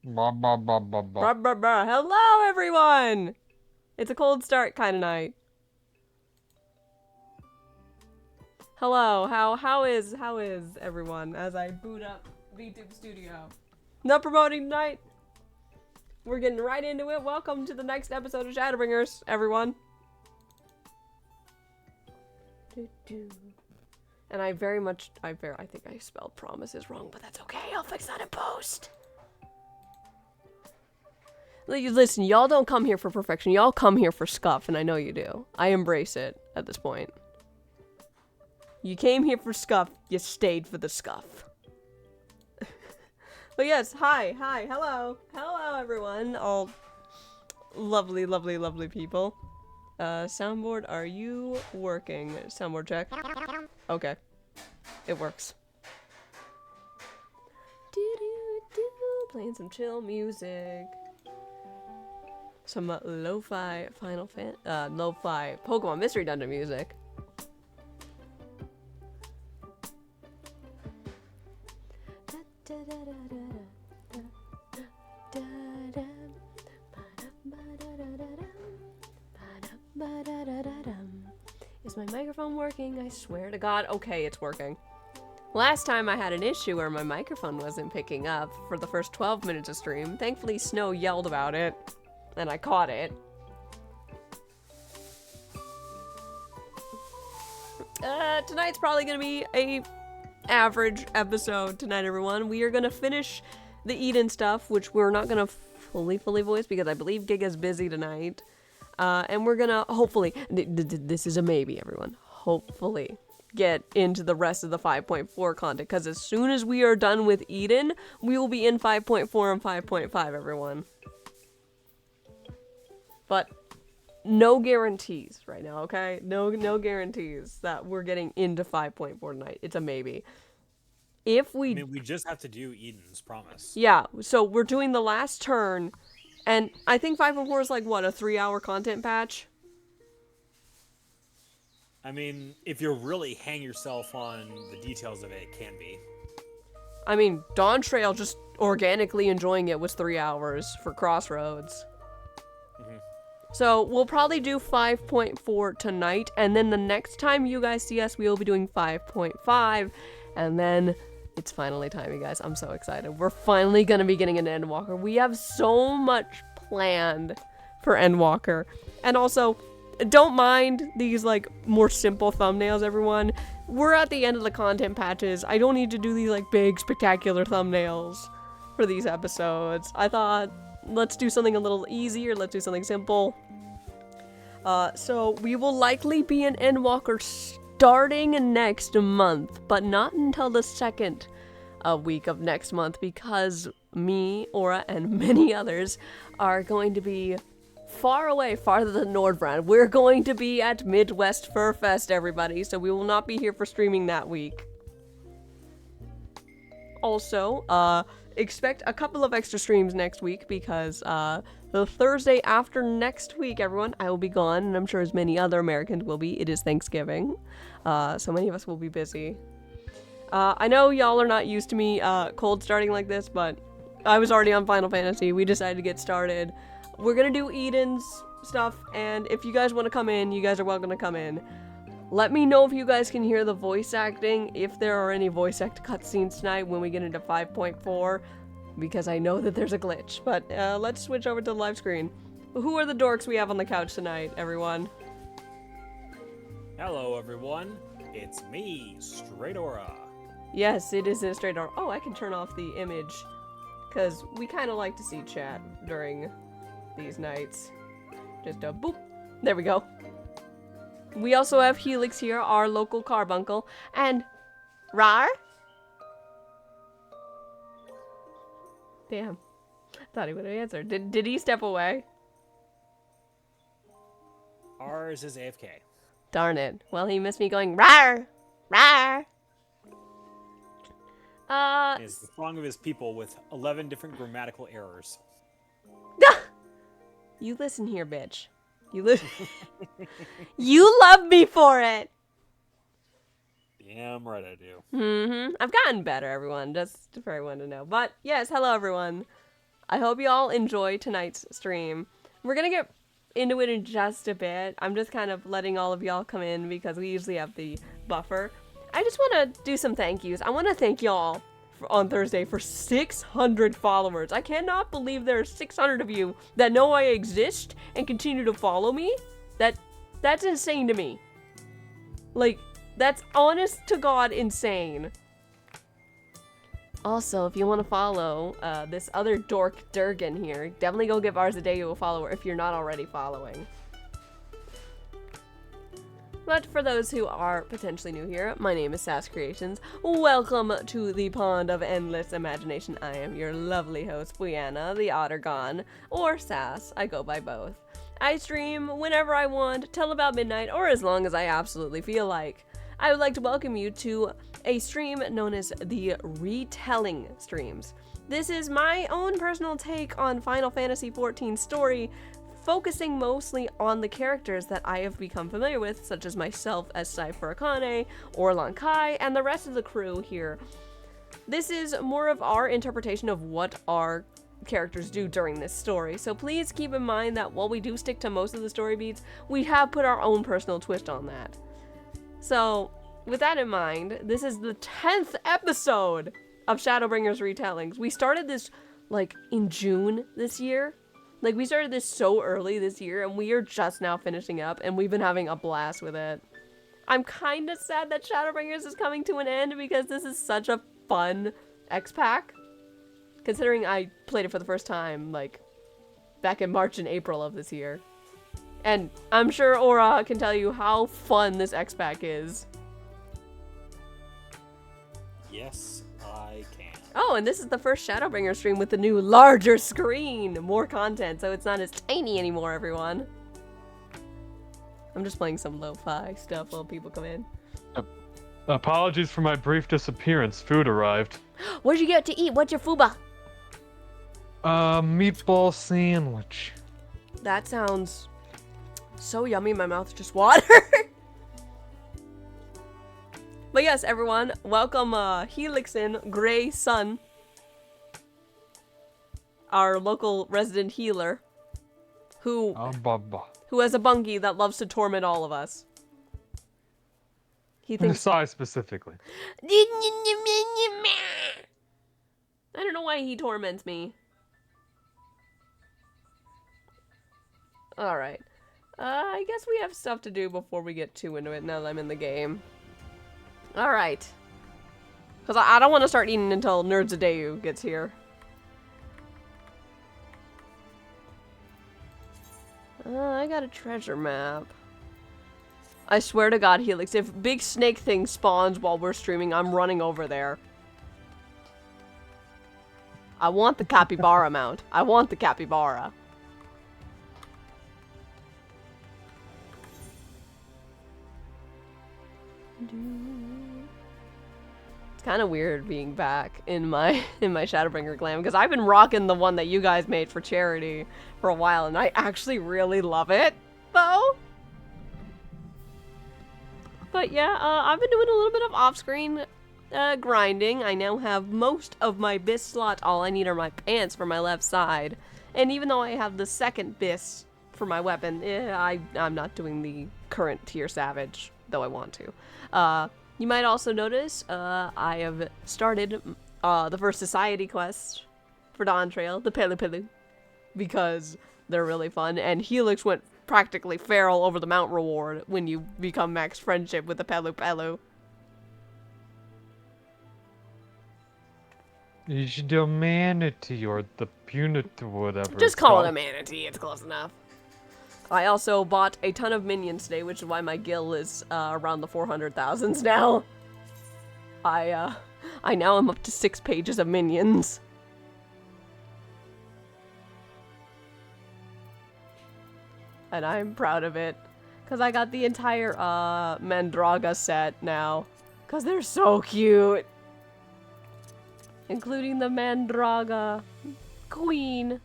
Ba ba ba ba ba. Bruh, bruh, bruh. Hello, everyone! It's a cold start kind of night. Hello, how is everyone as I boot up VTube Studio? Not promoting tonight. We're getting right into it. Welcome to the next episode of Shadowbringers, everyone. And I think I spelled Promises wrong, but that's okay. I'll fix that in post. Listen, y'all don't come here for perfection. Y'all come here for scuff, and I know you do. I embrace it at this point. You came here for scuff, you stayed for the scuff. But yes, hi, hello, everyone. All lovely, lovely, lovely people. Soundboard, are you working? Soundboard check. Okay. It works. Playing some chill music. Some lo-fi lo-fi Pokemon Mystery Dungeon music. Is my microphone working? I swear to God. Okay, it's working. Last time I had an issue where my microphone wasn't picking up for the first 12 minutes of stream. Thankfully, Snow yelled about it, and I caught it. Tonight's probably gonna be a average episode tonight, everyone. We are gonna finish the Eden stuff, which we're not gonna fully voice because I believe Giga's busy tonight. And we're gonna hopefully, this is a maybe, everyone, hopefully get into the rest of the 5.4 content, because as soon as we are done with Eden, we will be in 5.4 and 5.5, everyone. But no guarantees right now, okay? No guarantees that we're getting into 5.4 tonight. It's a maybe. I mean, we just have to do Eden's promise. Yeah, so we're doing the last turn, and I think 5.4 is like, what, a 3-hour content patch? I mean, if you really hang yourself on the details of it, it can be. I mean, Dawn Trail just organically enjoying it was 3 hours for Crossroads. Mm-hmm. So we'll probably do 5.4 tonight, and then the next time you guys see us, we will be doing 5.5, and then it's finally time, you guys. I'm so excited. We're finally going to be getting an Endwalker. We have so much planned for Endwalker. And also, don't mind these, like, more simple thumbnails, everyone. We're at the end of the content patches. I don't need to do these, like, big, spectacular thumbnails for these episodes. I thought, let's do something a little easier. Let's do something simple. So we will likely be an Endwalker starting next month, but not until the second week of next month, because me, Aura, and many others are going to be far away, farther than Nordbrand. We're going to be at Midwest Fur Fest, everybody, so we will not be here for streaming that week. Also, expect a couple of extra streams next week, because the Thursday after next week, everyone, I will be gone, and I'm sure as many other Americans will be. It is Thanksgiving, so many of us will be busy. I know y'all are not used to me cold starting like this, but I was already on Final Fantasy. We decided to get started. We're gonna do Eden's stuff, and if you guys want to come in, you guys are welcome to come in. Let me know if you guys can hear the voice acting, if there are any voice act cutscenes tonight when we get into 5.4, because I know that there's a glitch. But let's switch over to the live screen. Who are the dorks we have on the couch tonight, everyone? Hello, everyone. It's me, Straight Aura. Yes, it is in a straight arm. Oh, I can turn off the image, because we kind of like to see chat during these nights. Just a boop. There we go. We also have Helix here, our local carbuncle, and Rar. Damn. Thought he would have answered. Did he step away? Ours is AFK. Darn it. Well, he missed me going, Rar! Rar! Is the song of his people with 11 different grammatical errors. You listen here, bitch. You love me for it! Damn right I do. I've gotten better, everyone, just for everyone to know. But, yes, hello, everyone. I hope you all enjoy tonight's stream. We're gonna get into it in just a bit. I'm just kind of letting all of y'all come in because we usually have the buffer. I just want to do some thank yous. I want to thank y'all on Thursday for 600 followers. I cannot believe there are 600 of you that know I exist and continue to follow me. That's insane to me. Like, that's honest to God insane. Also, if you want to follow this other dork Durgan here, definitely go give Arzadeu a follower if you're not already following. But for those who are potentially new here, my name is Sass Creations. Welcome to the Pond of Endless Imagination. I am your lovely host, Brianna, the Ottergon, or Sass. I go by both. I stream whenever I want, till about midnight, or as long as I absolutely feel like. I would like to welcome you to a stream known as the Retelling Streams. This is my own personal take on Final Fantasy XIV story, focusing mostly on the characters that I have become familiar with, such as myself as Cypher Akane, Orlan Kai, and the rest of the crew here. This is more of our interpretation of what our characters do during this story, so please keep in mind that while we do stick to most of the story beats, we have put our own personal twist on that. So, with that in mind, this is the 10th episode of Shadowbringers Retellings. We started this, like, in June this year. Like, we started this so early this year, and we are just now finishing up, and we've been having a blast with it. I'm kind of sad that Shadowbringers is coming to an end, because this is such a fun X-Pack. Considering I played it for the first time, like, back in March and April of this year. And I'm sure Aura can tell you how fun this X-Pack is. Yes, I can. Oh, and this is the first Shadowbringer stream with the new larger screen. More content, so it's not as tiny anymore, everyone. I'm just playing some lo-fi stuff while people come in. Apologies for my brief disappearance. Food arrived. What'd you get to eat? What's your fuba? Meatball sandwich. That sounds so yummy, my mouth just watered. But yes, everyone, welcome Helixin Gray Sun, our local resident healer, who has a bungie that loves to torment all of us. He thinks Sai specifically. I don't know why he torments me. Alright. I guess we have stuff to do before we get too into it now that I'm in the game. Alright. Because I don't want to start eating until Nerdzadeu gets here. I got a treasure map. I swear to God, Helix, if big snake thing spawns while we're streaming, I'm running over there. I want the capybara mount. I want the capybara. It's kind of weird being back in my Shadowbringer glam because I've been rocking the one that you guys made for charity for a while, and I actually really love it, though. But yeah, I've been doing a little bit of off-screen grinding. I now have most of my bis slots. All I need are my pants for my left side, and even though I have the second bis for my weapon, I'm not doing the current tier savage, though I want to. You might also notice I have started the first society quest for Dawn Trail, the Pelu Pelu, because they're really fun, and Helix went practically feral over the mount reward when you become max friendship with the Pelu Pelu. You should do a manatee or the punit or whatever. Just call it a manatee, it's close enough. I also bought a ton of minions today, which is why my gil is around the 400,000s now. I now am up to 6 pages of minions. And I'm proud of it. Because I got the entire Mandraga set now. Because they're so cute. Including the Mandraga Queen.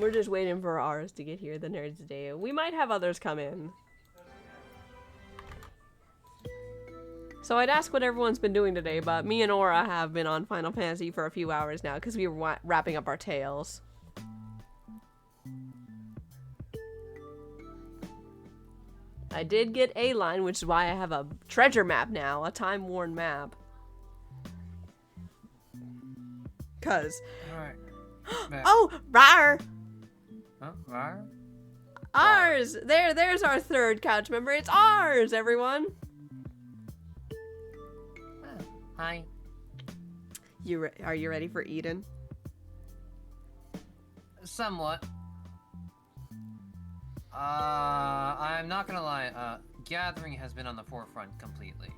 We're just waiting for ours to get here, the nerds do. We might have others come in. So I'd ask what everyone's been doing today, but me and Aura have been on Final Fantasy for a few hours now because we were wrapping up our tales. I did get A-Line, which is why I have a treasure map now, a time-worn map. Cause... Alright. Oh! Rar! Huh? Rar? Ours! There's our third couch member. It's ours, everyone! Oh, hi. Are you ready for Eden? Somewhat. I'm not gonna lie, Gathering has been on the forefront completely.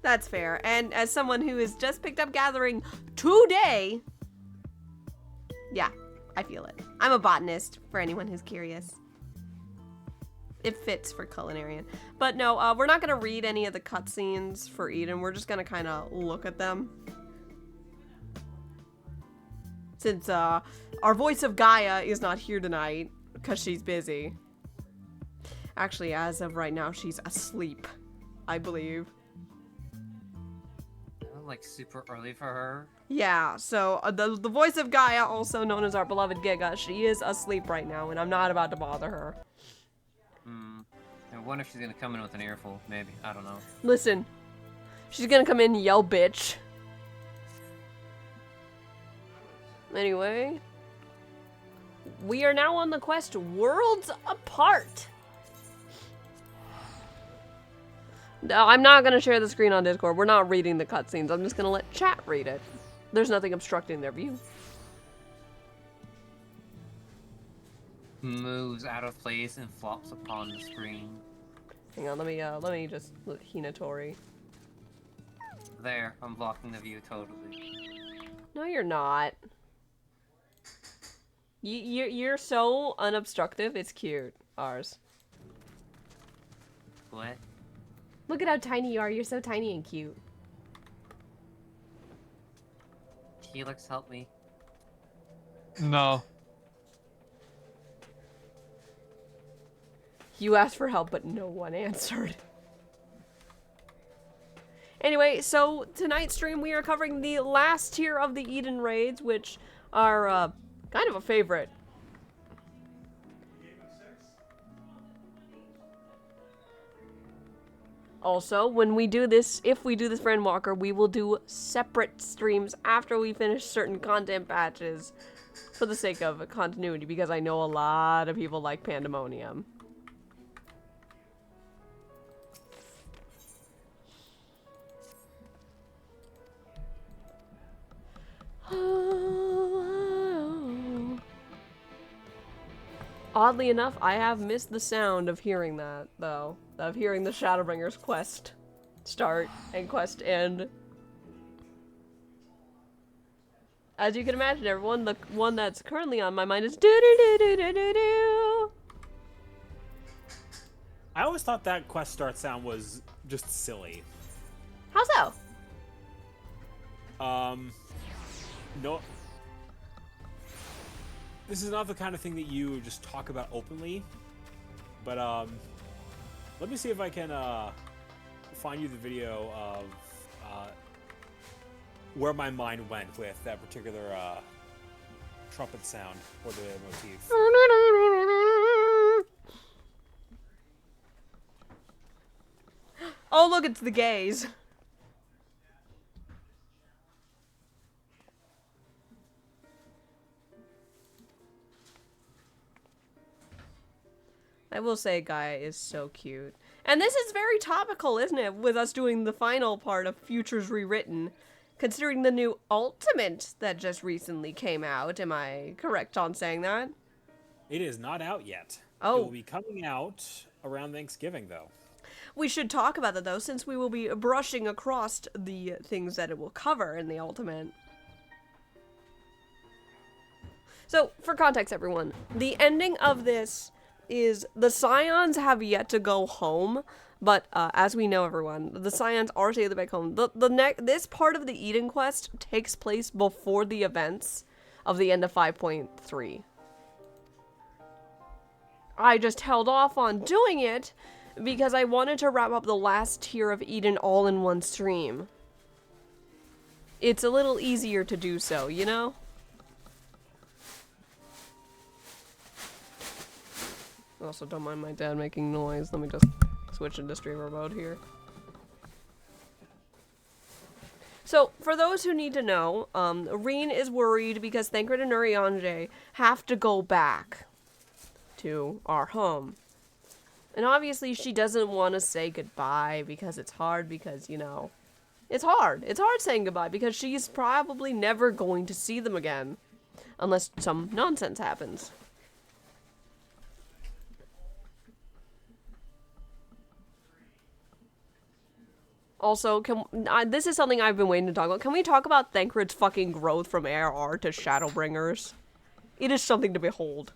That's fair. And as someone who has just picked up Gathering today, yeah, I feel it. I'm a botanist, for anyone who's curious. It fits for culinarian. But no, we're not gonna read any of the cutscenes for Eden. We're just gonna kind of look at them. Since, our voice of Gaia is not here tonight, because she's busy. Actually, as of right now, she's asleep, I believe. Like super early for her. Yeah, so the voice of Gaia, also known as our beloved Giga, she is asleep right now, and I'm not about to bother her. I wonder if she's gonna come in with an earful, maybe. I don't know. Listen, she's gonna come in and yell bitch. Anyway, we are now on the quest Worlds Apart. No, I'm not going to share the screen on Discord. We're not reading the cutscenes. I'm just going to let chat read it. There's nothing obstructing their view. Moves out of place and flops upon the screen. Hang on, let me just look Hinatori. There, I'm blocking the view totally. No, you're not. You're so unobstructive. It's cute. Ours. What? Look at how tiny you are. You're so tiny and cute. Helix, help me. No. You asked for help, but no one answered. Anyway, so tonight's stream we are covering the last tier of the Eden raids, which are kind of a favorite. Also, when we do this, if we do this for Endwalker, we will do separate streams after we finish certain content patches for the sake of continuity, because I know a lot of people like Pandemonium. Oddly enough, I have missed the sound of hearing that, though. Of hearing the Shadowbringers quest start and quest end. As you can imagine, everyone, the one that's currently on my mind is do-do-do-do-do-do-do. I always thought that quest start sound was just silly. How so? No. This is not the kind of thing that you just talk about openly, but let me see if I can find you the video of where my mind went with that particular trumpet sound or the motif. Oh, look, it's the gays. I will say Gaia is so cute. And this is very topical, isn't it? With us doing the final part of Futures Rewritten. Considering the new Ultimate that just recently came out. Am I correct on saying that? It is not out yet. Oh. It will be coming out around Thanksgiving, though. We should talk about that, though, since we will be brushing across the things that it will cover in the Ultimate. So, for context, everyone, the ending of this is the Scions have yet to go home, but as we know, everyone, the Scions are taken back home. This part of the Eden quest takes place before the events of the end of 5.3. I just held off on doing it because I wanted to wrap up the last tier of Eden all in one stream. It's a little easier to do so, you know? Also, don't mind my dad making noise. Let me just switch into streamer mode here. So, for those who need to know, Reen is worried because Thancred and Urianger have to go back to our home. And obviously she doesn't want to say goodbye because it's hard because, you know, it's hard. It's hard saying goodbye because she's probably never going to see them again. Unless some nonsense happens. Also, this is something I've been waiting to talk about. Can we talk about Thancred's fucking growth from ARR to Shadowbringers? It is something to behold.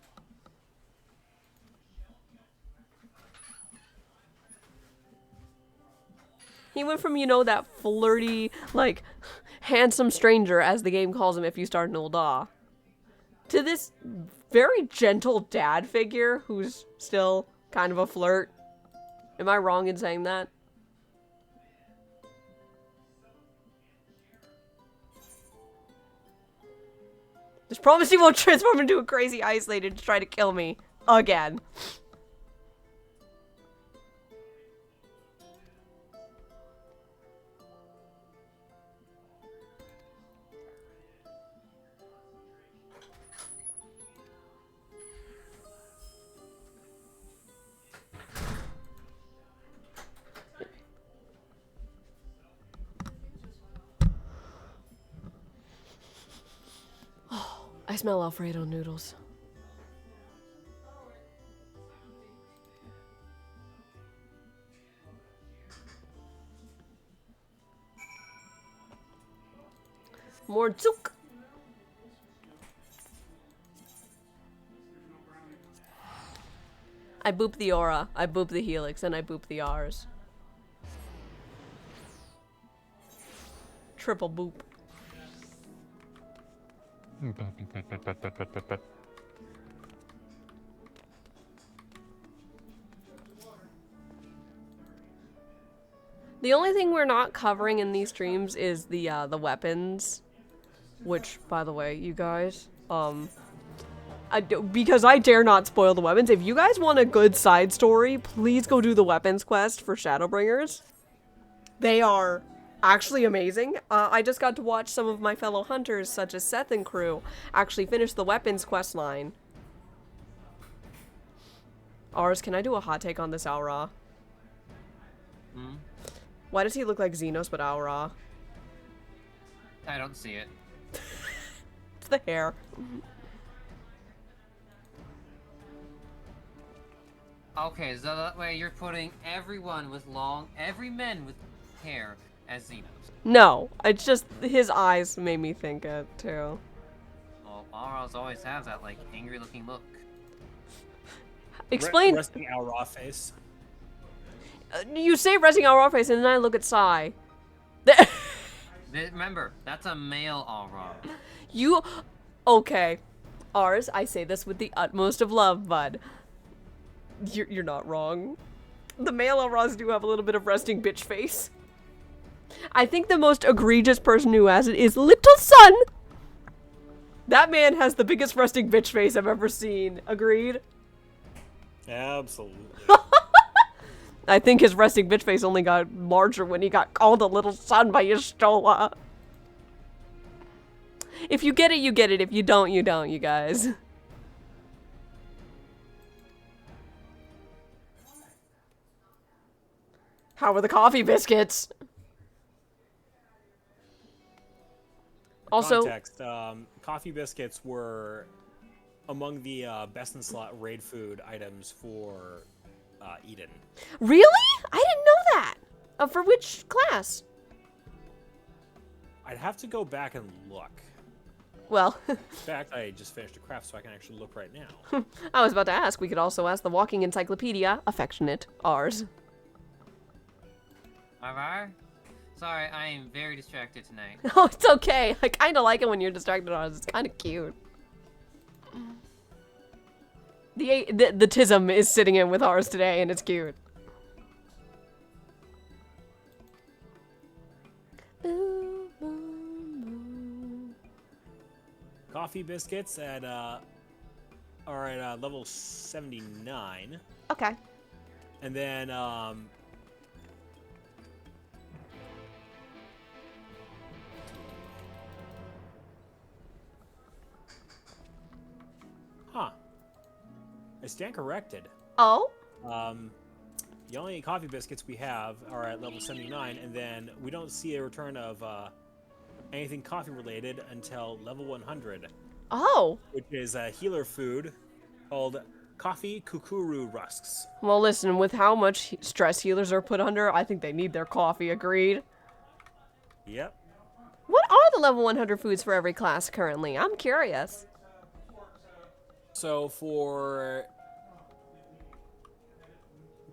He went from, you know, that flirty, like, handsome stranger, as the game calls him if you start an Ul'dah, to this very gentle dad figure who's still kind of a flirt. Am I wrong in saying that? Just promise he won't transform into a crazy isolated to try to kill me. Again. I smell Alfredo noodles. More zook. I boop the aura, I boop the helix, and I boop the R's. Triple boop. The only thing we're not covering in these streams is the weapons, which, by the way, you guys, because I dare not spoil the weapons. If you guys want a good side story, please go do the weapons quest for Shadowbringers. They are actually amazing. I just got to watch some of my fellow hunters, such as Seth and crew, actually finish the weapons quest line. Ars, can I do a hot take on this Aura? Why does he look like Xenos but Aura? I don't see it. It's the hair. Okay, so that way you're putting everyone with every man with hair as Xenos. No, it's just his eyes made me think it too. Well, Auras always have that, like, angry-looking look. Explain. Resting Aura face. You say resting Aura face, and then I look at Sai. Remember, that's a male Aura. You, okay, Ars. I say this with the utmost of love, bud. You're not wrong. The male Auras do have a little bit of resting bitch face. I think the most egregious person who has it is Little Sun. That man has the biggest resting bitch face I've ever seen. Agreed? Absolutely. I think his resting bitch face only got larger when he got called a Little Sun by Y'shtola. If you get it, you get it. If you don't, you don't, you guys. How were the coffee biscuits? Also, context, coffee biscuits were among the best in slot raid food items for Eden. Really? I didn't know that. For which class? I'd have to go back and look. Well, In fact, I just finished a craft, so I can actually look right now. I was about to ask. We could also ask the Walking Encyclopedia, affectionate, ours. Alright? Sorry, I am very distracted tonight. Oh, it's okay. I kind of like it when you're distracted, ours. It's kind of cute. The the Tism is sitting in with ours today, and it's cute. Coffee biscuits are at level 79. Okay. And then I stand corrected. Oh? The only coffee biscuits we have are at level 79, and then we don't see a return of anything coffee related until level 100. Oh. Which is a healer food called coffee kukuru rusks. Well, listen, with how much stress healers are put under, I think they need their coffee, agreed? Yep. What are the level 100 foods for every class currently? I'm curious. So for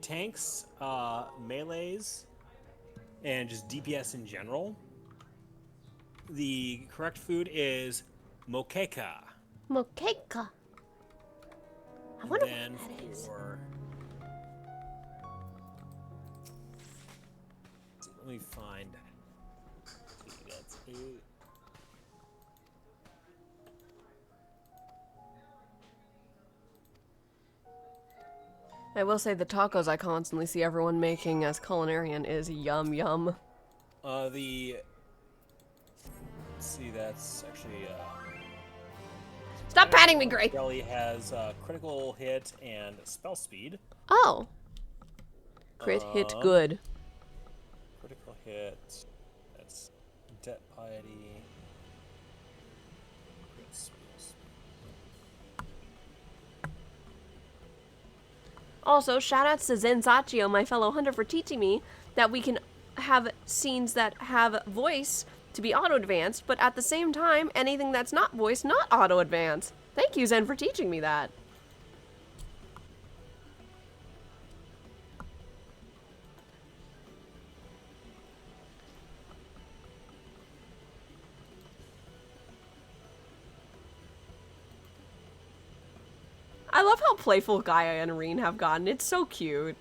tanks, melees, and just DPS in general, the correct food is mokeka. Mokeka. I wonder And what that is. Let me find. That's it. I will say the tacos I constantly see everyone making as culinarian is yum yum. Let's see, that's actually Stop patting me, Gray! Belly has critical hit and spell speed. Oh. Crit hit good. Critical hit. That's debt piety. Crit spell speed. Also, shoutouts to Zenzachio, my fellow hunter, for teaching me that we can have scenes that have voice to be auto-advanced, but at the same time, anything that's not voice, not auto-advance. Thank you, Zen, for teaching me that. I love how playful Gaia and Reen have gotten. It's so cute.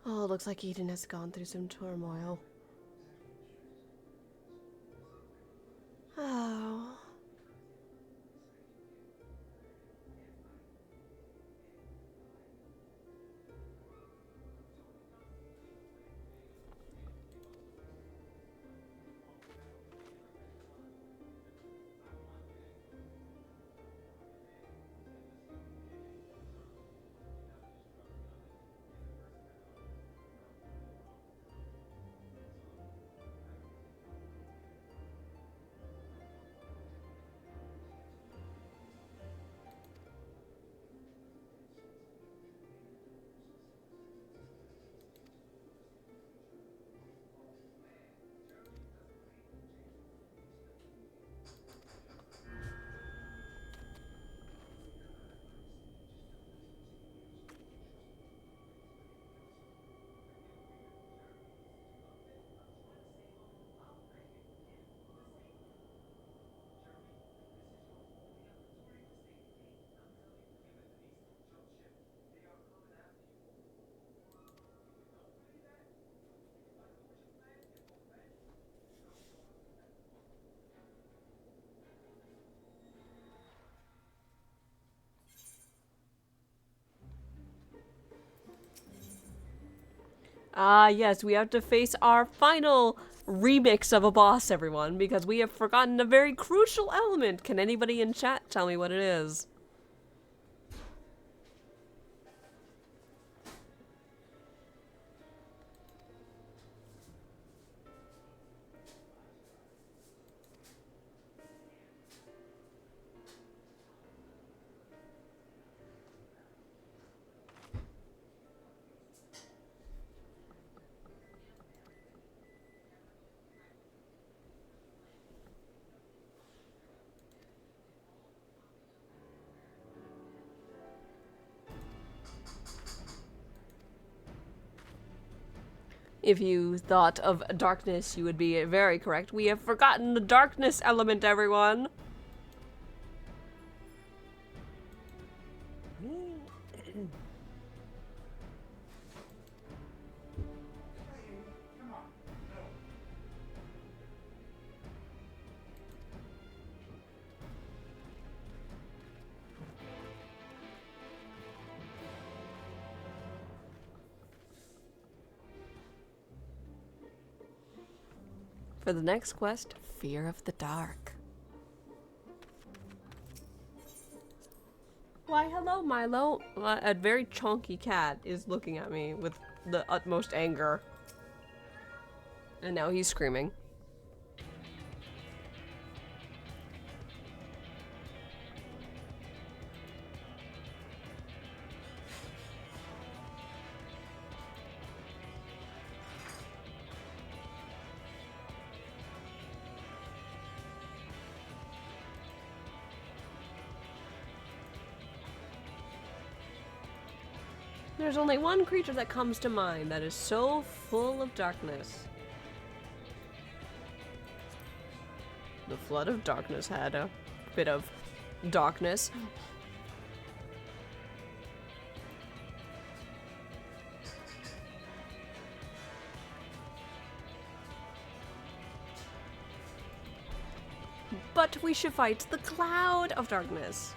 Oh, looks like Eden has gone through some turmoil. Oh. Ah, yes, we have to face our final remix of a boss, everyone, because we have forgotten a very crucial element. Can anybody in chat tell me what it is? If you thought of darkness, you would be very correct. We have forgotten the darkness element, everyone. For the next quest, Fear of the Dark. Why, hello, Milo. A very chonky cat is looking at me with the utmost anger. And now he's screaming. There's only one creature that comes to mind that is so full of darkness. The Flood of Darkness had a bit of darkness. But we should fight the Cloud of Darkness.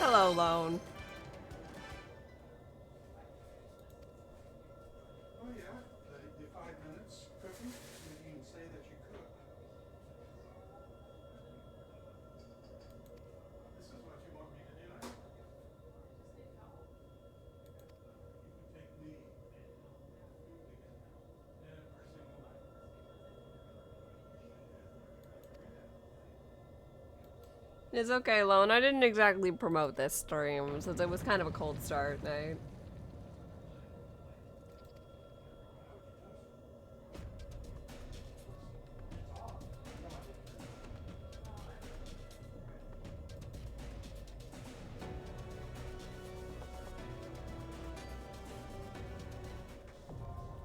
Hello, Lone. Oh yeah, your 5 minutes cooking, you can say that you cook. This is what you want me to do. You can take me and our single life. It's okay, Lone. I didn't exactly promote this stream since it was kind of a cold start night.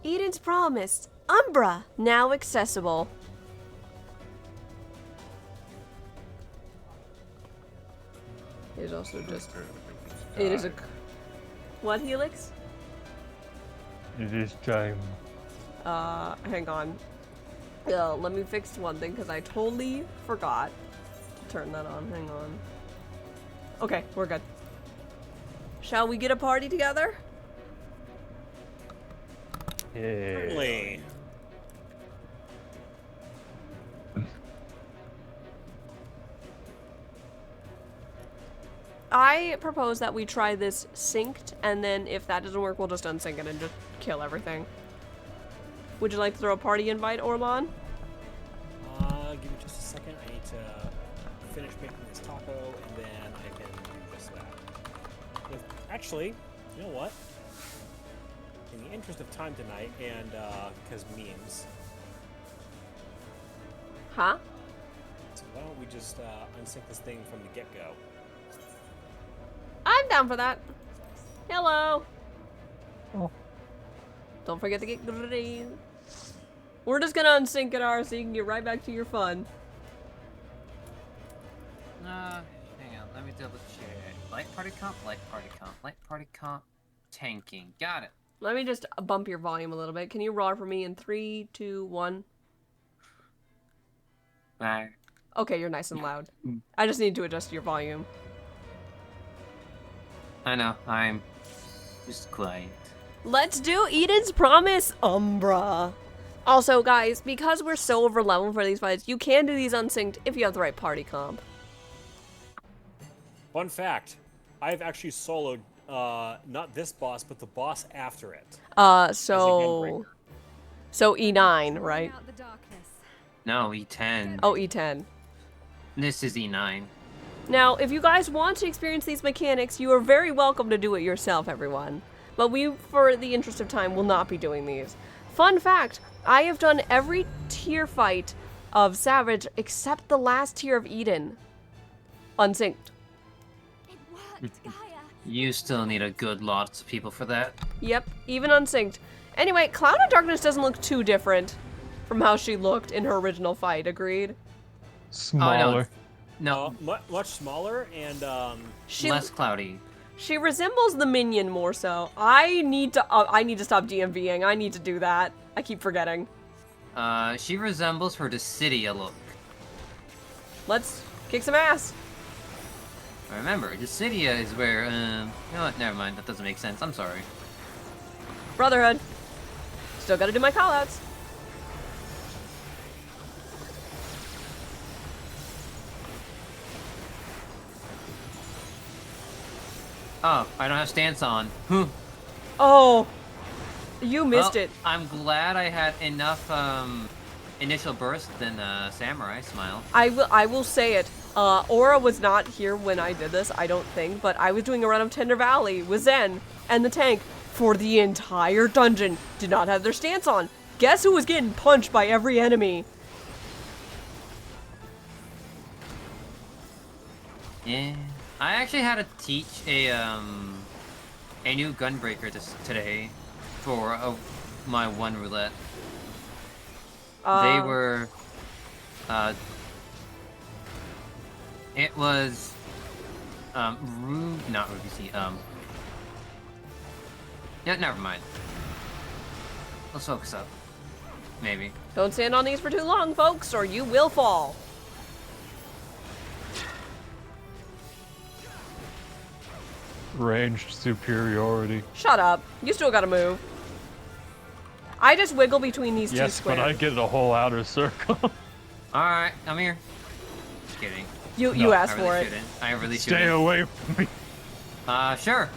Eden's Promise, Umbra, now accessible. It is also just. It is a. What, Helix? It is time. Hang on. Let me fix one thing because I totally forgot to turn that on. Hang on. Okay, we're good. Shall we get a party together? Yeah. Certainly. I propose that we try this synced, and then if that doesn't work, we'll just unsync it and just kill everything. Would you like to throw a party invite, Orlon? Give me just a second. I need to finish making this taco, and then I can do just that. Actually, you know what? In the interest of time tonight, and because memes, Huh? so why don't we just unsync this thing from the get-go? I'm down for that. Hello. Oh. Don't forget to get green. We're just gonna unsync it, R, so you can get right back to your fun. Hang on, let me double check. Light party comp, light party comp, light party comp, tanking. Got it. Let me just bump your volume a little bit. Can you roar for me in 3, 2, 1? Bye. Okay, you're nice and loud. I just need to adjust your volume. I know, I'm just quiet. Let's do Eden's Promise, Umbra. Also, guys, because we're so over level for these fights, you can do these unsynced if you have the right party comp. Fun fact, I've actually soloed not this boss, but the boss after it. So E9, right? No, E10. Oh, E10. This is E9. Now, if you guys want to experience these mechanics, you are very welcome to do it yourself, everyone. But we, for the interest of time, will not be doing these. Fun fact, I have done every tier fight of Savage except the last tier of Eden. Unsynced. It worked, Gaia. You still need a good lot of people for that. Yep, even unsynced. Anyway, Cloud of Darkness doesn't look too different from how she looked in her original fight, agreed? Smaller. No, Much smaller and less cloudy. She resembles the minion more so. I need to stop DMVing. I need to do that. I keep forgetting. She resembles her Dissidia look. Let's kick some ass. Remember, Dissidia is where, you know what, never mind, that doesn't make sense, I'm sorry. Brotherhood. Still gotta do my callouts. Oh, I don't have stance on. Oh, you missed Well, it. I'm glad I had enough, initial burst than, Samurai Smile. I will say it. Aura was not here when I did this, I don't think, but I was doing a run of Tender Valley with Zen and the tank for the entire dungeon. Did not have their stance on. Guess who was getting punched by every enemy? Yeah. I actually had to teach a new gunbreaker today for my one roulette. They were, it was, not Ruby C, yeah, never mind. Let's focus up. Maybe. Don't stand on these for too long, folks, or you will fall. Ranged superiority. Shut up. You still gotta move. I just wiggle between these two Yes, squares. but I get a whole outer circle. Alright, I'm here. Just kidding. You No, asked I really for it. shouldn't. I really Stay shouldn't. away from me. Sure.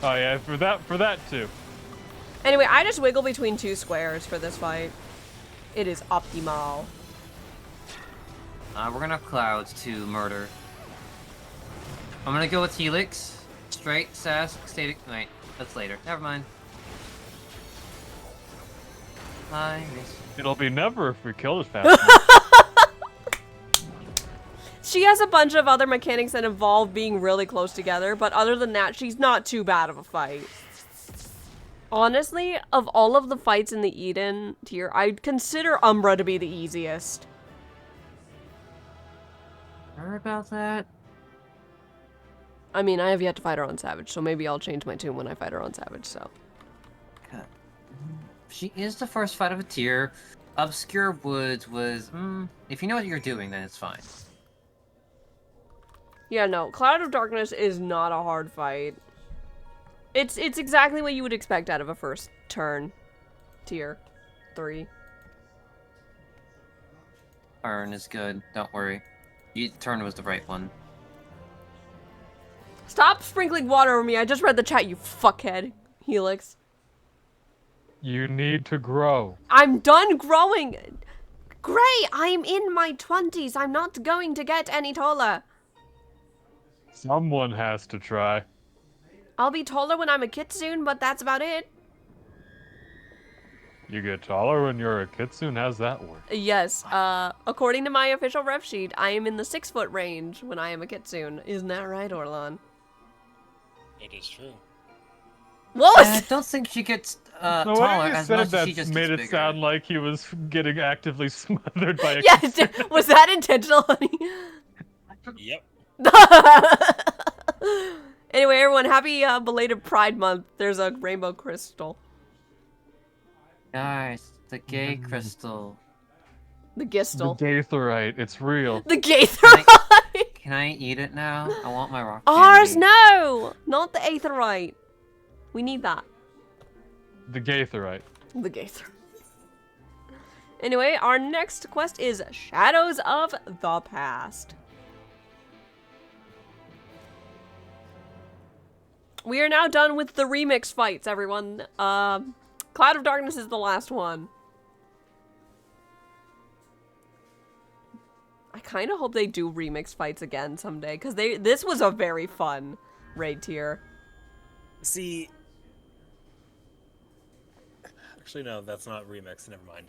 Oh yeah, for that too. Anyway, I just wiggle between two squares for this fight. It is optimal. We're gonna have clouds to murder. I'm gonna go with Helix. Straight, Sass, static. Wait, that's later. Never mind. It'll be never if we kill this fast enough. She has a bunch of other mechanics that involve being really close together, but other than that, she's not too bad of a fight. Honestly, of all of the fights in the Eden tier, I'd consider Umbra to be the easiest. Sure about that? I mean, I have yet to fight her on Savage, so maybe I'll change my tune when I fight her on Savage, so. She is the first fight of a tier. Obscure Woods was, if you know what you're doing, then it's fine. Yeah, no, Cloud of Darkness is not a hard fight. It's exactly what you would expect out of a first turn tier 3. Turn is good, don't worry. Turn was the right one. Stop sprinkling water over me, I just read the chat, you fuckhead, Helix. You need to grow. I'm done growing! Gray, I'm in my 20s, I'm not going to get any taller. Someone has to try. I'll be taller when I'm a kitsune, but that's about it. You get taller when you're a kitsune? How's that work? Yes, according to my official ref sheet, I am in the 6-foot range when I am a kitsune. Isn't that right, Orlan? it is true. What I was don't think she gets The taller way you as said much as she that just made gets it bigger. sound like he was getting actively smothered by a Yeah, kiss. was that intentional, honey? Yep. Anyway, everyone, happy belated Pride Month. There's a rainbow crystal. Nice, the gay crystal. The The gistle. Gaitherite, it's real. The Gaitherite! Can I eat it now? I want my rock Ours, candy. no! Not the Aetherite. We need that. The Gaitherite. The Gaither. Anyway, our next quest is Shadows of the Past. We are now done with the remix fights, everyone. Cloud of Darkness is the last one. I kind of hope they do remix fights again someday, because this was a very fun raid tier. See. Actually, no, that's not remix. Never mind.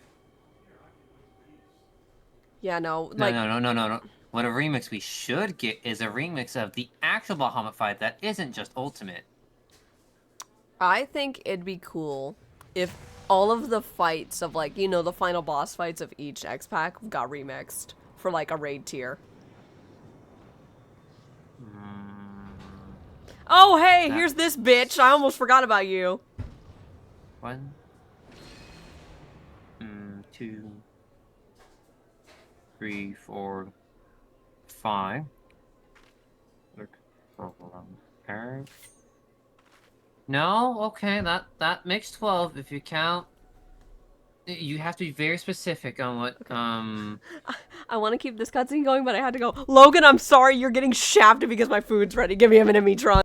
Yeah, no, No, like, no. What a remix we should get is a remix of the actual Bahamut fight that isn't just Ultimate. I think it'd be cool if all of the fights of, like, you know, the final boss fights of each X-Pack got remixed for, like, a raid tier. Oh, hey, here's this bitch. I almost forgot about you. 1, 2, 3, 4, 5. Look for pair. No, okay, that makes 12 if you count. You have to be very specific on what I want to keep this cutscene going, but I had to go. Logan, I'm sorry, you're getting shafted because my food's ready. Give me a minute, Metron.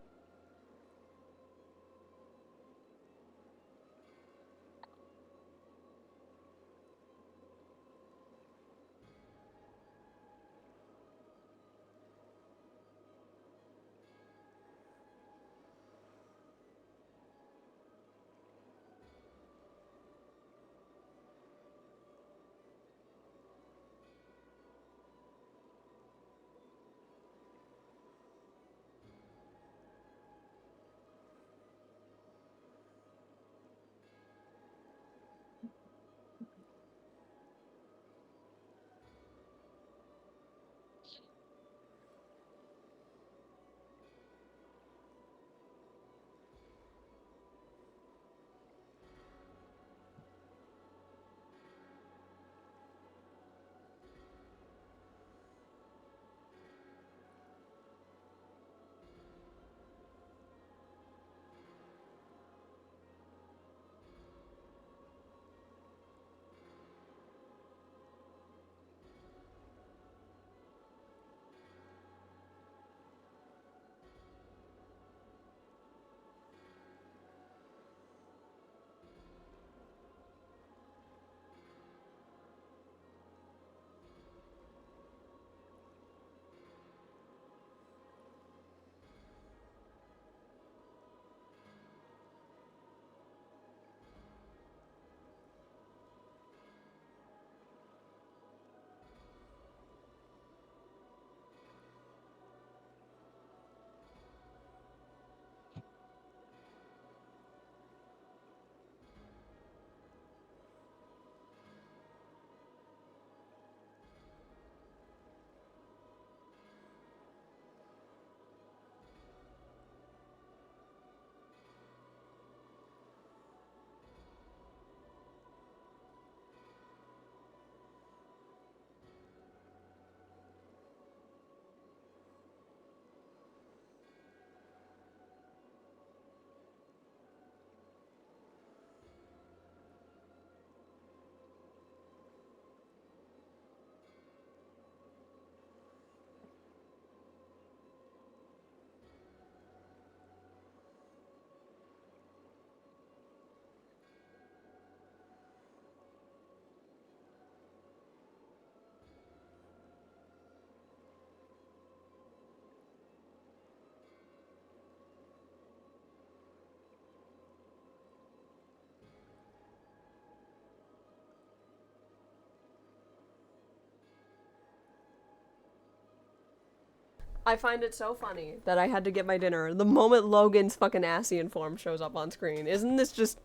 I find it so funny that I had to get my dinner the moment Logan's fucking Asian form shows up on screen. This is just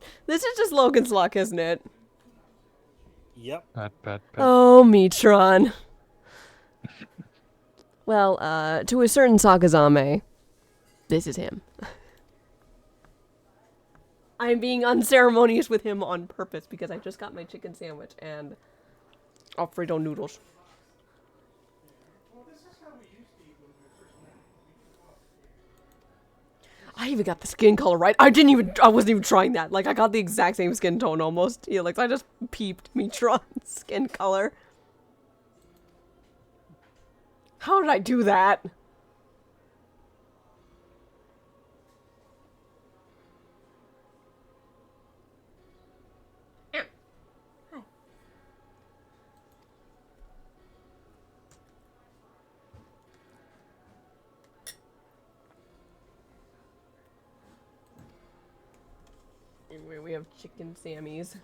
Logan's luck, isn't it? Yep. Pat, pat, pat. Oh, Mitron. Well, to a certain Sakazame, this is him. I'm being unceremonious with him on purpose because I just got my chicken sandwich and Alfredo noodles. Well, this is how we used to eat when we first met. I even got the skin color right. I wasn't even trying that. Like, I got the exact same skin tone almost. Yeah, like, I just peeped Mitron's skin color. How did I do that? Anyway, we have chicken Sammys.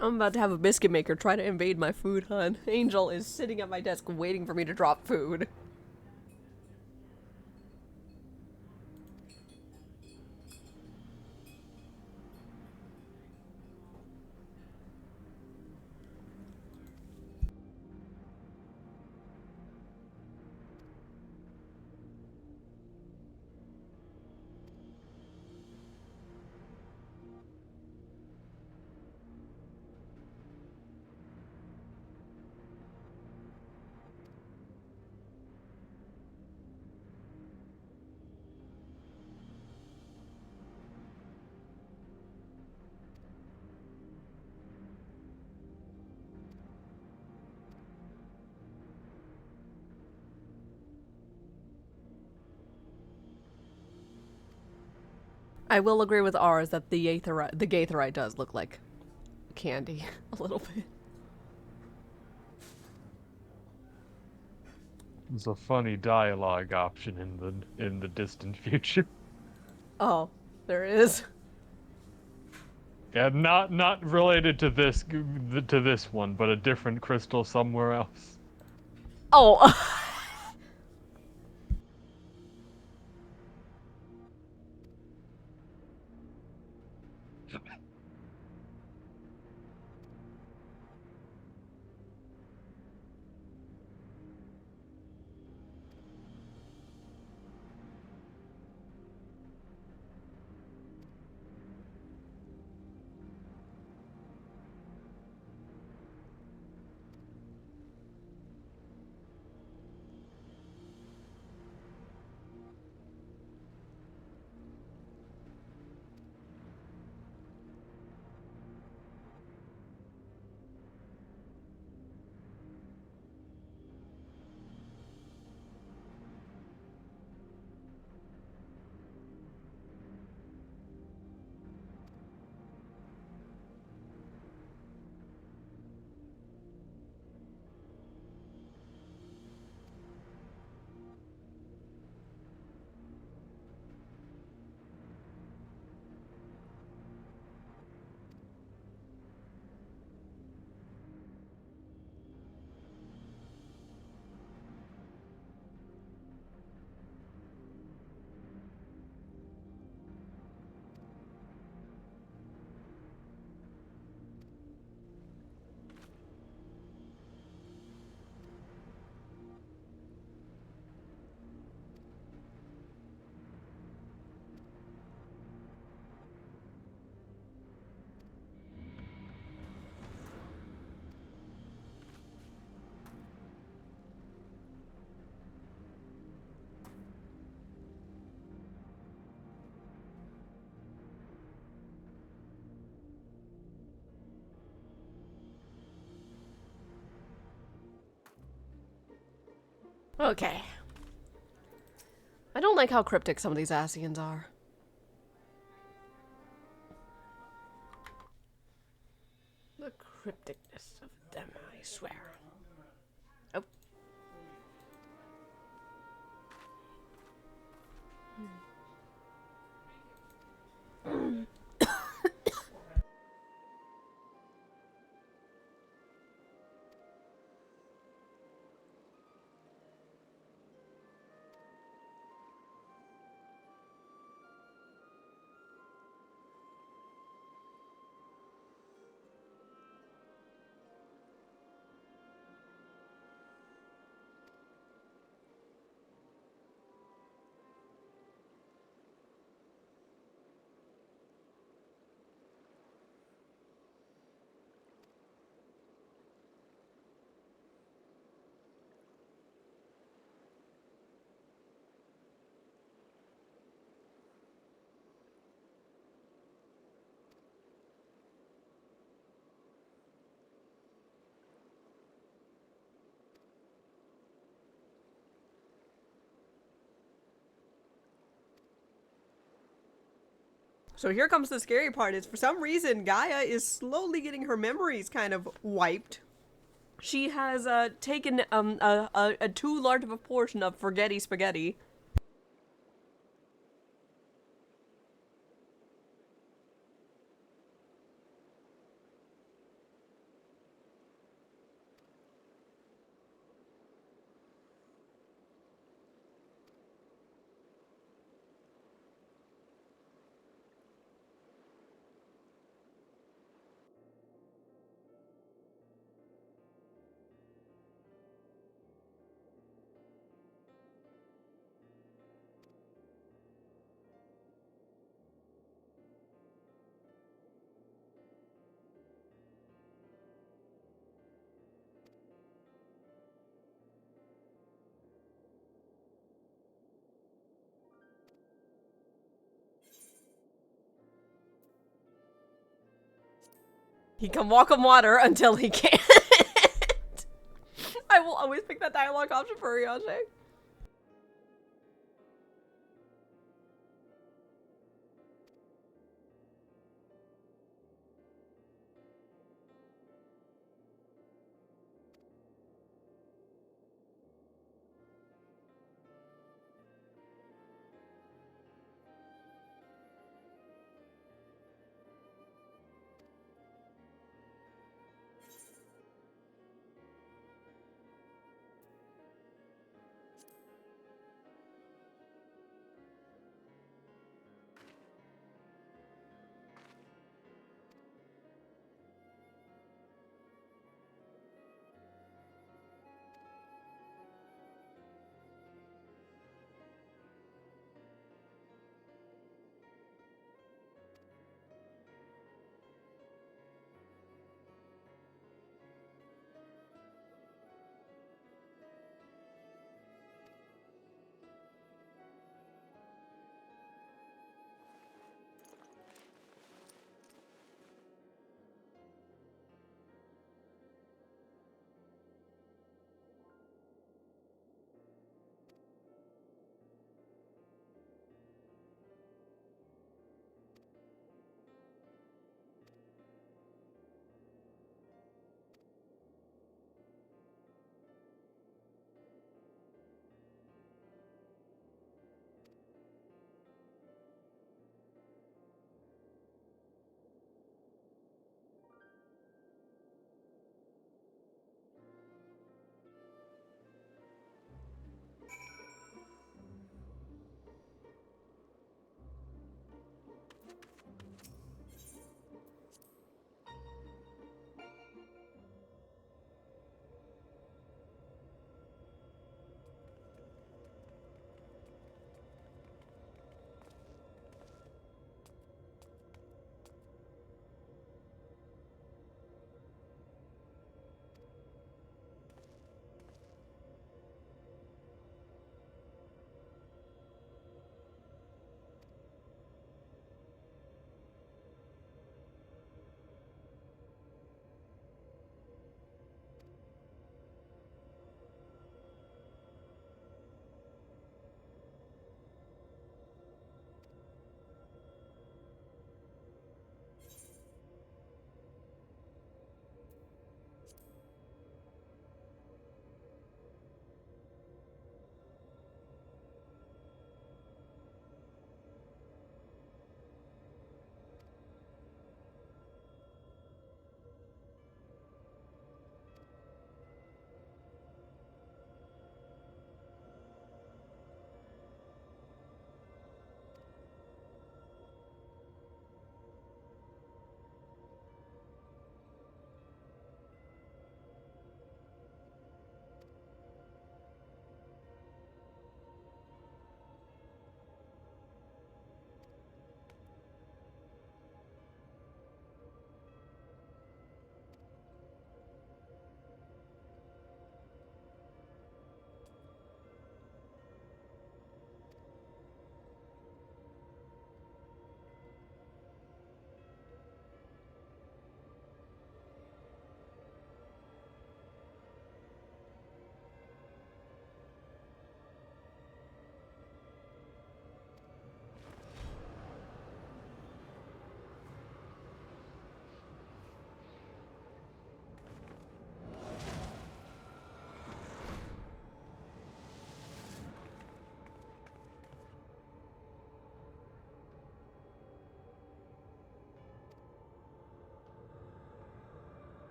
I'm about to have a biscuit maker try to invade my food, hon. Angel is sitting at my desk waiting for me to drop food. I will agree with ours that the Gaitherite does look like candy a little bit. There's a funny dialogue option in the distant future. Oh, there is. Yeah, not related to this one, but a different crystal somewhere else. Oh. Okay. I don't like how cryptic some of these Asians are. The crypticness of them, I swear. Oh. So here comes the scary part is for some reason Gaia is slowly getting her memories kind of wiped. She has taken a too large of a portion of forgetty spaghetti. He can walk on water until he can't. I will always pick that dialogue option for Riache.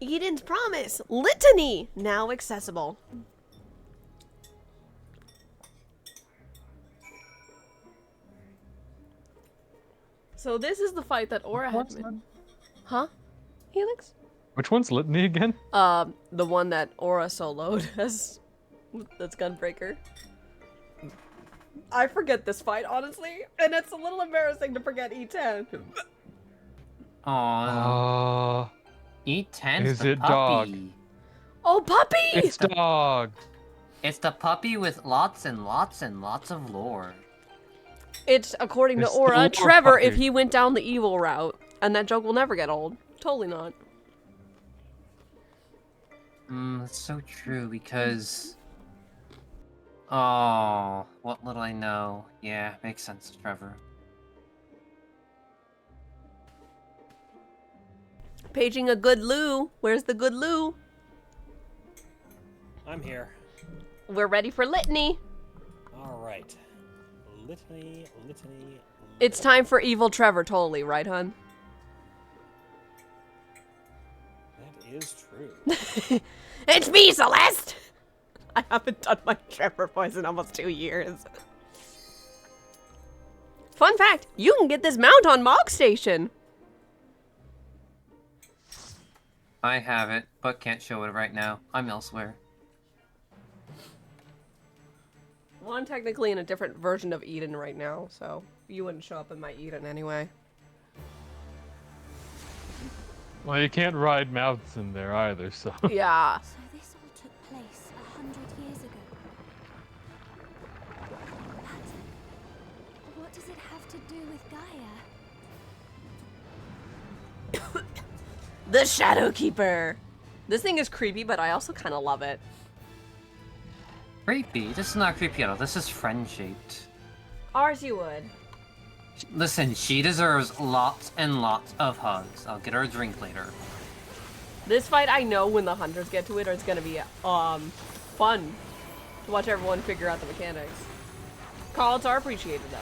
Eden's Promise Litany now accessible. So this is the fight that Aura had What's been. that? Huh? Helix? Which one's Litany again? The one that Aura soloed as that's Gunbreaker. I forget this fight, honestly, and it's a little embarrassing to forget E10. Aw. E10's Is the it puppy. dog? Oh, puppy! It's dog. It's the puppy with lots and lots and lots of lore. It's, according to It's the Aura, lore Trevor puppy. if he went down the evil route, and that joke will never get old. Totally not. That's so true because... Oh, what little I know. Yeah, makes sense, Trevor. Paging a good Lou. Where's the good Lou? I'm here. We're ready for Litany. All right. Litany, litany. It's time for evil Trevor, totally, right, hun? That is true. It's me, Celeste! I haven't done my Trevor voice in almost 2 years. Fun fact, you can get this mount on Mog Station. I have it, but can't show it right now. I'm elsewhere. Well, I'm technically in a different version of Eden right now, so you wouldn't show up in my Eden anyway. Well, you can't ride mouths in there either, so. Yeah. So this all took place 100 years ago. But what does it have to do with Gaia? The Shadow Keeper. This thing is creepy, but I also kind of love it. Creepy? This is not creepy at all. This is friend-shaped. Ours you would. Listen, she deserves lots and lots of hugs. I'll get her a drink later. This fight, I know when the hunters get to it, it's gonna be fun to watch everyone figure out the mechanics. Calls are appreciated though.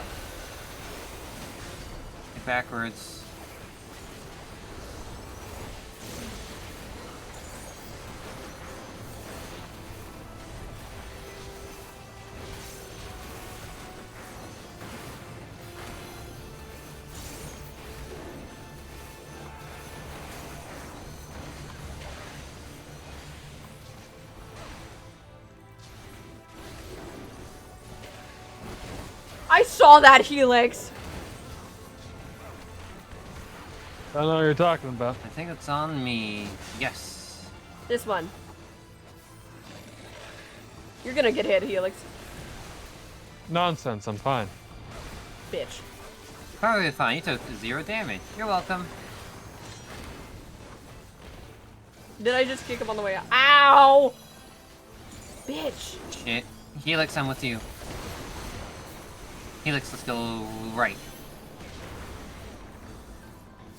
Backwards. I saw that, Helix! I don't know what you're talking about. I think it's on me. Yes. This one. You're gonna get hit, Helix. Nonsense, I'm fine. Bitch. Probably fine. You took 0 damage. You're welcome. Did I just kick him on the way out? Ow! Bitch. Shit. Helix, I'm with you. Helix, let's go right.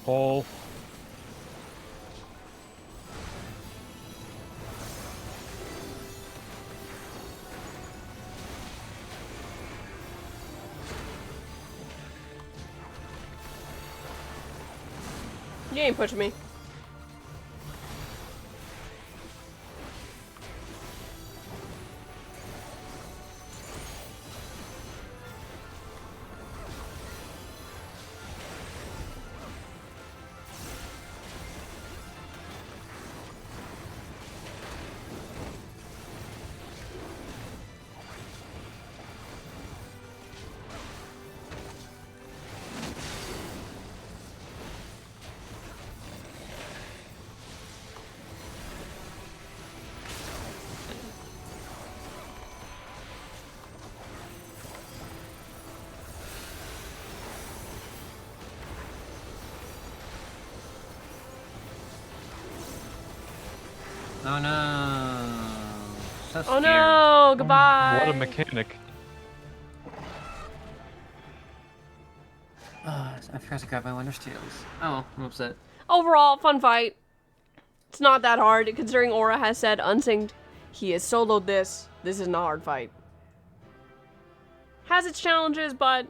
Hole. You ain't pushing me. Oh no. So Oh scary. no! Goodbye! What a mechanic. I forgot to grab my Wondrous Tales. Oh, I'm upset. Overall, fun fight. It's not that hard, considering Aura has said unsynced. He has soloed this. This isn't a hard fight. Has its challenges, but...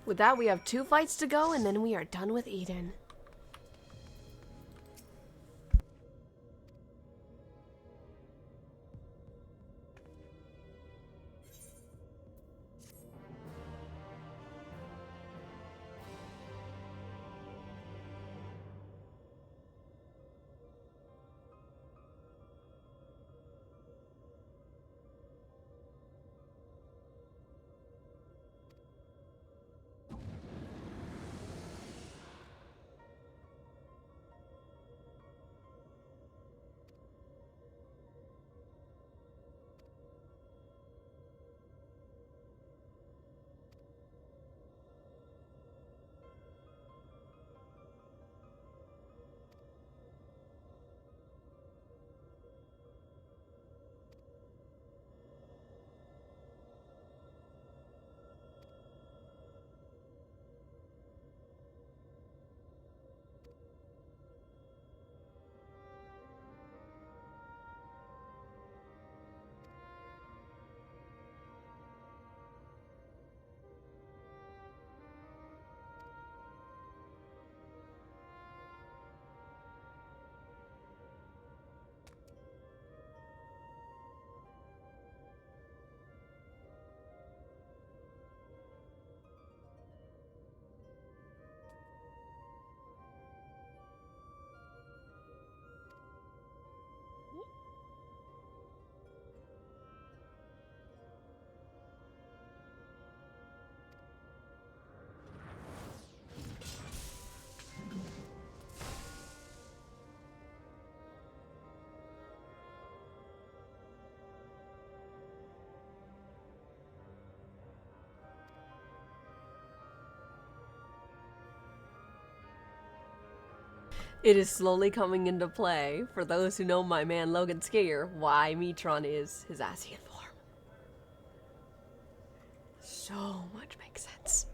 With that, we have 2 fights to go, and then we are done with Eden. It is slowly coming into play, for those who know my man Logan Skier, why Metron is his Asian form. So much makes sense.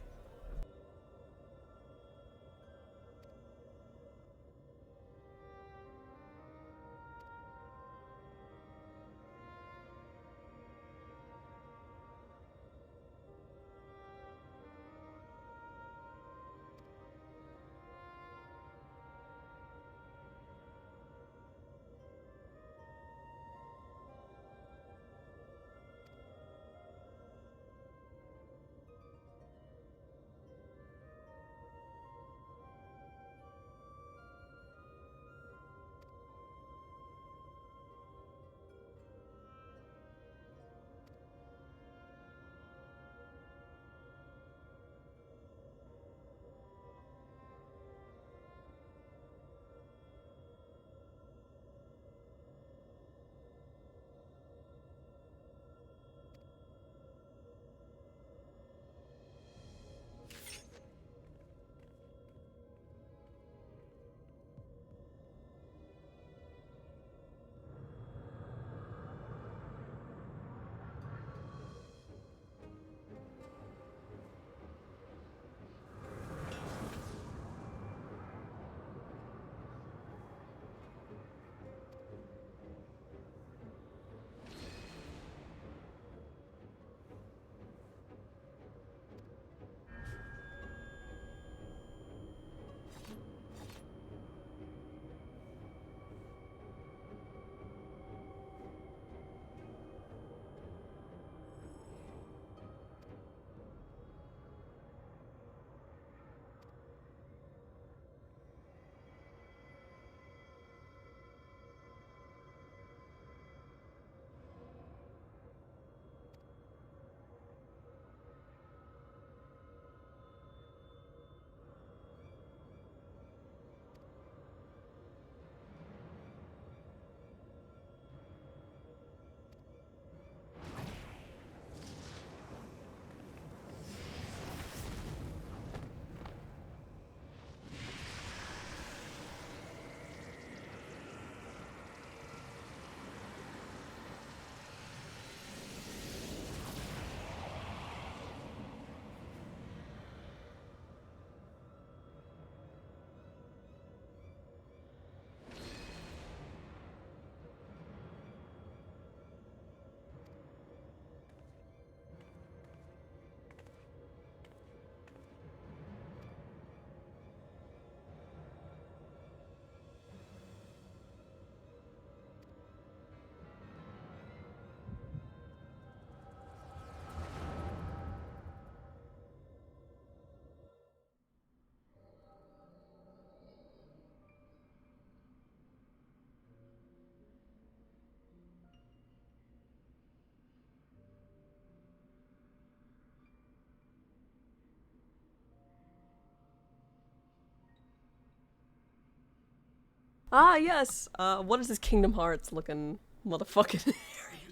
Ah, yes. What is this Kingdom Hearts looking motherfucking? You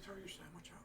throw your sandwich out.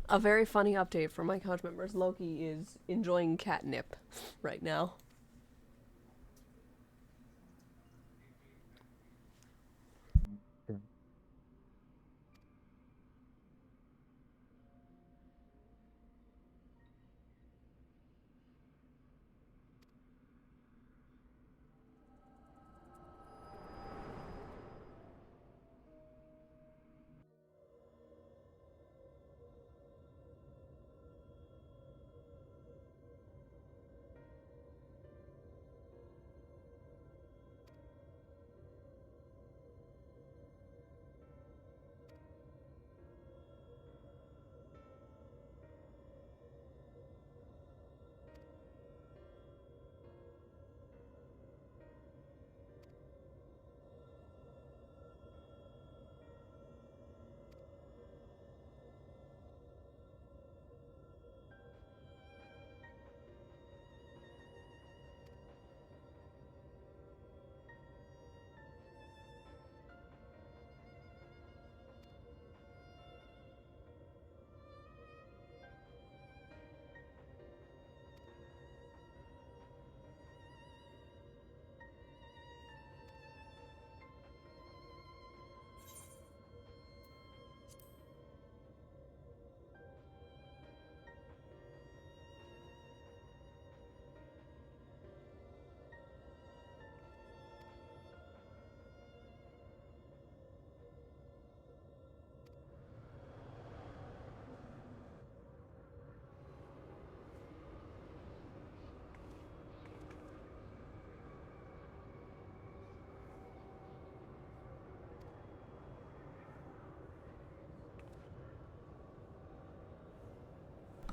A very funny update for my couch members. Loki is enjoying catnip right now.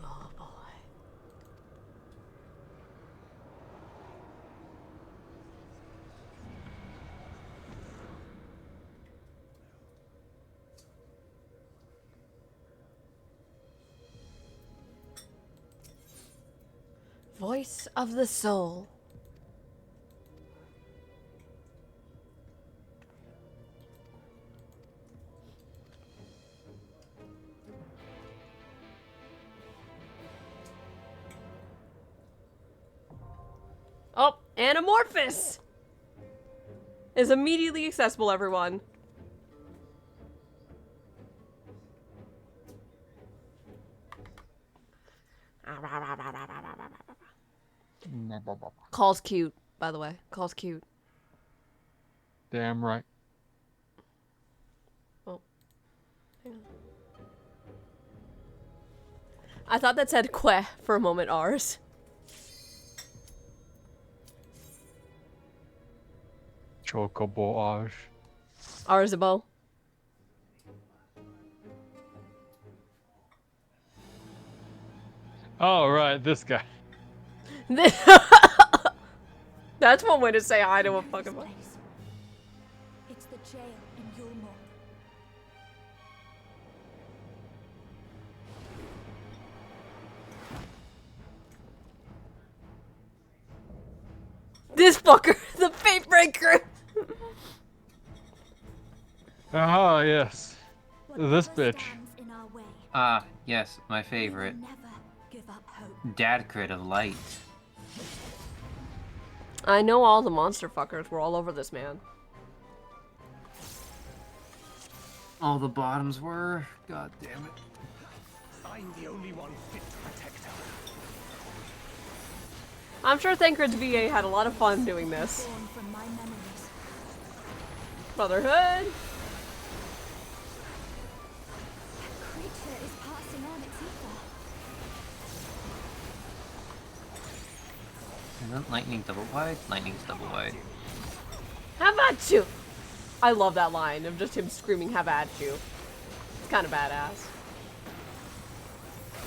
Oh boy. Voice of the soul. Oh, Anamorphous is immediately accessible, everyone. Call's cute, by the way. Call's cute. Damn right. Oh. Hang on. I thought that said que for a moment, ours. Chocobo-age. Arzabo. Oh, right. this guy. That's one way to say hi to a fucking. This place. It's the jail in Yulmore. This fucker, the fate breaker. Ah, yes. This Whatever bitch. stands in our way, Ah, yes, my we will favorite. never give up hope. Dad crit of light. I know all the monster fuckers were all over this man. All the bottoms were. God damn it. I'm the only one fit to protect her. I'm sure Thancred's VA had a lot of fun doing this. Born from my memories. Brotherhood. Creature is passing on its ether. Isn't lightning double wide? Lightning's double wide. Have at you. I love that line of just him screaming, have at you. It's kind of badass.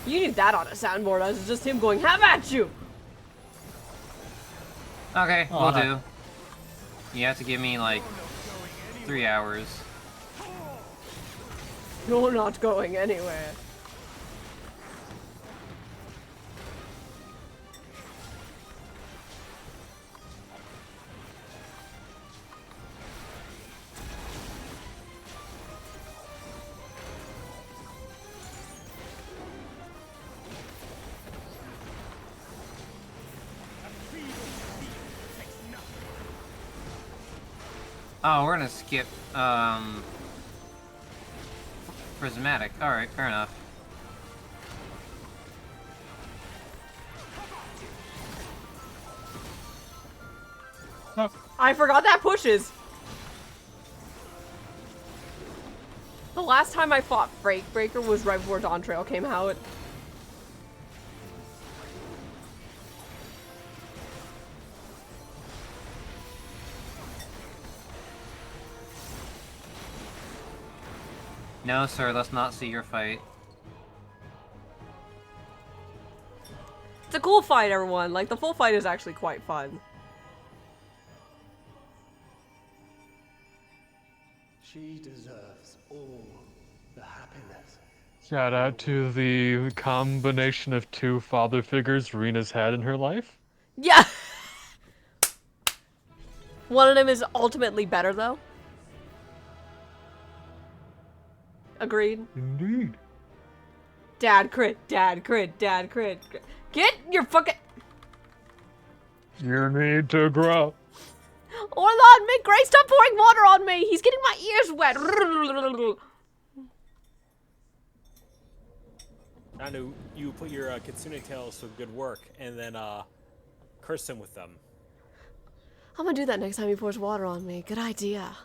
You need that on a soundboard as just him going, have at you. Okay, Oh, will no. do. You have to give me like 3 hours. You're not going anywhere. Oh, we're gonna skip, prismatic. Alright, fair enough. No. I forgot that pushes. The last time I fought Freight Breaker was right before Dawn Trail came out. No, sir, let's not see your fight. It's a cool fight, everyone. Like, the full fight is actually quite fun. She deserves all the happiness. Shout out to the combination of two father figures Rena's had in her life. Yeah! One of them is ultimately better, though. Agreed. Indeed. Dad crit, dad crit, dad crit. Get your fucking... You need to grow. Orlon, make Gray stop pouring water on me! He's getting my ears wet! Nanu, you put your Kitsune tails to good work, and then curse him with them. I'm gonna do that next time he pours water on me. Good idea.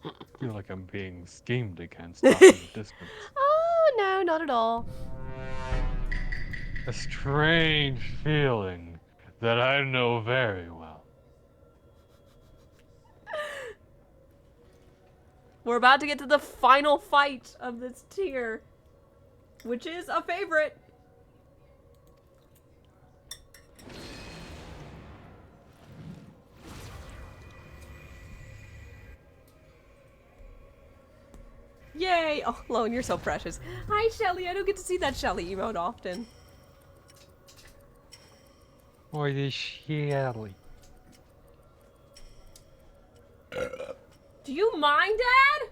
I feel like I'm being schemed against off in the distance. Oh, no, not at all. A strange feeling that I know very well. We're about to get to the final fight of this tier, which is a favorite. Yay! Oh, Lone, you're so precious. Hi, Shelly. I don't get to see that Shelly emote often. Or the Shelly. Do you mind, Dad?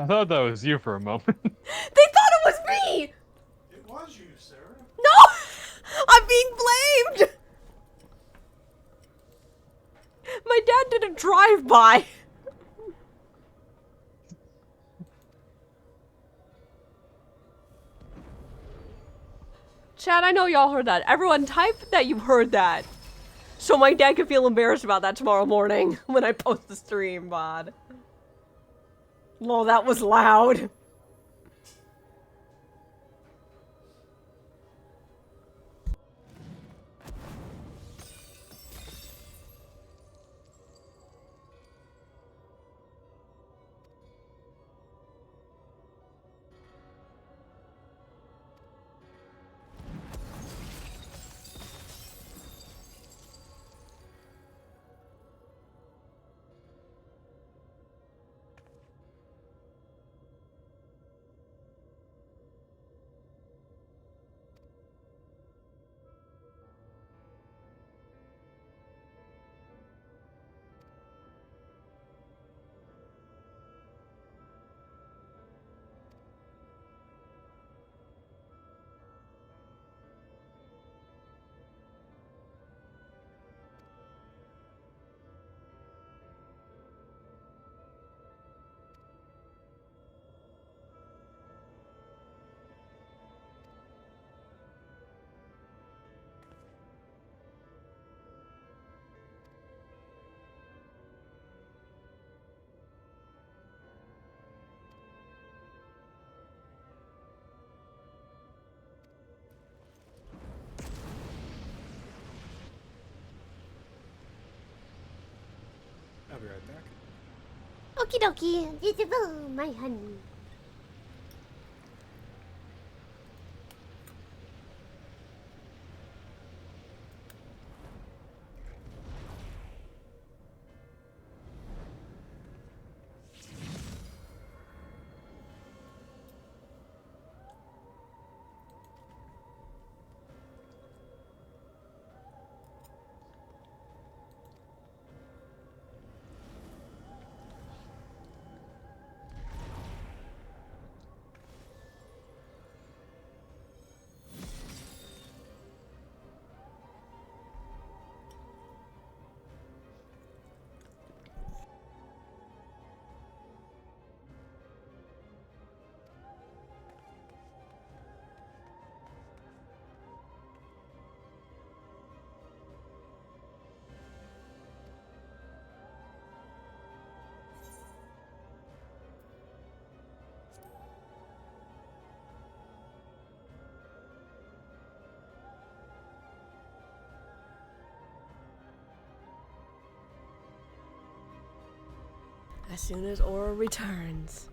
I thought that was you for a moment. They thought it was me! It was you, Sarah. No! I'm being blamed! My dad did a drive-by. Chad, I know y'all heard that. Everyone type that you heard that. So my dad can feel embarrassed about that tomorrow morning when I post the stream, bod. Lol, that was loud. be right back. Okie dokie, my honey. As soon as Aura returns.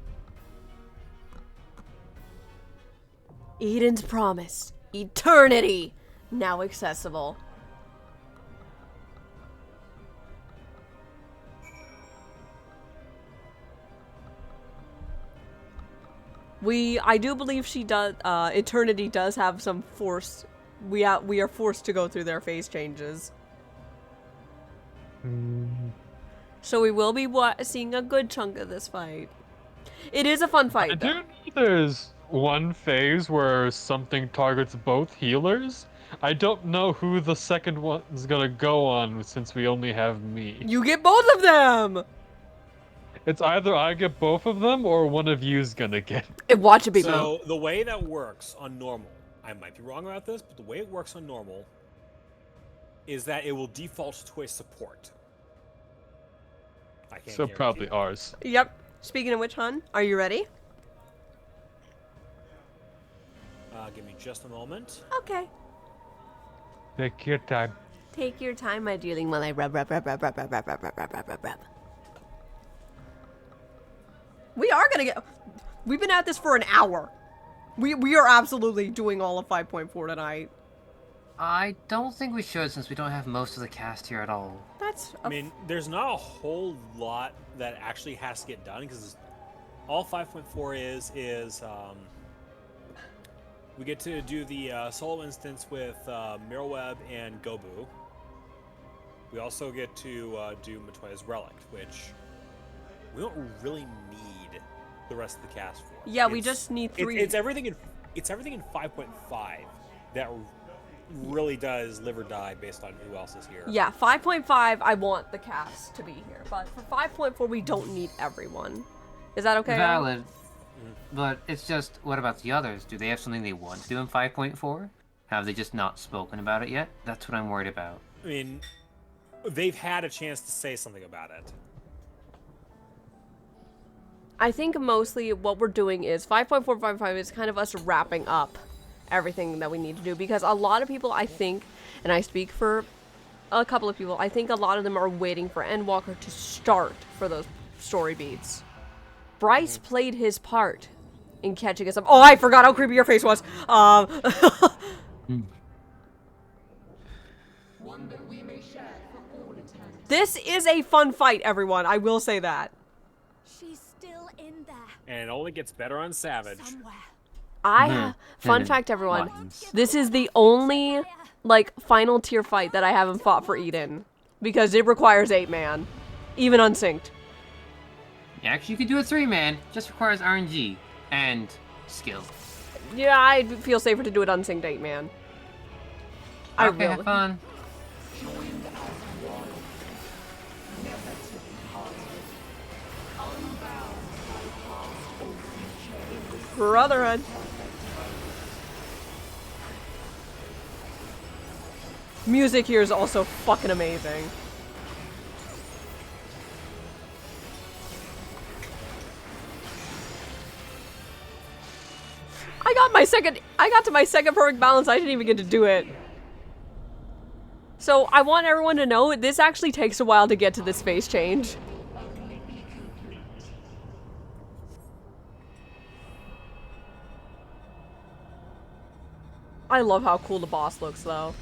Eden's Promise. Eternity. Now accessible. I do believe she does, Eternity does have some force. We are forced to go through their phase changes. So we will be seeing a good chunk of this fight. It is a fun fight, I though. do know there's one phase where something targets both healers. I don't know who the second one's gonna go on since we only have me. You get both of them! It's either I get both of them or one of you's gonna get. Watch it be So the way that works on normal, I might be wrong about this, but the way it works on normal is that it will default to a support. I can't So guarantee probably it. ours. Yep. Speaking of which, hon, are you ready? Give me just a moment. Okay. Take your time. Take your time, my dearling, while I rub. We are gonna get... We've been at this for an hour. We are absolutely doing all of 5.4 tonight. I don't think we should, since we don't have most of the cast here at all. That's... I mean, there's not a whole lot that actually has to get done because all 5.4 is we get to do the solo instance with Mirrorweb and Gobu. We also get to do Matoya's Relic, which we don't really need the rest of the cast for. Yeah, we just need 3. It's everything in 5.5 that really does live or die based on who else is here. Yeah, 5.5, I want the cast to be here. But for 5.4, we don't need everyone. Is that okay? Valid. But it's just, what about the others? Do they have something they want to do in 5.4? Have they just not spoken about it yet? That's what I'm worried about. I mean, they've had a chance to say something about it. I think mostly what we're doing is 5.455 is kind of us wrapping up everything that we need to do, because a lot of people, I think, and I speak for a couple of people, I think a lot of them are waiting for Endwalker to start for those story beats. Bryce played his part in catching us up. Oh, I forgot how creepy your face was. This is a fun fight, everyone. I will say that. She's still in there. And it only gets better on Savage. Somewhere. Fun fact, everyone. This is the only, like, final tier fight that I haven't fought for Eden. Because it requires 8-man. Even unsynced. Actually, you could do a 3-man. Just requires RNG and skill. Yeah, I'd feel safer to do it unsynced 8-man. Okay, have fun. Brotherhood. Music here is also fucking amazing. I got to my second perfect balance. I didn't even get to do it. So I want everyone to know this actually takes a while to get to this phase change. I love how cool the boss looks, though.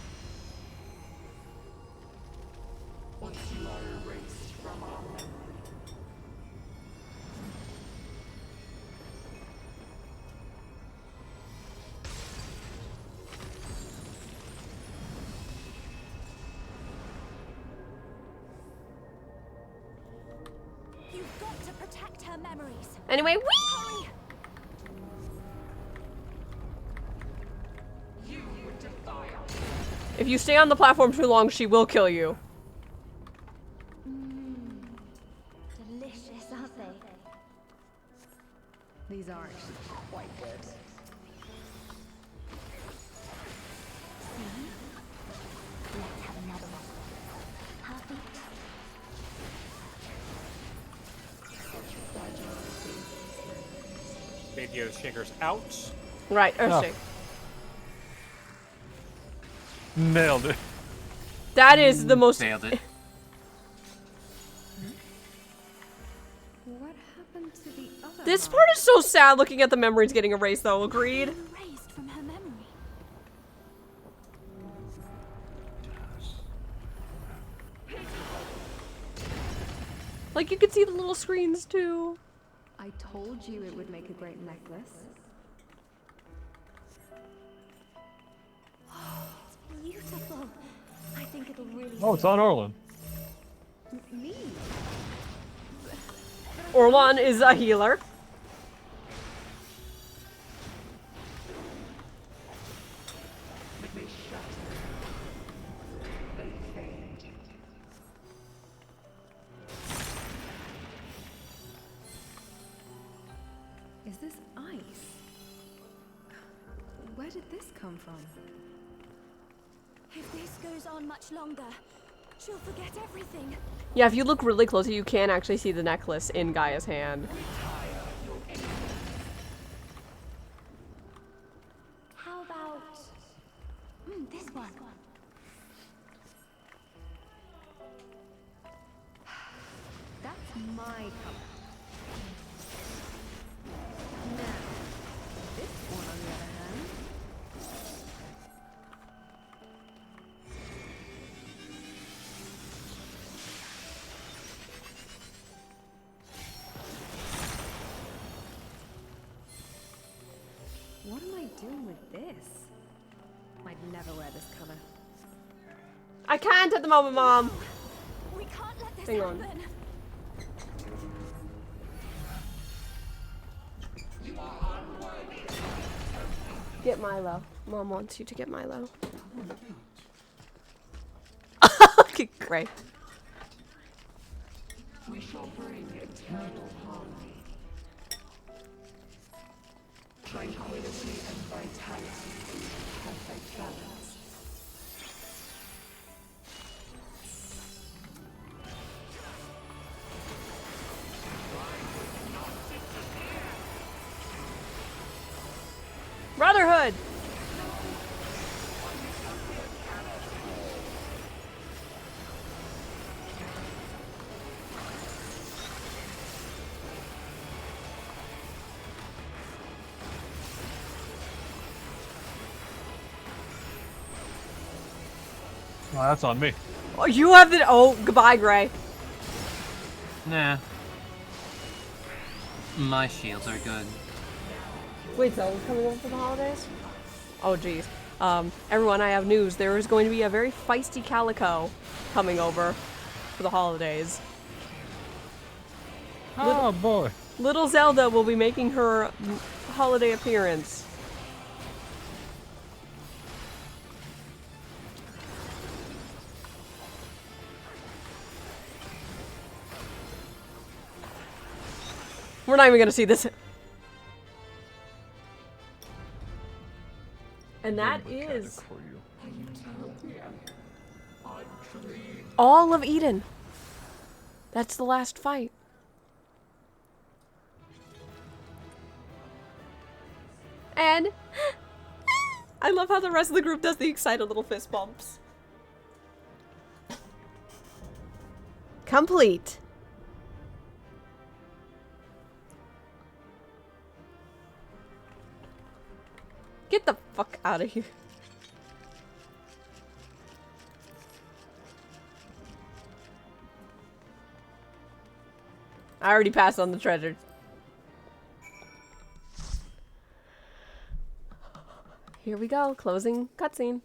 You've got to protect her memories. Anyway, whee! Hurry! If you stay on the platform too long, she will kill you. Delicious, aren't they? These are actually quite good. Let's have another one. Perfect. Baby Yoda Shaker's out. Right, Oh. Earthshake. Nailed it. That is the most. Nailed it. What happened to the other This half? part is so sad looking at the memories getting erased, though. Agreed? Erased from her memory. Like, you could see the little screens, too. I told you it would make a great necklace. Beautiful. I think it'll really. Oh, it's on Orlin. Me? Orlon is a healer. Is this ice? Where did this come from? If this goes on much longer, she'll forget everything. Yeah, if you look really closely, you can actually see the necklace in Gaia's hand. How about this one? That's my color. Now, this one on the other hand. What am I doing with this? I'd never wear this color. I can't at the moment, Mom. We can't let this Hang on. happen. Get Milo. Mom wants you to get Milo. Okay, great. We shall bring eternal harmony. Tranquility and vitality in perfect balance. Brotherhood! Oh, that's on me. Oh, you have the. Oh, goodbye, Gray. Nah. My shields are good. Wait, so we're coming over for the holidays? Oh, geez. Everyone, I have news. There is going to be a very feisty Calico coming over for the holidays. Oh boy. Little Zelda will be making her holiday appearance. We're not even gonna see this. And that is all of Eden. That's the last fight. And I love how the rest of the group does the excited little fist bumps. Complete. Get the fuck out of here. I already passed on the treasure. Here we go, closing cutscene.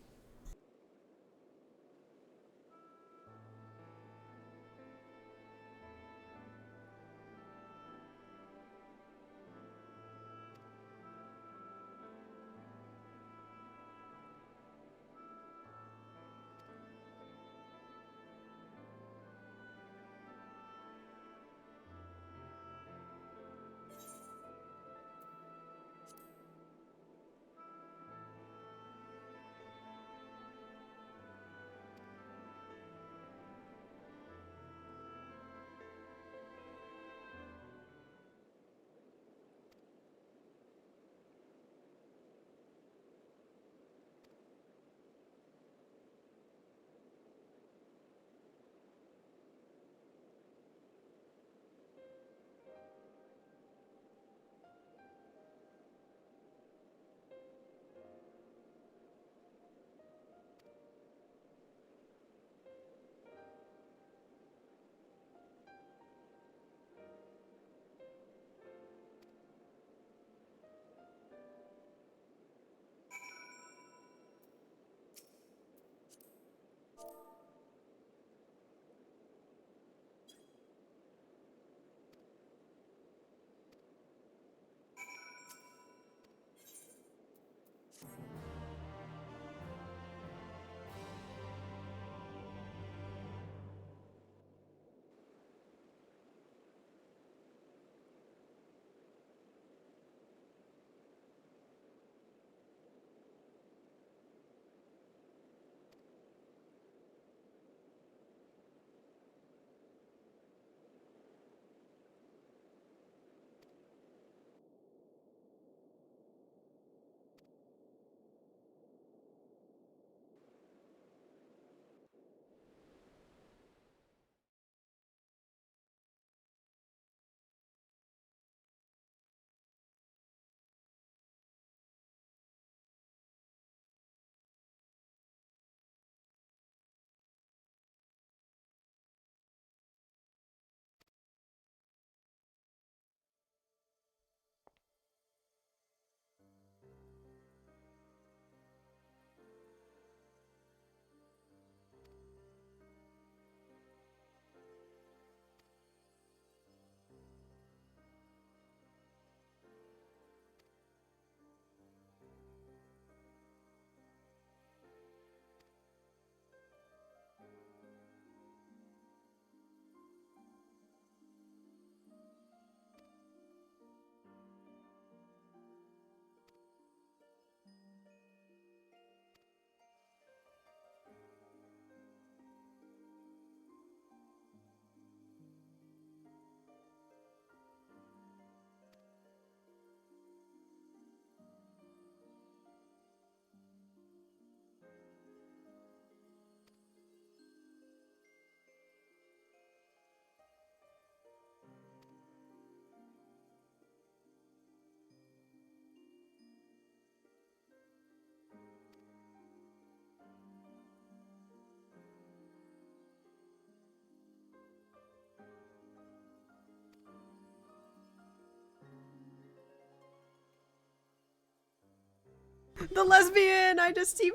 The lesbian! I just see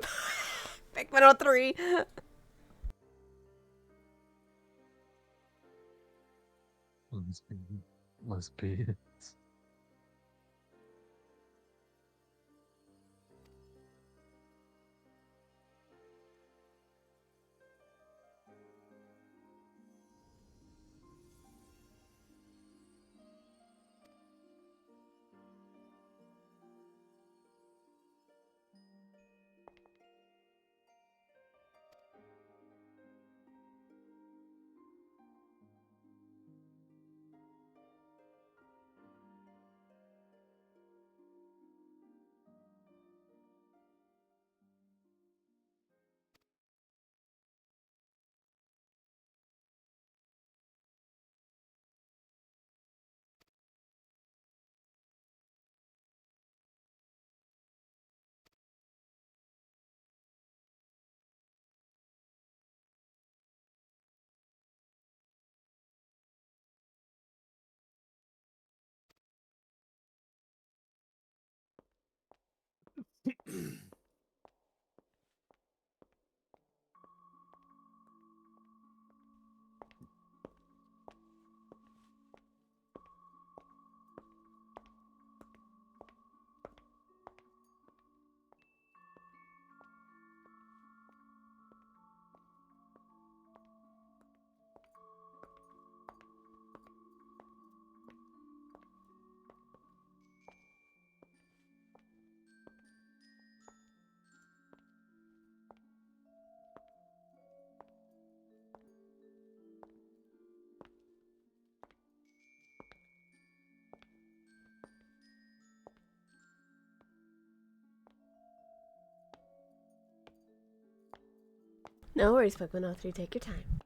Pikmin 03. Lesbians. No worries, Pokemon 03. Take your time.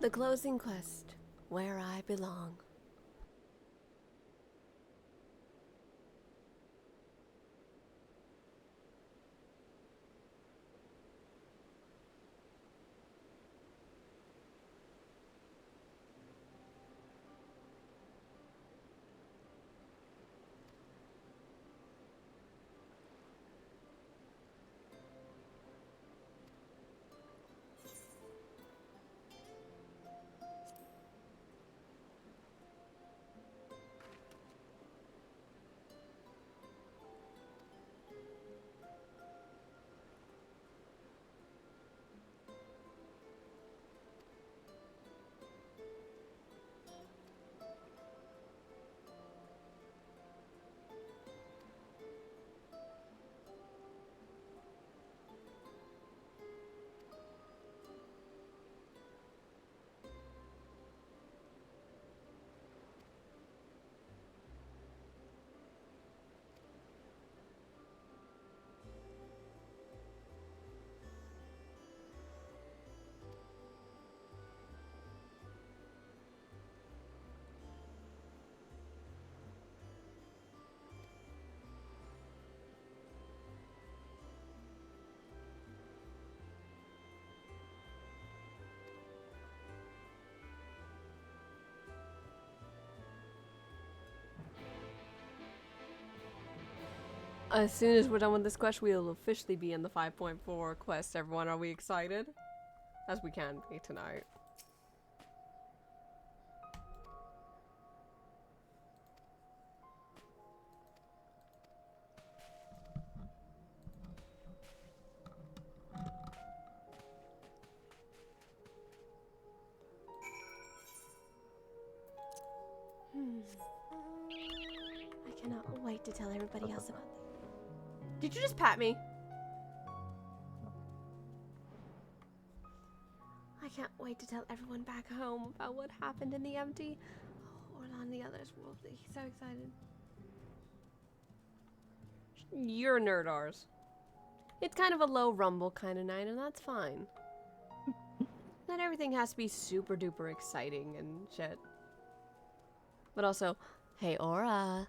The closing quest, where I belong. As soon as we're done with this quest, we'll officially be in the 5.4 quest. Everyone, are we excited? As we can be tonight. I cannot wait to tell everybody else about this. Did you just pat me? I can't wait to tell everyone back home about what happened in the empty. Or on the others will be so excited. You're nerdars. It's kind of a low rumble kind of night, and that's fine. Not everything has to be super duper exciting and shit. But also, hey Aura,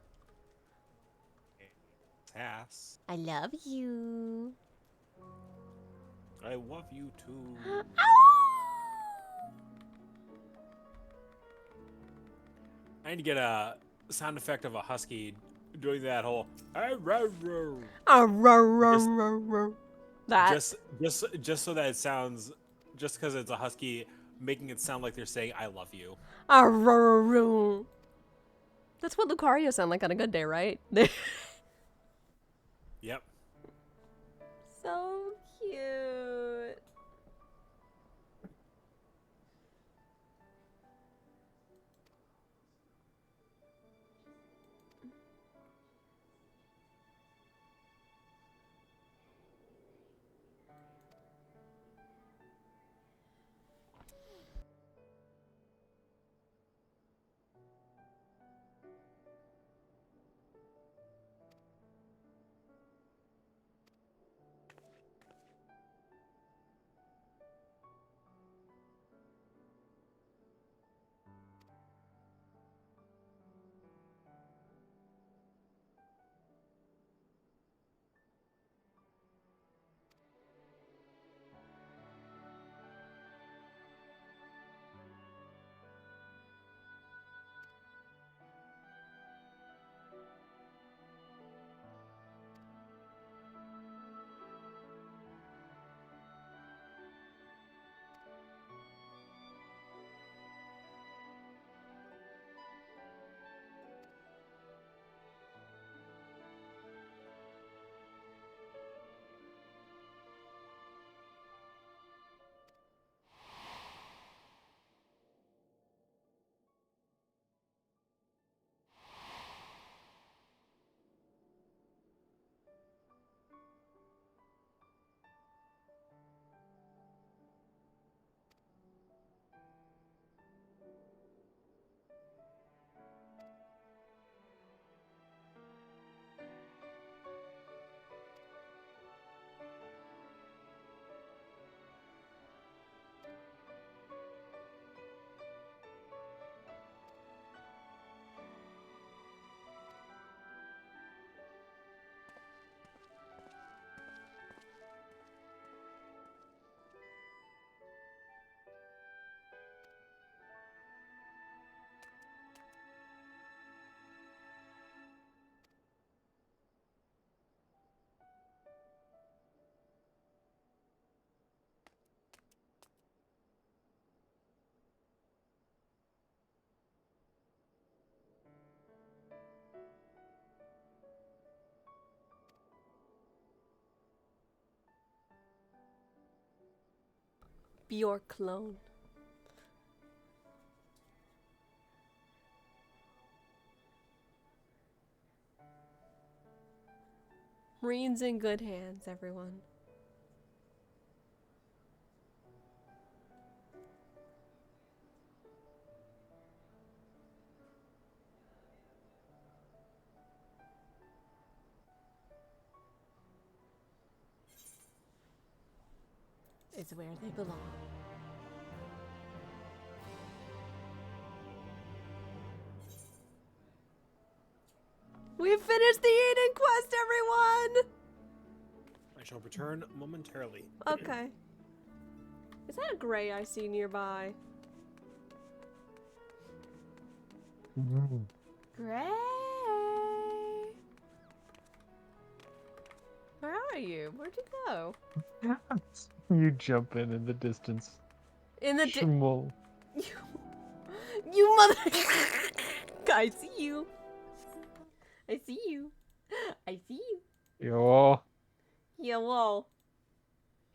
Sass. I love you. I love you too. I need to get a sound effect of a husky doing that whole that. just so that it sounds, just because it's a husky, making it sound like they're saying I love you. That's what Lucario sound like on a good day, right? Yep. So cute. Be your clone. Marine's in good hands, everyone. It's where they belong. We finished the Eden quest, everyone! I shall return momentarily. Okay. Is that a gray I see nearby? Gray. are you? Where'd you go? You jump in the distance. In the Shmuel. You mother. I see you. I see you. I see you. Yo. Hello.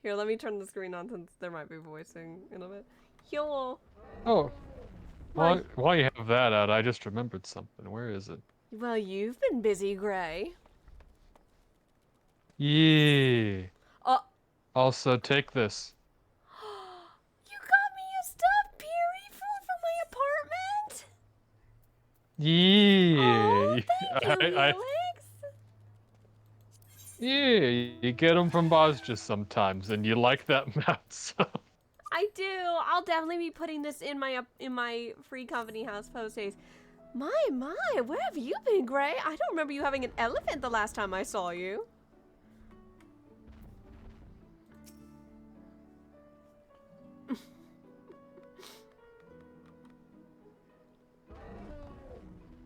Here, let me turn the screen on since there might be voicing in a bit. Hello. Oh. Hi. While you have that out, I just remembered something. Where is it? Well, you've been busy, Gray. Yeah. Oh. Also, take this. You got me a stuffed Piri food for my apartment? Oh, Yeah. thank you, I, Helix. yeah, you get them from Bozja sometimes, and you like that map, so. I do. I'll definitely be putting this in my free company house post days. My, where have you been, Gray? I don't remember you having an elephant the last time I saw you.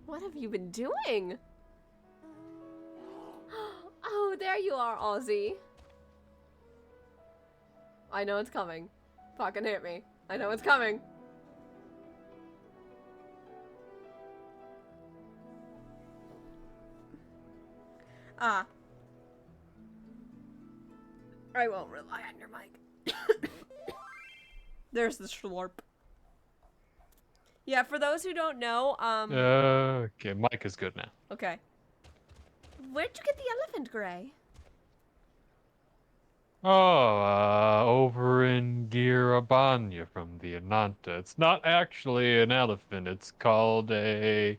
What have you been doing? Oh, there you are, Ozzy. I know it's coming. Fucking hit me. I know it's coming. Ah. I won't rely on your mic. There's the slurp. Yeah, for those who don't know, Okay, Mike is good now. Okay. Where'd you get the elephant, Gray? Oh, over in Girabanya from the Ananta. It's not actually an elephant. It's called a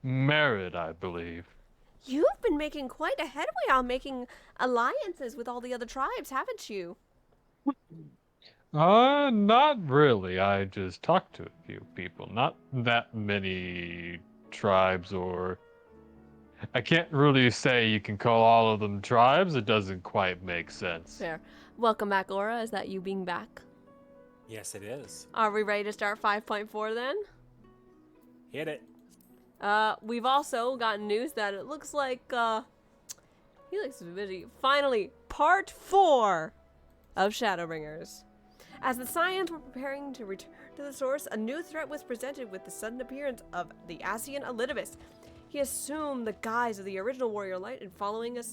merit, I believe. You've been making quite a headway on making alliances with all the other tribes, haven't you? Not really. I just talked to a few people. Not that many tribes, or I can't really say you can call all of them tribes. It doesn't quite make sense. Fair. Welcome back, Aura. Is that you being back? Yes, it is. Are we ready to start 5.4 then? Hit it. We've also gotten news that it looks like, Helix is busy. Finally, part 4 of Shadowbringers. As the Scions were preparing to return to the source, a new threat was presented with the sudden appearance of the Asian Elidibus. He assumed the guise of the original Warrior Light, and following a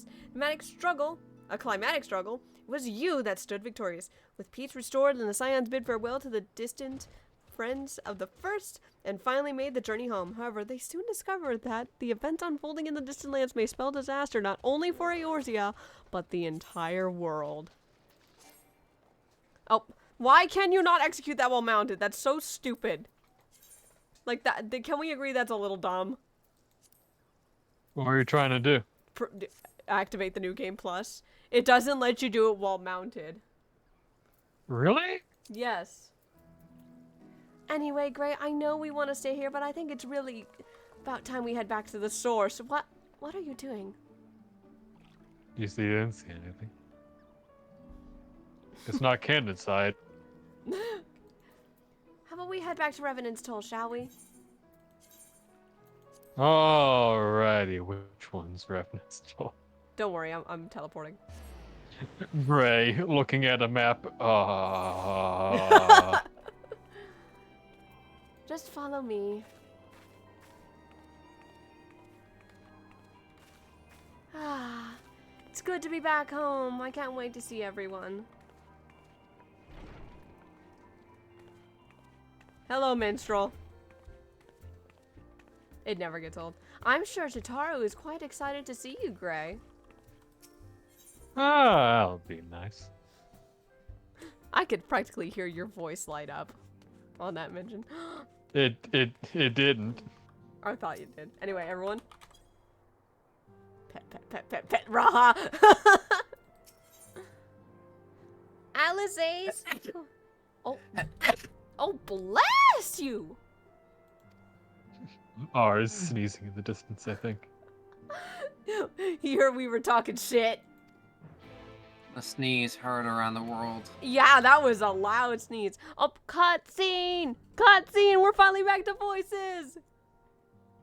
climatic struggle, it was you that stood victorious. With peace restored and the Scions bid farewell to the distant friends of the first, and finally made the journey home. However, they soon discovered that the events unfolding in the distant lands may spell disaster not only for Eorzea, but the entire world. Oh, why can you not execute that while mounted? That's so stupid. Like, that, can we agree that's a little dumb? What are you trying to do? Activate the new game plus. It doesn't let you do it while mounted. Really? Yes. Anyway, Gray, I know we want to stay here, but I think it's really about time we head back to the source. What are you doing? You didn't see anything. It's not canon side. How about we head back to Revenant's Toll, shall we? Alrighty, which one's Revenant's Toll? Don't worry, I'm teleporting. Ray, looking at a map. Just follow me. Ah, it's good to be back home. I can't wait to see everyone. Hello, minstrel. It never gets old. I'm sure Tataru is quite excited to see you, Gray. That'll be nice. I could practically hear your voice light up on that mention. It didn't. I thought you did. Anyway, everyone. Pet, Raha! Alice Ace! Oh, bless you! Ours sneezing in the distance, I think. Here we were talking shit. The sneeze heard around the world. Yeah, that was a loud sneeze. Oh, cutscene! Cutscene! We're finally back to voices!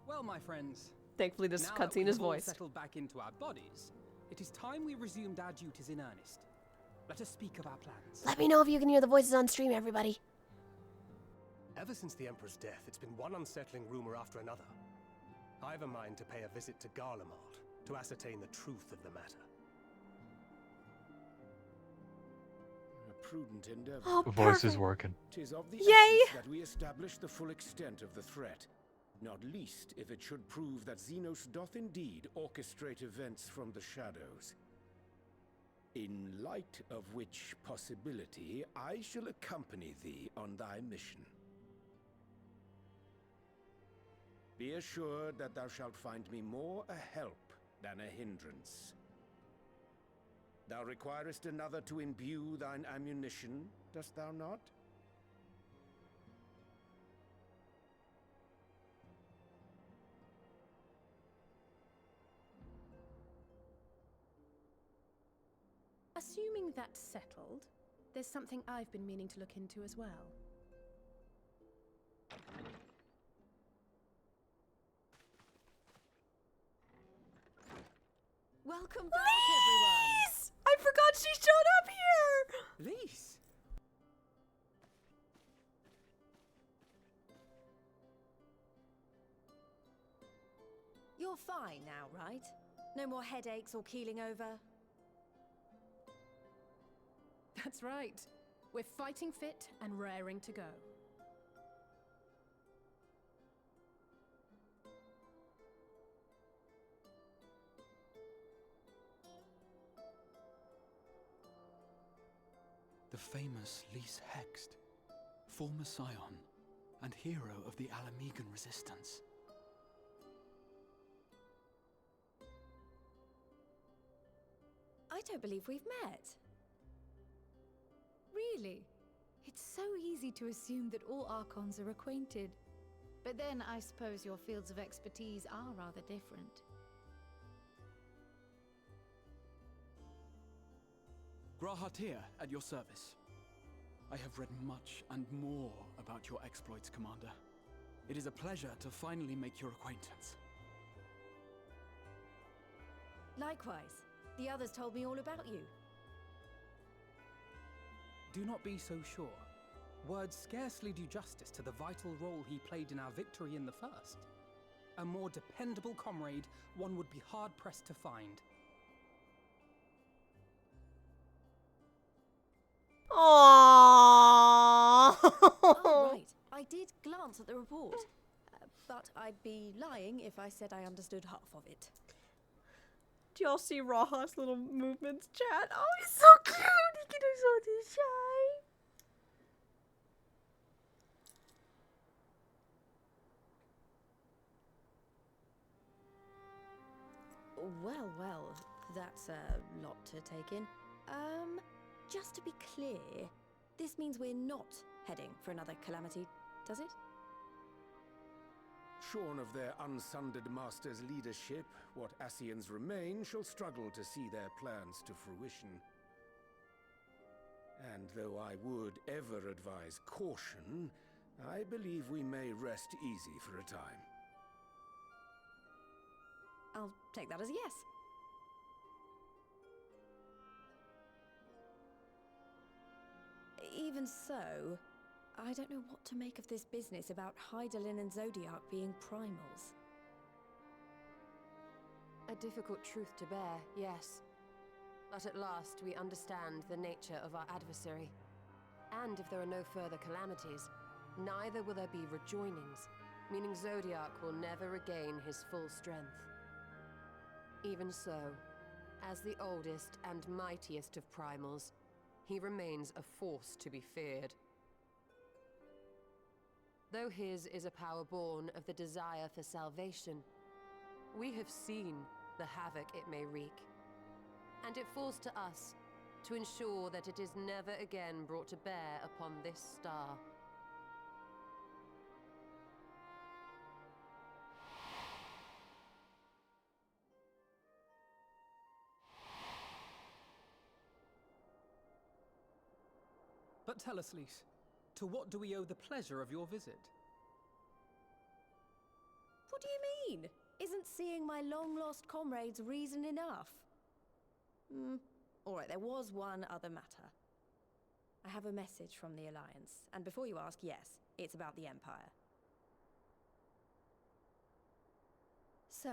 Well, my friends. Thankfully, this Now that cutscene we is have all voiced. settled back into our bodies, It is time we resumed our duties in earnest. Let us speak of our plans. Let me know if you can hear the voices on stream, everybody. Ever since the Emperor's death, it's been one unsettling rumor after another. I've a mind to pay a visit to Garlemald to ascertain the truth of the matter. A prudent endeavor. Oh, The voice is perfect. working. 'Tis of the Yay! essence that we establish the full extent of the threat, not least if it should prove that Xenos doth indeed orchestrate events from the shadows. In light of which possibility, I shall accompany thee on thy mission. Be assured that thou shalt find me more a help than a hindrance. Thou requirest another to imbue thine ammunition, dost thou not? Assuming that's settled, there's something I've been meaning to look into as well. Welcome back, everyone! Lise! I forgot she showed up here! Lise! You're fine now, right? No more headaches or keeling over? That's right. We're fighting fit and raring to go. The famous Lise Hext, former scion and hero of the Alamegan resistance. I don't believe we've met. Really? It's so easy to assume that all Archons are acquainted. But then I suppose your fields of expertise are rather different. Grahatir at your service. I have read much and more about your exploits, Commander. It is a pleasure to finally make your acquaintance. Likewise. The others told me all about you. Do not be so sure. Words scarcely do justice to the vital role he played in our victory in the First. A more dependable comrade one would be hard-pressed to find. Aww. Oh, right. I did glance at the report. But I'd be lying if I said I understood half of it. Do y'all see Raha's little movements, chat? Oh, he's so cute! He can do so shy. Well, well, that's a lot to take in. Just to be clear, this means we're not heading for another calamity, does it? Shorn of their unsundered master's leadership, what Ascians remain shall struggle to see their plans to fruition. And though I would ever advise caution, I believe we may rest easy for a time. I'll take that as a yes. Even so, I don't know what to make of this business about Hydaelyn and Zodiac being primals. A difficult truth to bear, yes. But at last we understand the nature of our adversary. And if there are no further calamities, neither will there be rejoinings, meaning Zodiac will never regain his full strength. Even so, as the oldest and mightiest of primals, he remains a force to be feared. Though his is a power born of the desire for salvation, we have seen the havoc it may wreak, and it falls to us to ensure that it is never again brought to bear upon this star. But tell us, Lise, to what do we owe the pleasure of your visit? What do you mean? Isn't seeing my long-lost comrades reason enough? Alright, there was one other matter. I have a message from the Alliance, and before you ask, yes, it's about the Empire. So,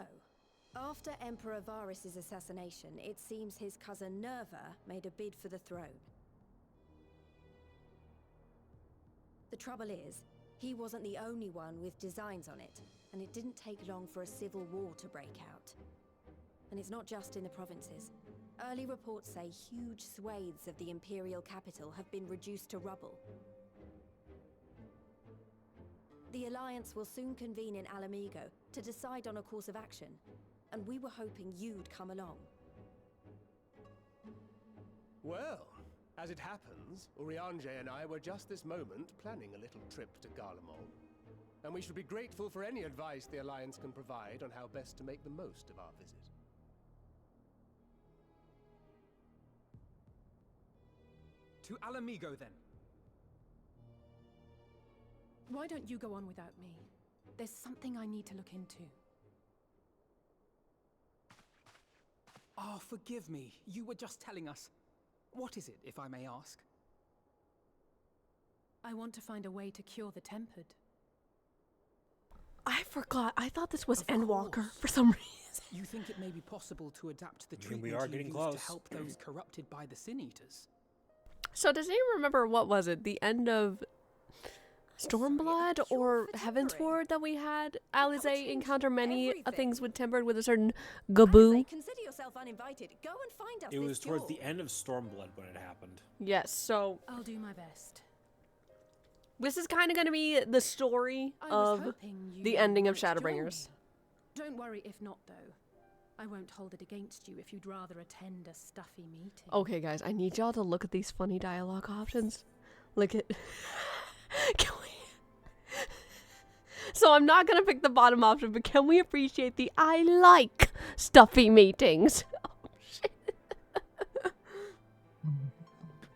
after Emperor Varys' assassination, it seems his cousin Nerva made a bid for the throne. The trouble is, he wasn't the only one with designs on it, and it didn't take long for a civil war to break out. And it's not just in the provinces. Early reports say huge swathes of the Imperial capital have been reduced to rubble. The Alliance will soon convene in Alamigo to decide on a course of action, and we were hoping you'd come along. Well, as it happens, Urianger and I were just this moment planning a little trip to Garlemald. And we should be grateful for any advice the Alliance can provide on how best to make the most of our visit. To Alamigo, then. Why don't you go on without me? There's something I need to look into. Ah, forgive me. You were just telling us. What is it, if I may ask? I want to find a way to cure the Tempered. I forgot. I thought this was Endwalker for some reason. You think it may be possible to adapt the I mean, treatment we are you getting use close. to help those corrupted by the Sin Eaters? So does anyone remember, what was it? The end of Stormblood or Heavensward that we had Alize encounter many things with Tempered with a certain Gaboo? Consider yourself uninvited. Go and find us It this was towards cure. the end of Stormblood when it happened. Yes, so I'll do my best. this is kind of going to be the story I was of hoping you the ending of might join Shadowbringers. me. Don't worry if not, though. I won't hold it against you if you'd rather attend a stuffy meeting. Okay, guys, I need y'all to look at these funny dialogue options. Look at... Can we... So I'm not gonna pick the bottom option, but can we appreciate the I like stuffy meetings? Oh, shit.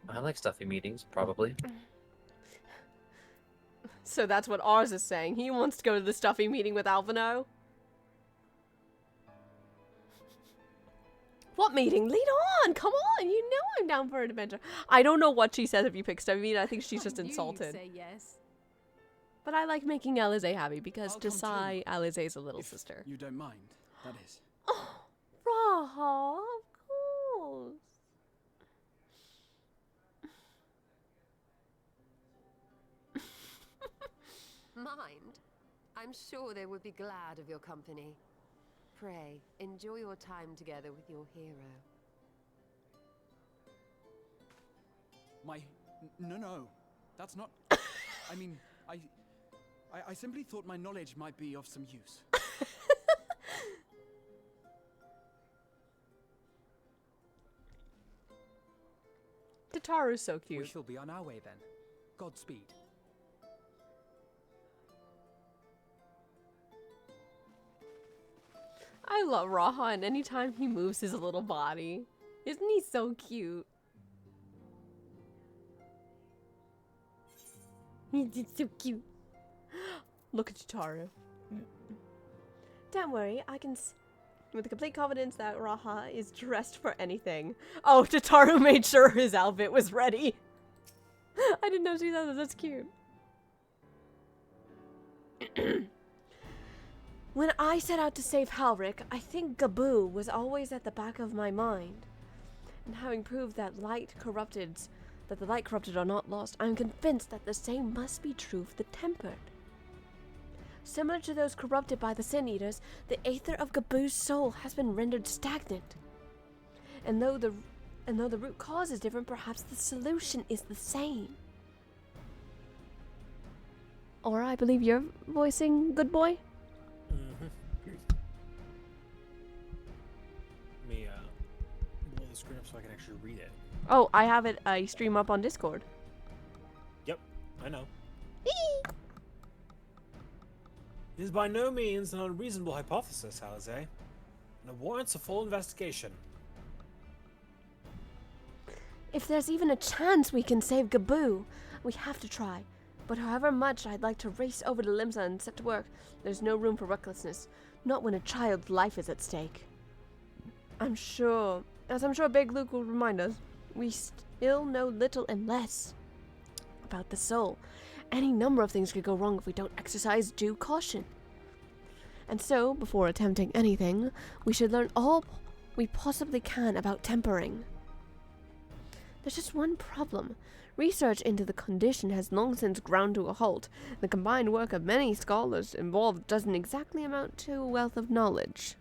I like stuffy meetings, probably. So that's what ours is saying. He wants to go to the stuffy meeting with Alvino. What meeting? Lead on! Come on! You know I'm down for an adventure. I don't know what she says if you pick stuffy meeting. I think she's just insulted. Say yes. But I like making Alize happy because Desai, Alize's a little sister. You don't mind, that is. Oh, Raha, of course. Mind? I'm sure they would be glad of your company. Pray, enjoy your time together with your hero. No. That's not... I mean, I simply thought my knowledge might be of some use. Tataru's so cute. We shall be on our way then. Godspeed. I love Raha, and anytime he moves his little body. Isn't he so cute? He's so cute. Look at Tataru. Don't worry, I can with the complete confidence that Raha is dressed for anything. Oh, Tataru made sure his outfit was ready. I didn't know she said that. That's cute. When I set out to save Halric, I think Gaboo was always at the back of my mind. And having proved that the light corrupted are not lost, I'm convinced that the same must be true for the Tempered. Similar to those corrupted by the Sin Eaters, the aether of Gaboo's soul has been rendered stagnant. And though the root cause is different, perhaps the solution is the same. Or I believe you're voicing Good Boy? Let me blow the screen up so I can actually read it. Oh, I have it. I stream up on Discord. Yep, I know. It is by no means an unreasonable hypothesis, Alize, and it warrants a full investigation. If there's even a chance we can save Gaboo, we have to try. But however much I'd like to race over to Limsa and set to work, there's no room for recklessness, not when a child's life is at stake. I'm sure as I'm sure Big Luke will remind us, we still know little and less about the soul. Any number of things could go wrong if we don't exercise due caution. And so, before attempting anything, we should learn all we possibly can about tempering. There's just one problem. Research into the condition has long since ground to a halt. The combined work of many scholars involved doesn't exactly amount to a wealth of knowledge.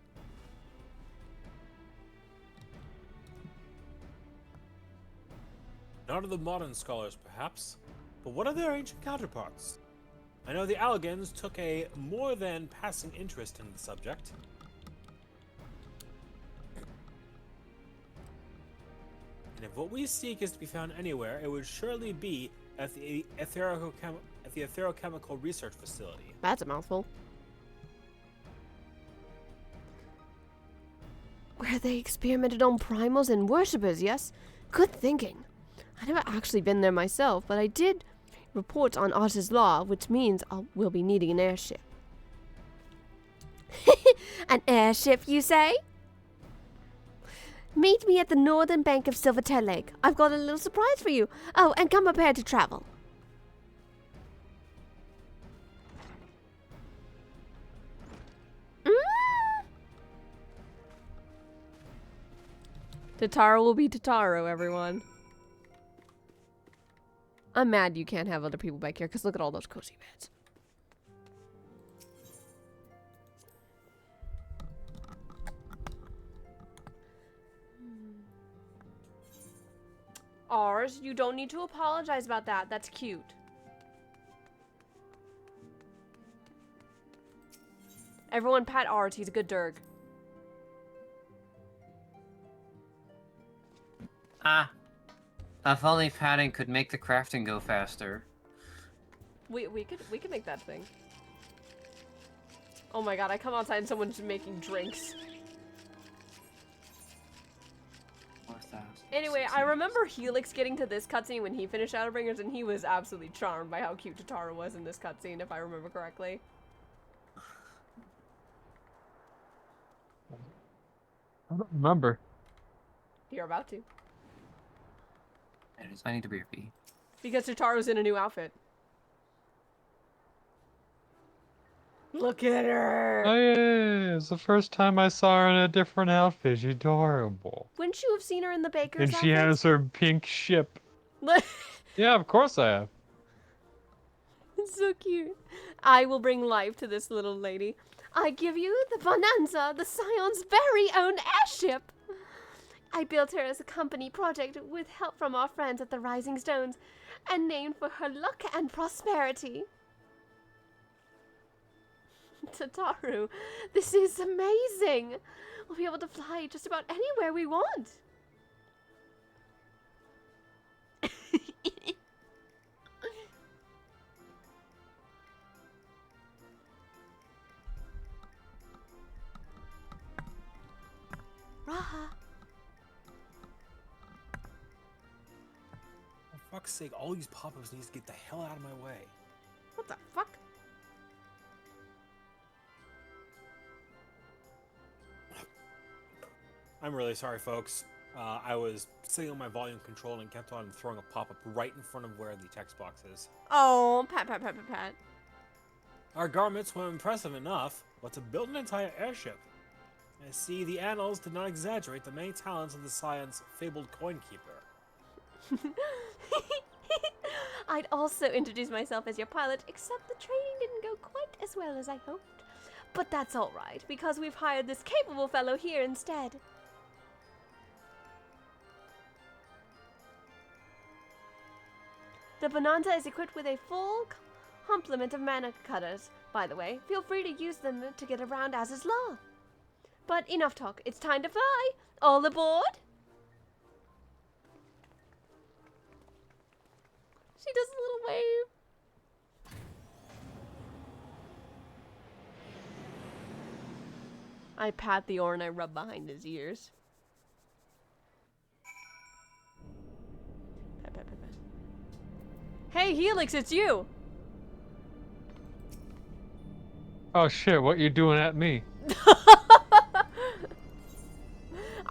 Not of the modern scholars, perhaps, but what of their ancient counterparts? I know the Allegans took a more than passing interest in the subject. And if what we seek is to be found anywhere, it would surely be at the Etherochemical Research Facility. That's a mouthful. Where they experimented on primals and worshippers, yes? Good thinking. I've never actually been there myself, but I did report on Arta's Law, which means we'll be needing an airship. An airship, you say? Meet me at the northern bank of Silvertail Lake. I've got a little surprise for you. Oh, and come prepared to travel. Totaro will be Totaro, everyone. I'm mad you can't have other people back here, because look at all those cozy beds. Ours, you don't need to apologize about that. That's cute. Everyone pat Ars. He's a good Durg. Ah. If only padding could make the crafting go faster. We could make that thing. Oh my god, I come outside and someone's making drinks. Anyway, I remember Helix getting to this cutscene when he finished Shadowbringers, and he was absolutely charmed by how cute Totaro was in this cutscene, if I remember correctly. I don't remember. You're about to. I need to be repeat. Because Totaro's in a new outfit. Look at her! Oh yeah, it's the first time I saw her in a different outfit. She's adorable. Wouldn't you have seen her in the baker's And she outfit? has her pink ship. Yeah, of course I have. It's so cute. I will bring life to this little lady. I give you the Bonanza, the Scion's very own airship. I built her as a company project with help from our friends at the Rising Stones, and named for her luck and prosperity. Tataru, this is amazing. We'll be able to fly just about anywhere we want. Raha. For fuck's sake, all these pop-ups need to get the hell out of my way. What the fuck? I'm really sorry, folks. I was sitting on my volume control and kept on throwing a pop-up right in front of where the text box is. Oh, pat, pat, pat, pat, pat. Our garments were impressive enough, but to build an entire airship. I see the annals did not exaggerate the many talents of the Scion's fabled coin keeper. I'd also introduce myself as your pilot, except the training didn't go quite as well as I hoped. But that's alright, because we've hired this capable fellow here instead. The Bonanza is equipped with a full complement of mana cutters, by the way. Feel free to use them to get around as is law. But enough talk, it's time to fly! All aboard! She does a little wave. I pat the oar and I rub behind his ears. Pat, pat, pat, pat. Hey, Helix, it's you!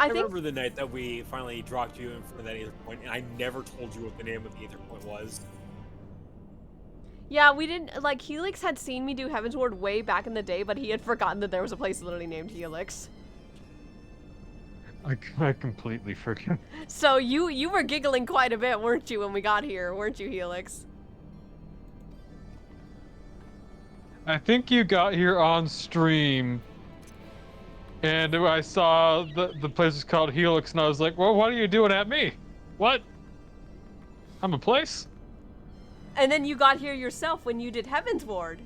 I remember the night that we finally dropped you in front of that Aether Point, and I never told you what the name of the Aether Point was. Yeah, we didn't, like, Helix had seen me do Heavensward way back in the day, but he had forgotten that there was a place literally named Helix. I completely forget. So you were giggling quite a bit, weren't you, when we got here, weren't you, Helix? I think you got here on stream, and I saw the place was called Helix, and I was like, well, what are you doing at me? What? I'm a place? And then you got here yourself when you did Heavensward.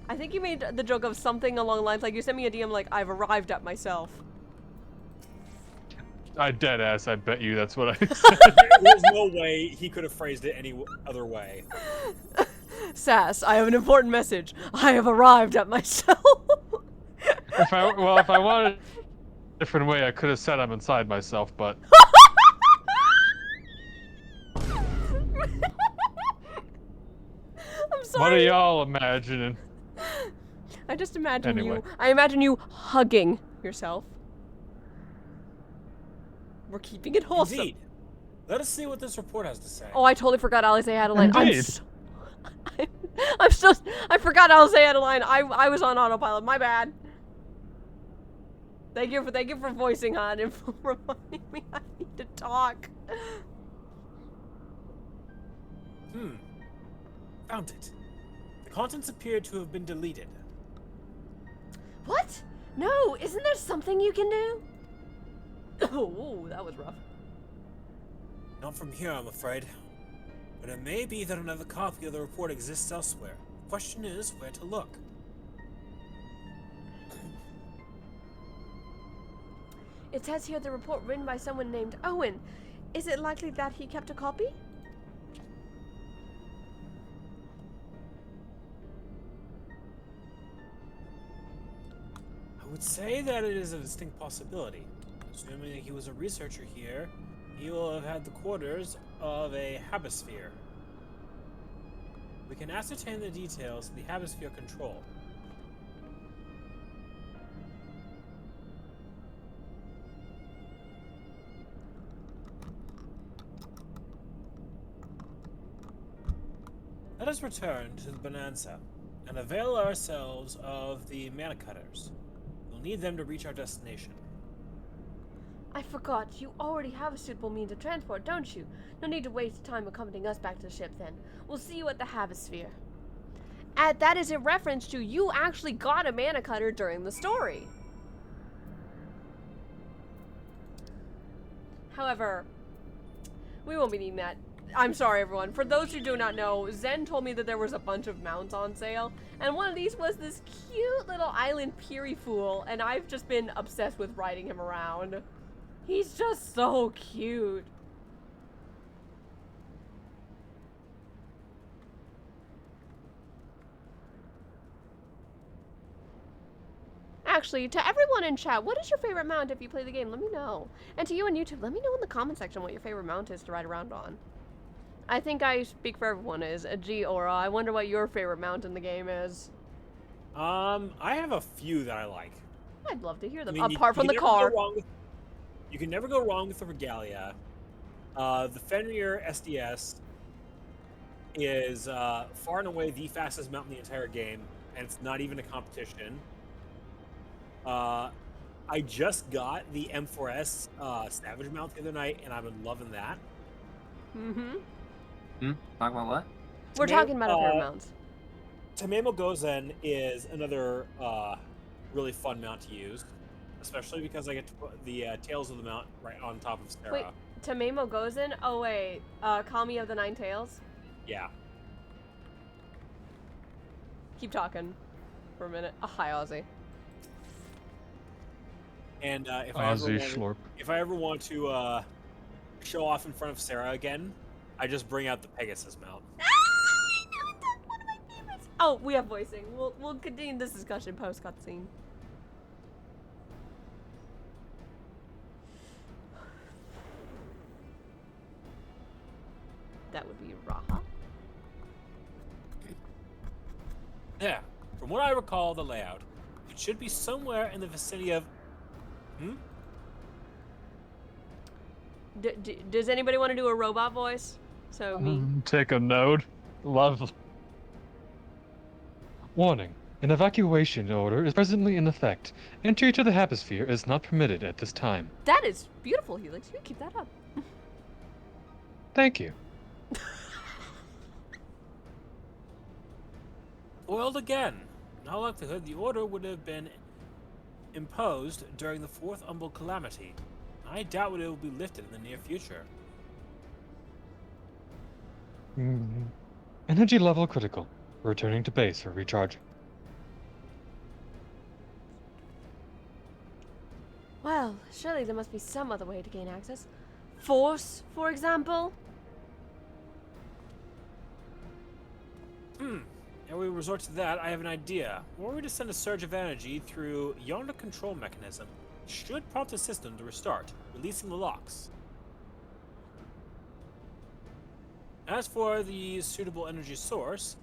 I think you made the joke of something along the lines, like you sent me a DM like, I've arrived at myself. I deadass, I bet you that's what I said. There's no way he could have phrased it any other way. Sass, I have an important message. I have arrived at myself. If I wanted a different way, I could have said I'm inside myself, but... I'm sorry. What are y'all imagining? I just imagine Anyway. you. I imagine you hugging yourself. We're keeping it wholesome. Indeed. Let us see what this report has to say. Oh, I totally forgot Alice had a line. Indeed. I forgot Alice had a line. I was on autopilot. My bad. Thank you for voicing on and for reminding me I need to talk. Found it. The contents appear to have been deleted. What? No, isn't there something you can do? Oh, that was rough. Not from here, I'm afraid. But it may be that another copy of the report exists elsewhere. The question is where to look. It says here the report written by someone named Owen. Is it likely that he kept a copy? I would say that it is a distinct possibility. Assuming that he was a researcher here, he will have had the quarters of a Habisphere. We can ascertain the details of the Habisphere control. Let us return to the Bonanza and avail ourselves of the mana cutters. We'll need them to reach our destination. I forgot. You already have a suitable means of transport, don't you? No need to waste time accompanying us back to the ship, then. We'll see you at the Habisphere. That is in reference to you actually got a mana cutter during the story. However, we won't be needing that. I'm sorry, everyone. For those who do not know, Zen told me that there was a bunch of mounts on sale, and one of these was this cute little island Piri fool, and I've just been obsessed with riding him around. He's just so cute. Actually, to everyone in chat, what is your favorite mount if you play the game? Let me know. And to you on YouTube, let me know in the comment section what your favorite mount is to ride around on. I think I speak for everyone is a G Aura. I wonder what your favorite mount in the game is. I have a few that I like. I'd love to hear them. I mean, Apart from the car. You can never go wrong with the Regalia. The Fenrir SDS is far and away the fastest mount in the entire game, and it's not even a competition. I just got the M4S Savage mount the other night, and I've been loving that. Talk about what? We're talking about our favorite mounts. Tamemo Gozen is another really fun mount to use, especially because I get to put the tails of the mount right on top of Sarah. Wait, Tamemo Gozen? Oh wait, Kami of the Nine Tails? Yeah. Keep talking for a minute. Hi, Ozzy. And if I ever want to show off in front of Sarah again, I just bring out the Pegasus mount. One of my favorites. Oh, we have voicing. We'll continue this discussion post cutscene. That would be Raha. Yeah. From what I recall, the layout, it should be somewhere in the vicinity of... Does anybody want to do a robot voice? So me. Take a note. Love. Warning. An evacuation order is presently in effect. Entry to the Hemisphere is not permitted at this time. That is beautiful, Helix. You keep that up. Thank you. Foiled again. In all likelihood, the order would have been imposed during the Fourth Umbral Calamity. I doubt it will be lifted in the near future. Energy level critical. Returning to base for recharging. Well, surely there must be some other way to gain access. Force, for example? Ere we resort to that, I have an idea. Were we to send a surge of energy through yonder control mechanism, should prompt the system to restart, releasing the locks. As for the suitable energy source,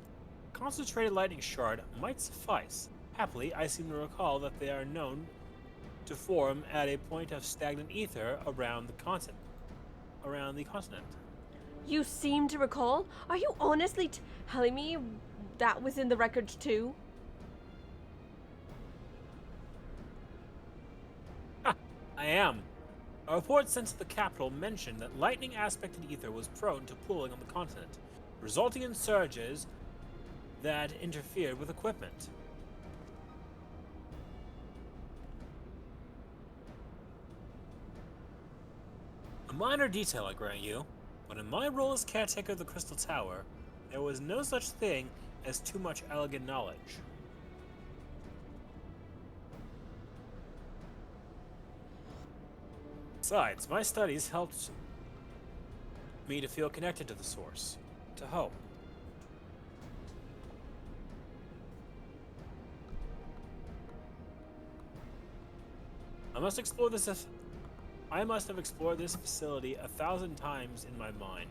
concentrated lightning shard might suffice. Happily, I seem to recall that they are known to form at a point of stagnant ether around the continent. You seem to recall? Are you honestly telling me that was in the records too? I am. A report sent to the capital mentioned that lightning-aspected ether was prone to pooling on the continent, resulting in surges that interfered with equipment. A minor detail, I grant you, but in my role as caretaker of the Crystal Tower, there was no such thing as too much elegant knowledge. Besides, my studies helped me to feel connected to the source, to hope. I must have explored this facility 1,000 times in my mind,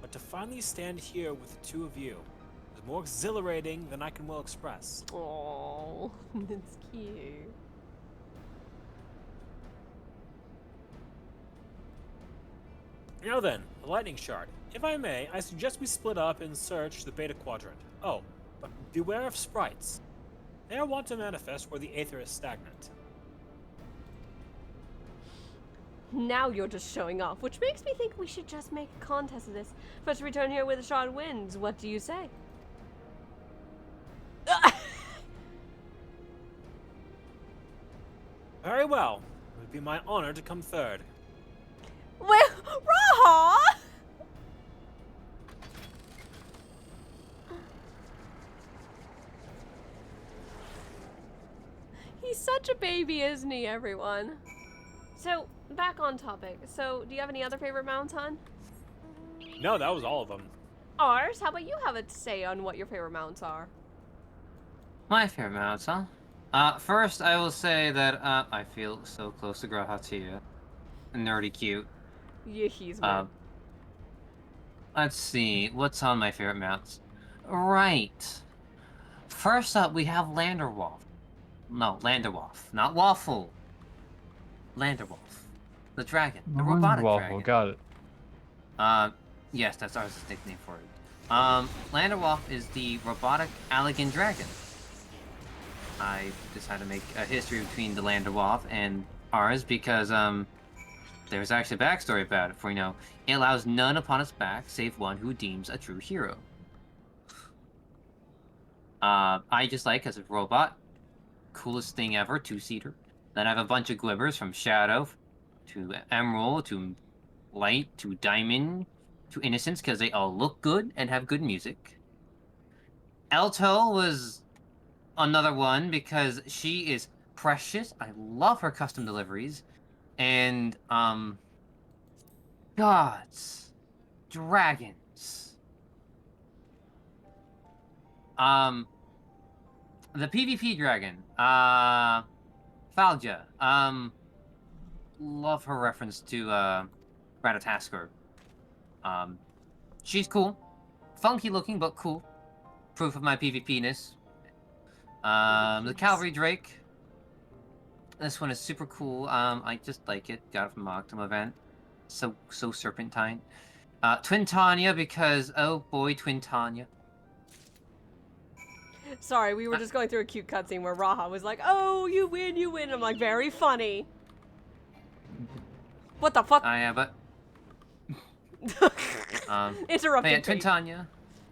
but to finally stand here with the two of you is more exhilarating than I can well express. Oh, that's cute. Now then, the lightning shard. If I may, I suggest we split up and search the Beta Quadrant. Oh, but beware of sprites. They are wont to manifest where the aether is stagnant. Now you're just showing off, which makes me think we should just make a contest of this. First return here with a shard wins. What do you say? Very well. It would be my honor to come third. Well, Raha! He's such a baby, isn't he, everyone? So, back on topic. So, do you have any other favorite mounts, hon? No, that was all of them. Ours? How about you have a say on what your favorite mounts are? My favorite mounts, huh? First, I will say that I feel so close to Grahatia. Nerdy cute. Yeah, he's weird. Let's see, what's on my favorite mounts? Right. First up, we have Landerwolf. No, Landerwolf, not Waffle. Landerwolf. The dragon. The robotic Waffle, dragon. got it. Yes, that's our nickname for it. Landerwolf is the robotic elegant dragon. I decided to make a history between the Landerwolf and ours because, there's actually a backstory about it, for, you know, it allows none upon its back save one who deems a true hero. I just like, as a robot, coolest thing ever, two-seater. Then I have a bunch of glibbers from Shadow to Emerald to Light to Diamond to Innocence because they all look good and have good music. Elto was another one because she is precious. I love her custom deliveries. And, gods. Dragons. The PvP dragon. Falja. Love her reference to, Ratatasker. She's cool. Funky looking, but cool. Proof of my PvP-ness. The Cavalry Drake. This one is super cool. I just like it. Got it from Octum event. So serpentine. Twin Tanya because oh boy, Twin Tanya. Sorry, we were just going through a cute cutscene where Raha was like, "Oh, you win, you win." I'm like, very funny. What the fuck? Yeah, but Interrupted. Yeah, Twin Tanya.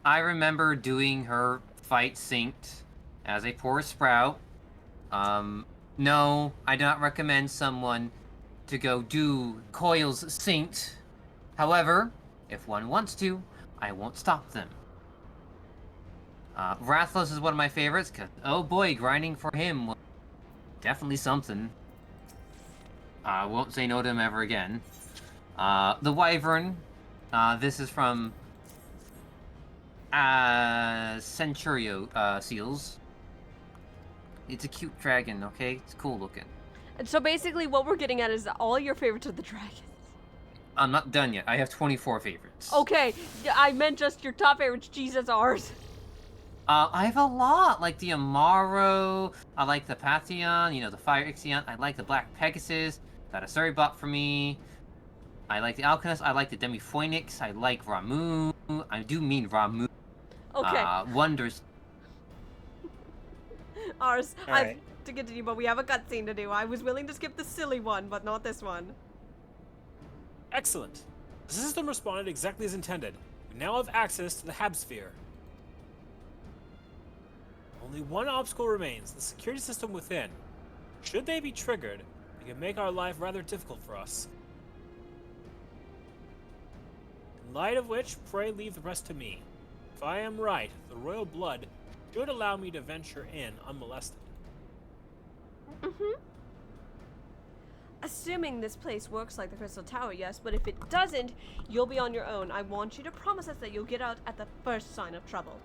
I remember doing her fight synced as a poor sprout. No, I do not recommend someone to go do coils synced. However, if one wants to, I won't stop them. Rathalos is one of my favorites, because, oh boy, grinding for him was definitely something. I won't say no to him ever again. The Wyvern, this is from Centurio Seals. It's a cute dragon, okay? It's cool looking. And so basically what we're getting at is all your favorites of the dragons. I'm not done yet. I have 24 favorites. Okay, I meant just your top favorites. Jesus, ours. I have a lot, like the Amaro, I like the Pantheon, you know, the Fire Ixion, I like the Black Pegasus, that a Surrey bot for me, I like the Alchemist, I like the Demi-Phoenix, I like Ramu, I do mean Ramu. Okay. Wonders. Ours. All right. To continue, but we have a cutscene to do. I was willing to skip the silly one, but not this one. Excellent. The system responded exactly as intended. We now have access to the Habsphere. Only one obstacle remains, the security system within. Should they be triggered, they can make our life rather difficult for us. In light of which, pray leave the rest to me. If I am right, the royal blood should allow me to venture in unmolested. Assuming this place works like the Crystal Tower, yes, but if it doesn't, you'll be on your own. I want you to promise us that you'll get out at the first sign of trouble.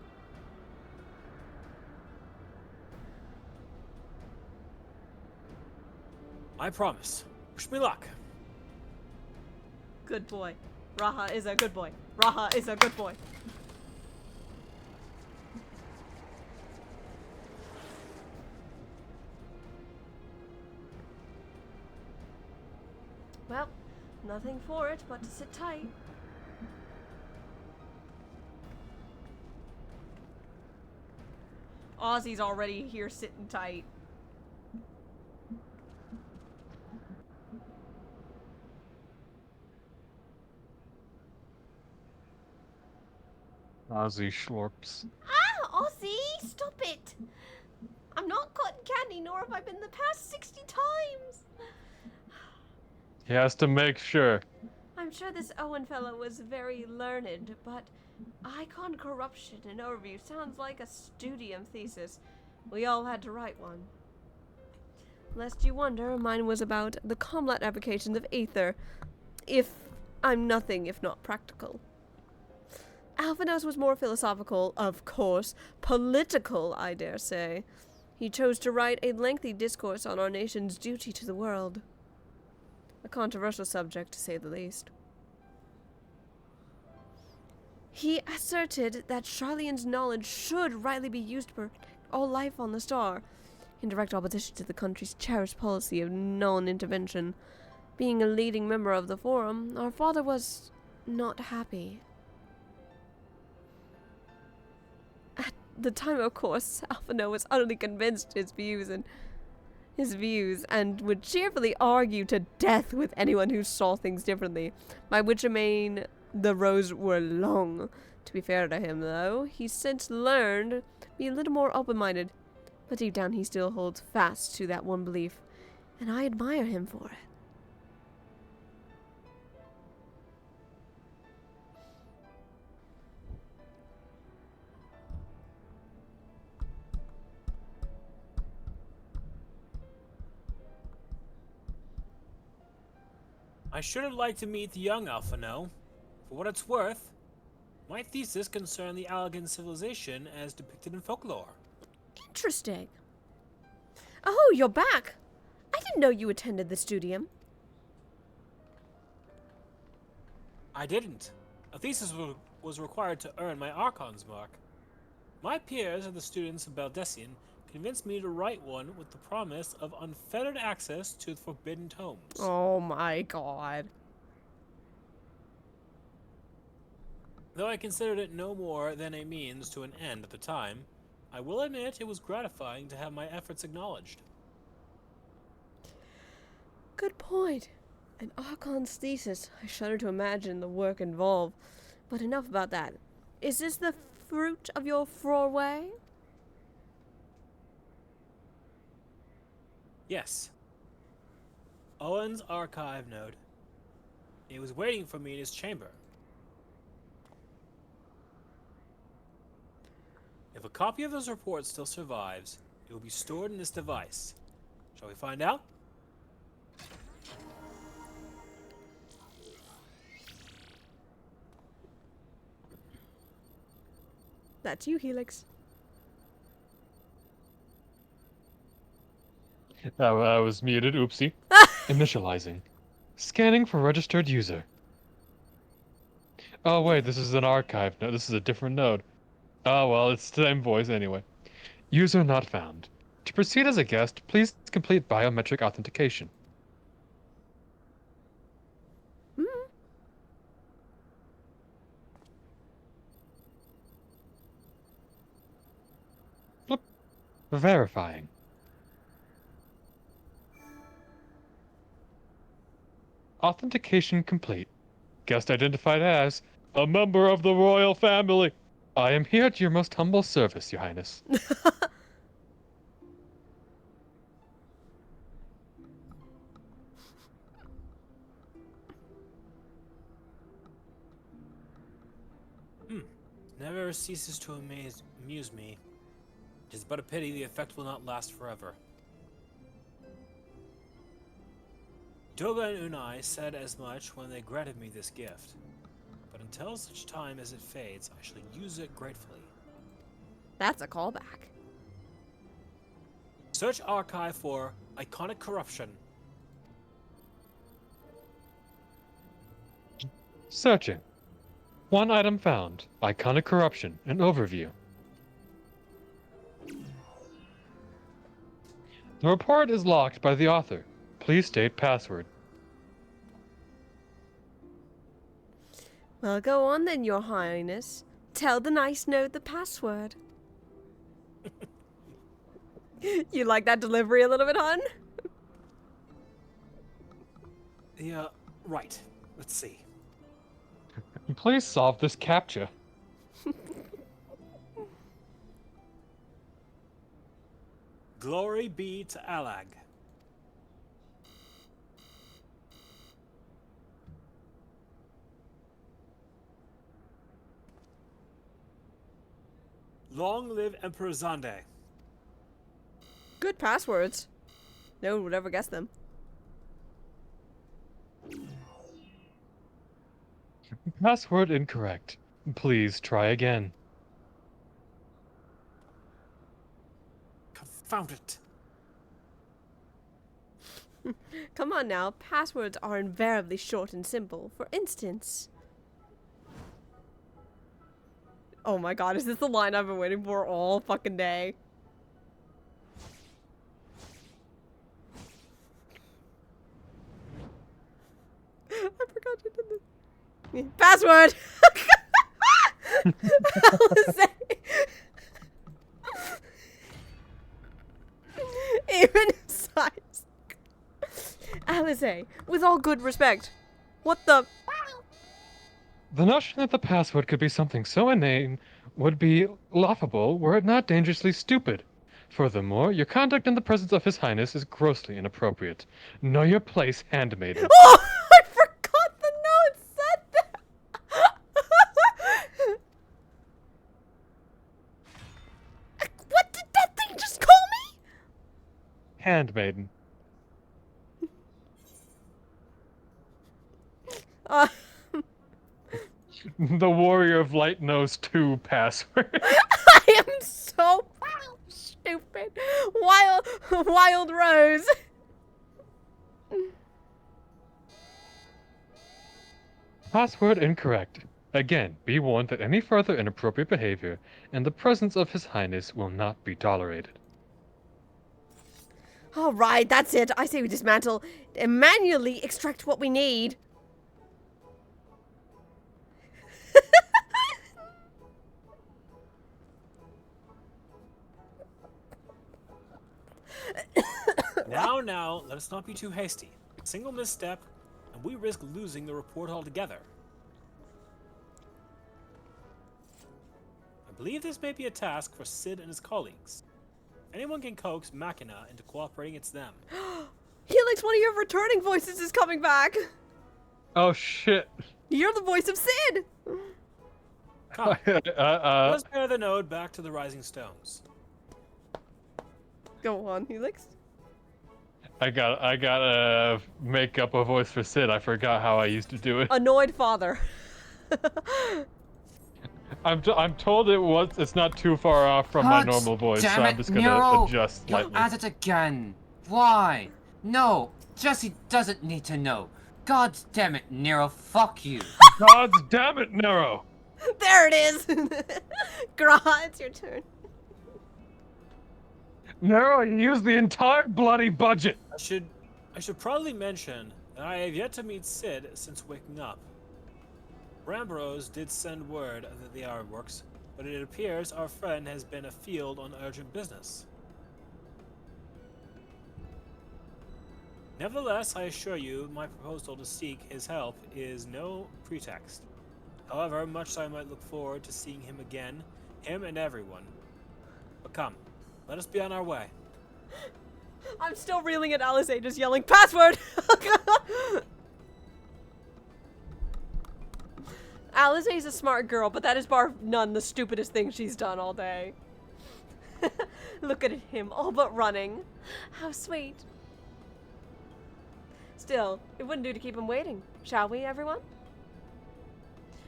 I promise. Wish me luck. Good boy. Raha is a good boy. Raha is a good boy. Well, nothing for it but to sit tight. Ozzy's already here sitting tight. Ozzy Schlorps. Ah, Ozzy, stop it! I'm not cotton candy, nor have I been the past 60 times. He has to make sure. I'm sure this Owen fellow was very learned, but icon corruption and overview sounds like a studium thesis. We all had to write one. Lest you wonder, mine was about the comlat applications of Aether. I'm nothing if not practical. Alphanos was more philosophical, of course, political, I dare say. He chose to write a lengthy discourse on our nation's duty to the world. A controversial subject, to say the least. He asserted that Charlene's knowledge should rightly be used to protect all life on the star, in direct opposition to the country's cherished policy of non-intervention. Being a leading member of the Forum, our father was not happy. At the time, of course, Alphino was utterly convinced his views and would cheerfully argue to death with anyone who saw things differently, by which I mean the rows were long. To be fair to him, though, he's since learned to be a little more open-minded, but deep down he still holds fast to that one belief, and I admire him for it. I should have liked to meet the young Alphino. For what it's worth, my thesis concerned the Allegan civilization as depicted in folklore. Interesting. Oh, you're back. I didn't know you attended the studium. I didn't. A thesis was required to earn my Archon's mark. My peers and the students of Baldessian convinced me to write one with the promise of unfettered access to the forbidden tomes. Oh my god. Though I considered it no more than a means to an end at the time, I will admit it was gratifying to have my efforts acknowledged. Good point. An Archon's thesis. I shudder to imagine the work involved. But enough about that. Is this the fruit of your foray? Yes. Owen's archive node. He was waiting for me in his chamber. If a copy of those reports still survives, it will be stored in this device. Shall we find out? That's you, Helix. I was muted, oopsie. Initializing. Scanning for registered user. Oh wait, this is an archive node. This is a different node. Oh well, it's the same voice anyway. User not found. To proceed as a guest, please complete biometric authentication. Flip. Verifying. Authentication complete. Guest identified as a member of the royal family. I am here at your most humble service, Your Highness. Never ceases to amuse me. It is but a pity the effect will not last forever. Doga and Unai said as much when they granted me this gift. But until such time as it fades, I shall use it gratefully. That's a callback. Search archive for iconic corruption. Searching. One item found. Iconic corruption. An overview. The report is locked by the author. Please state password. Well, go on then, Your Highness. Tell the nice node the password. You like that delivery a little bit, hon? Yeah, right. Let's see. Please solve this CAPTCHA. Glory be to Alag. Long live Emperor Zande. Good passwords. No one would ever guess them. Password incorrect. Please try again. Confound it. Come on now, passwords are invariably short and simple. For instance... Oh my god, is this the line I've been waiting for all fucking day? I forgot you did this. Password! Even size. Alice, with all good respect, what the... The notion that the password could be something so inane would be laughable were it not dangerously stupid. Furthermore, your conduct in the presence of His Highness is grossly inappropriate. Know your place, handmaiden. Oh! I forgot the note said that! What did that thing just call me? Handmaiden. The Warrior of Light knows 2 password. I am so stupid. Wild Rose. Password incorrect. Again, be warned that any further inappropriate behavior in the presence of His Highness will not be tolerated. All right, that's it. I say we dismantle and manually extract what we need. Now, let us not be too hasty. A single misstep, and we risk losing the report altogether. I believe this may be a task for Sid and his colleagues. If anyone can coax Machina into cooperating, it's them. Helix, one of your returning voices is coming back. Oh shit. You're the voice of Sid. Come. Let's bear the node back to the Rising Stones. Go on, Helix. I gotta make up a voice for Sid. I forgot how I used to do it. Annoyed father. I'm told it's not too far off from my normal voice, so I'm just gonna adjust slightly. You at it again. Why? No, Jesse doesn't need to know. God damn it, Nero, fuck you. God damn it, Nero. There it is. Graha, it's your turn. Nero, you used the entire bloody budget. I should probably mention that I have yet to meet Sid since waking up. Rambrose did send word that the hour works, but it appears our friend has been afield on urgent business. Nevertheless, I assure you, my proposal to seek his help is no pretext. However, much as I might look forward to seeing him again, him and everyone. But come, let us be on our way. I'm still reeling at Alice just yelling, password! Alice is a smart girl, but that is bar none the stupidest thing she's done all day. Look at him, all but running. How sweet. Still, it wouldn't do to keep him waiting. Shall we, everyone?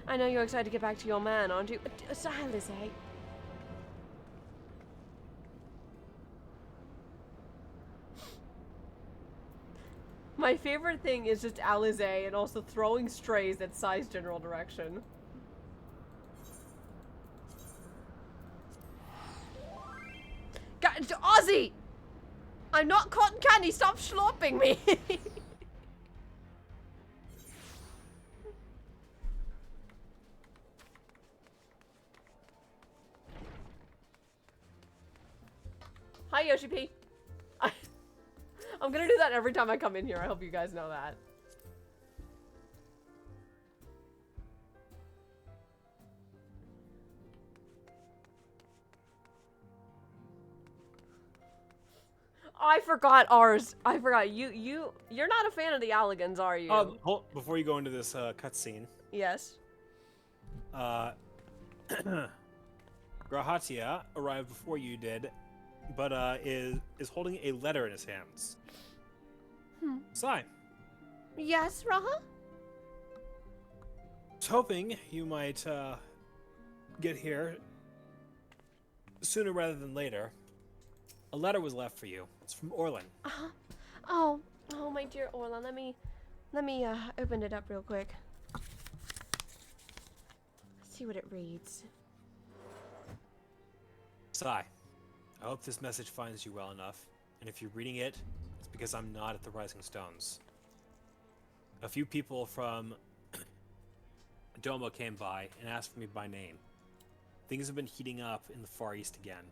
I know you're excited to get back to your man, aren't you? Alice, My favorite thing is just Alize and also throwing strays at Sai's general direction. Ozzy! I'm not cotton candy, stop slopping me! Hi, Yoshi P. I'm gonna do that every time I come in here. I hope you guys know that. I forgot ours. I forgot. You're not a fan of the Alligans, are you? Before you go into this cutscene. Yes. Grahatia arrived before you did, but is holding a letter in his hands. Sai. Yes, Raha? I was hoping you might get here sooner rather than later. A letter was left for you. It's from Orlin. Oh, my dear Orlin. Let me open it up real quick. Let's see what it reads. Sai, I hope this message finds you well enough, and if you're reading it, it's because I'm not at the Rising Stones. A few people from Domo came by and asked for me by name. Things have been heating up in the Far East again,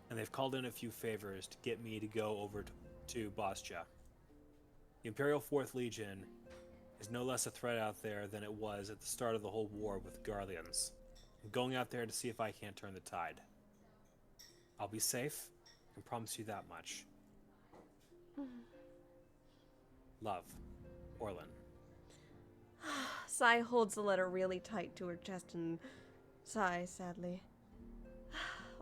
and they've called in a few favors to get me to go over to Bostia. The Imperial 4th Legion is no less a threat out there than it was at the start of the whole war with the Garleans. I'm going out there to see if I can't turn the tide. I'll be safe, I can promise you that much. Love, Orlin. Sai holds the letter really tight to her chest and sighs sadly.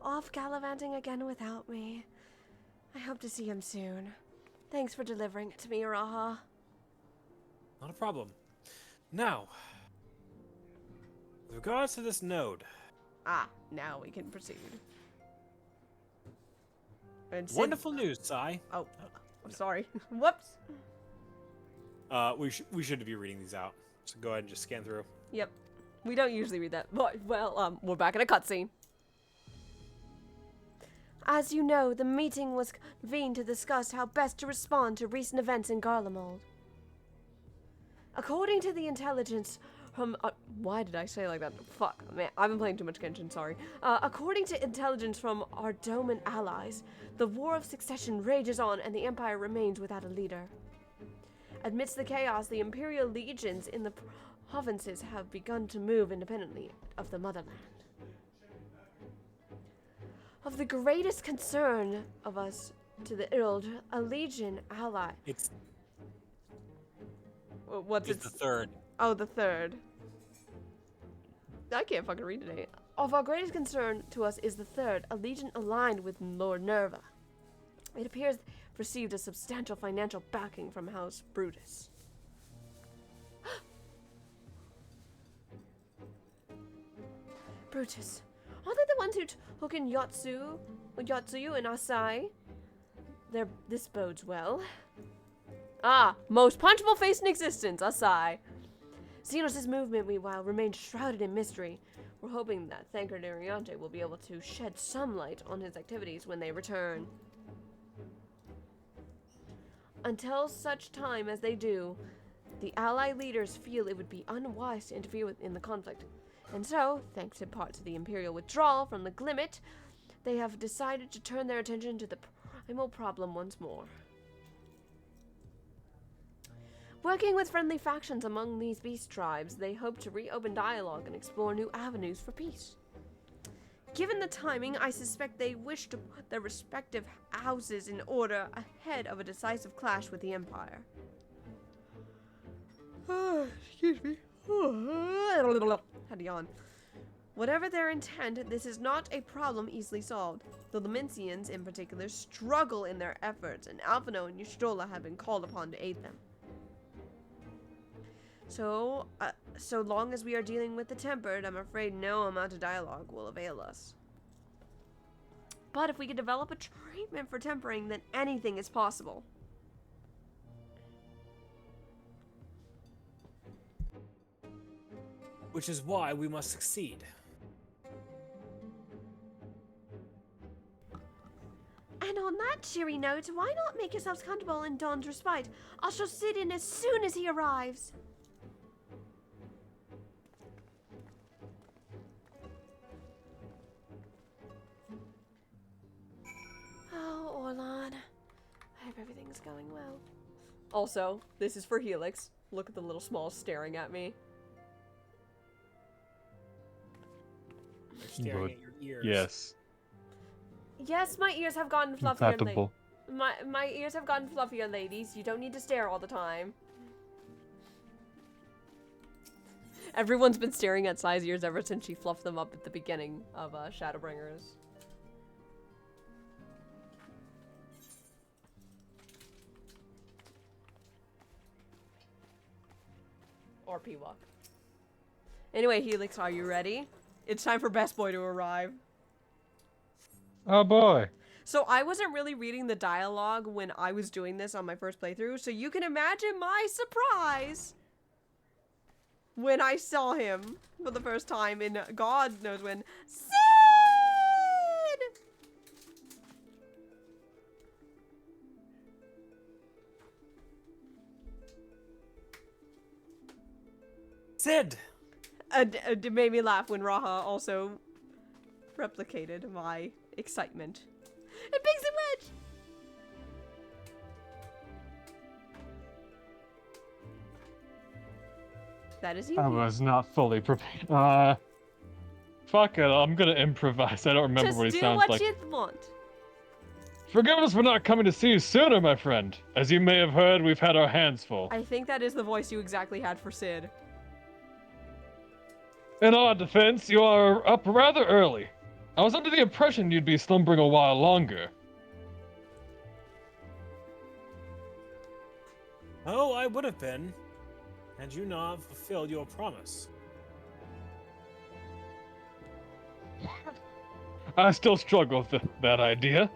Off gallivanting again without me. I hope to see him soon. Thanks for delivering it to me, Raha. Not a problem. Now, with regards to this node. Now we can proceed. Wonderful news, Sai. Oh, I'm sorry. Whoops. We should be reading these out. So go ahead and just scan through. Yep. We don't usually read that. But, well, we're back in a cutscene. As you know, the meeting was convened to discuss how best to respond to recent events in Garlemald. According to the intelligence from... why did I say it like that? Fuck, man, I've been playing too much Genshin, sorry. According to intelligence from our Doman allies, the War of Succession rages on and the Empire remains without a leader. Amidst the chaos, the Imperial legions in the provinces have begun to move independently of the motherland. Of the greatest concern of us to the Ild, a legion ally. What's It's the third. Oh, the third. I can't fucking read today. Of our greatest concern to us is the third, a legion aligned with Lord Nerva. It appears received a substantial financial backing from House Brutus. Brutus. Are they the ones who took in Yotsuyu and Asai? This bodes well. Ah, most punchable face in existence, Asai. Xenos' movement, meanwhile, remains shrouded in mystery. We're hoping that Thancred Ariante will be able to shed some light on his activities when they return. Until such time as they do, the ally leaders feel it would be unwise to interfere in the conflict. And so, thanks in part to the Imperial withdrawal from the Glimmet, they have decided to turn their attention to the primal problem once more. Working with friendly factions among these beast tribes, they hope to reopen dialogue and explore new avenues for peace. Given the timing, I suspect they wish to put their respective houses in order ahead of a decisive clash with the Empire. Excuse me. Had to yawn. Whatever their intent, this is not a problem easily solved. The Lamincians, in particular, struggle in their efforts, and Alphino and Y'shtola have been called upon to aid them. So long as we are dealing with the Tempered, I'm afraid no amount of dialogue will avail us. But if we could develop a treatment for tempering, then anything is possible. Which is why we must succeed. And on that cheery note, why not make yourselves comfortable in Dawn's respite? I shall sit in as soon as he arrives. Oh, Orlan. I hope everything's going well. Also, this is for Helix. Look at the little small staring at me. They're staring at your ears. Yes. Yes, my ears have gotten fluffier. Compatible. My ears have gotten fluffier, ladies. You don't need to stare all the time. Everyone's been staring at Sai's ears ever since she fluffed them up at the beginning of Shadowbringers. Or P-Walk. Anyway, Helix, are you ready? It's time for Best Boy to arrive. Oh boy. So I wasn't really reading the dialogue when I was doing this on my first playthrough, so you can imagine my surprise when I saw him for the first time in God knows when. Sid! Sid! It made me laugh when Raha also replicated my excitement. And Pigsy Wedge! That is you. I was not fully prepared. Fuck it, I'm gonna improvise. I don't remember what he sounds like. Just do what you want. Forgive us for not coming to see you sooner, my friend. As you may have heard, we've had our hands full. I think that is the voice you exactly had for Sid. In our defense, you are up rather early. I was under the impression you'd be slumbering a while longer. Oh, I would have been, had you not fulfilled your promise. I still struggle with that idea.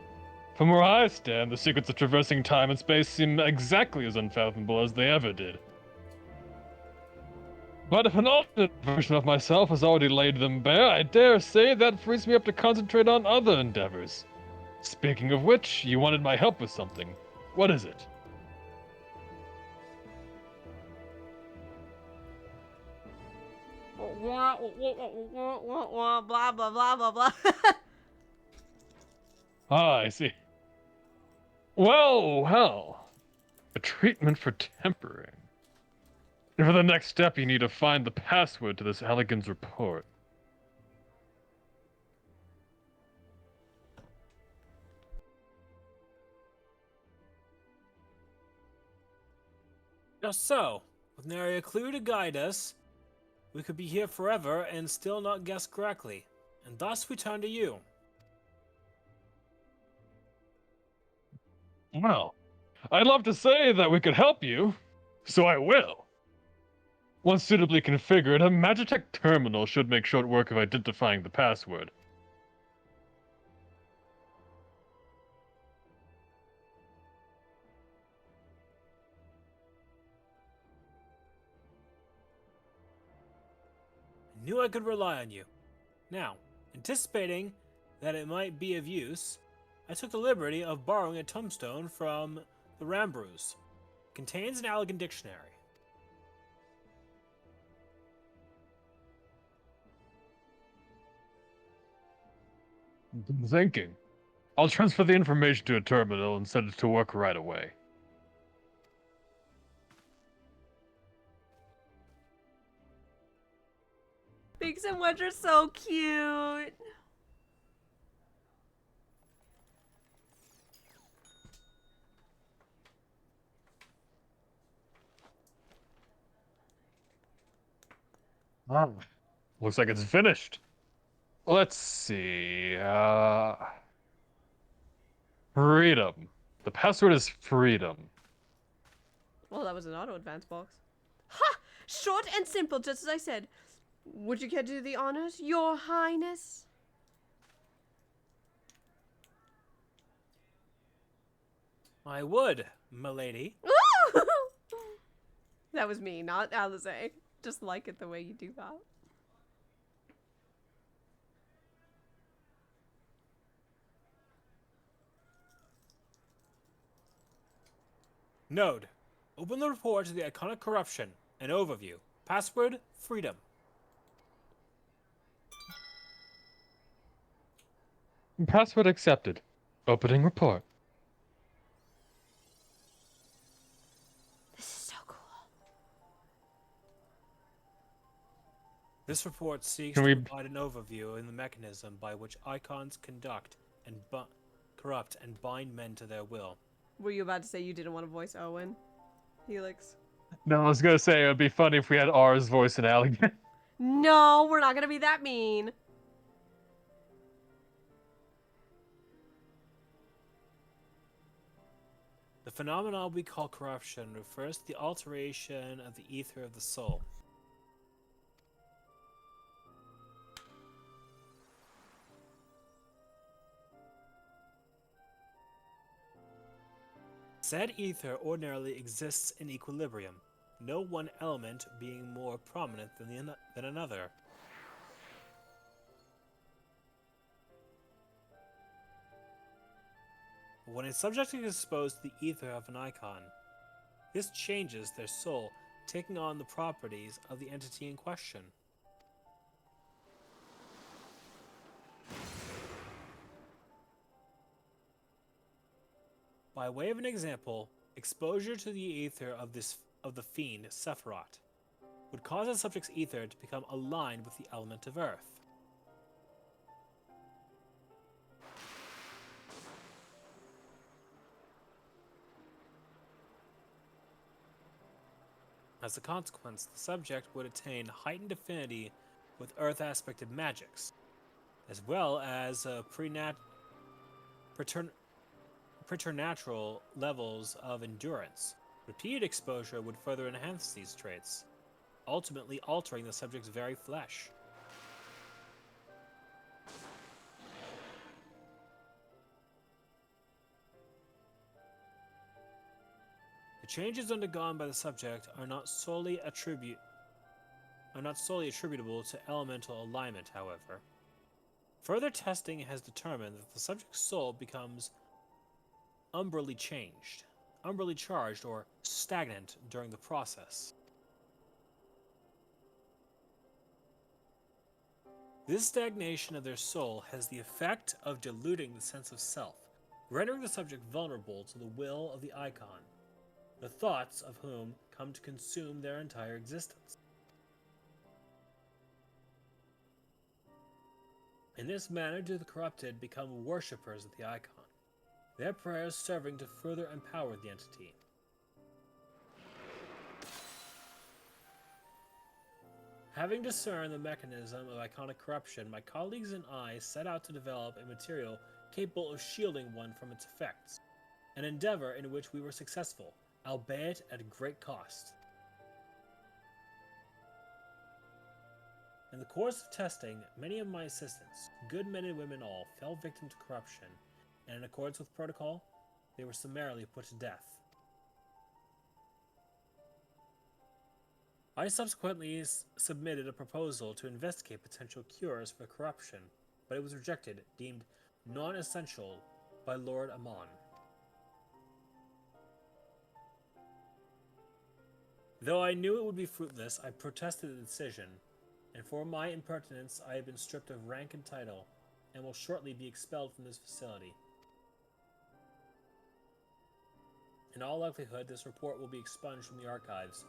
From where I stand, the secrets of traversing time and space seem exactly as unfathomable as they ever did. But if an alternate version of myself has already laid them bare, I dare say that frees me up to concentrate on other endeavors. Speaking of which, you wanted my help with something. What is it? Blah blah blah blah blah. Ah, I see. Well. A treatment for tempering. And for the next step, you need to find the password to this Elegans report. Just so, with nary a clue to guide us, we could be here forever and still not guess correctly, and thus we turn to you. Well, I'd love to say that we could help you, so I will. Once suitably configured, a Magitech terminal should make short work of identifying the password. I knew I could rely on you. Now, anticipating that it might be of use, I took the liberty of borrowing a tombstone from the Rambrus. It contains an elegant dictionary. I'm thinking. I'll transfer the information to a terminal and set it to work right away. Biggs and Wedge are so cute. Oh. Looks like it's finished. Let's see. Freedom. The password is freedom. Well, that was an auto advance box. Ha! Short and simple, just as I said. Would you care to do the honors, Your Highness? I would, milady. That was me, not Alize. Just like it the way you do that. Node. Open the report to the iconic corruption. An overview. Password, freedom. Password accepted. Opening report. This is so cool. This report seeks Can to we- provide an overview in the mechanism by which icons conduct and corrupt and bind men to their will. Were you about to say you didn't want to voice Owen? Helix? No, I was gonna say it would be funny if we had R's voice in Alligator. No, we're not gonna be that mean. The phenomenon we call corruption refers to the alteration of the ether of the soul. Said ether ordinarily exists in equilibrium, no one element being more prominent than another. When a subject is exposed to the ether of an icon, this changes their soul, taking on the properties of the entity in question. By way of an example, exposure to the ether of the fiend Sephiroth would cause a subject's ether to become aligned with the element of earth. As a consequence, the subject would attain heightened affinity with earth-aspected magics, as well as preternatural levels of endurance. Repeated exposure would further enhance these traits, ultimately altering the subject's very flesh. The changes undergone by the subject are not solely attributable to elemental alignment, however. Further testing has determined that the subject's soul becomes umbrally charged, or stagnant during the process. This stagnation of their soul has the effect of diluting the sense of self, rendering the subject vulnerable to the will of the icon, the thoughts of whom come to consume their entire existence. In this manner do the corrupted become worshippers of the icon, their prayers serving to further empower the entity. Having discerned the mechanism of iconic corruption, my colleagues and I set out to develop a material capable of shielding one from its effects, an endeavor in which we were successful, albeit at great cost. In the course of testing, many of my assistants, good men and women all, fell victim to corruption, and in accordance with protocol, they were summarily put to death. I subsequently submitted a proposal to investigate potential cures for corruption, but it was rejected, deemed non-essential by Lord Amon. Though I knew it would be fruitless, I protested the decision, and for my impertinence I have been stripped of rank and title, and will shortly be expelled from this facility. In all likelihood, this report will be expunged from the archives.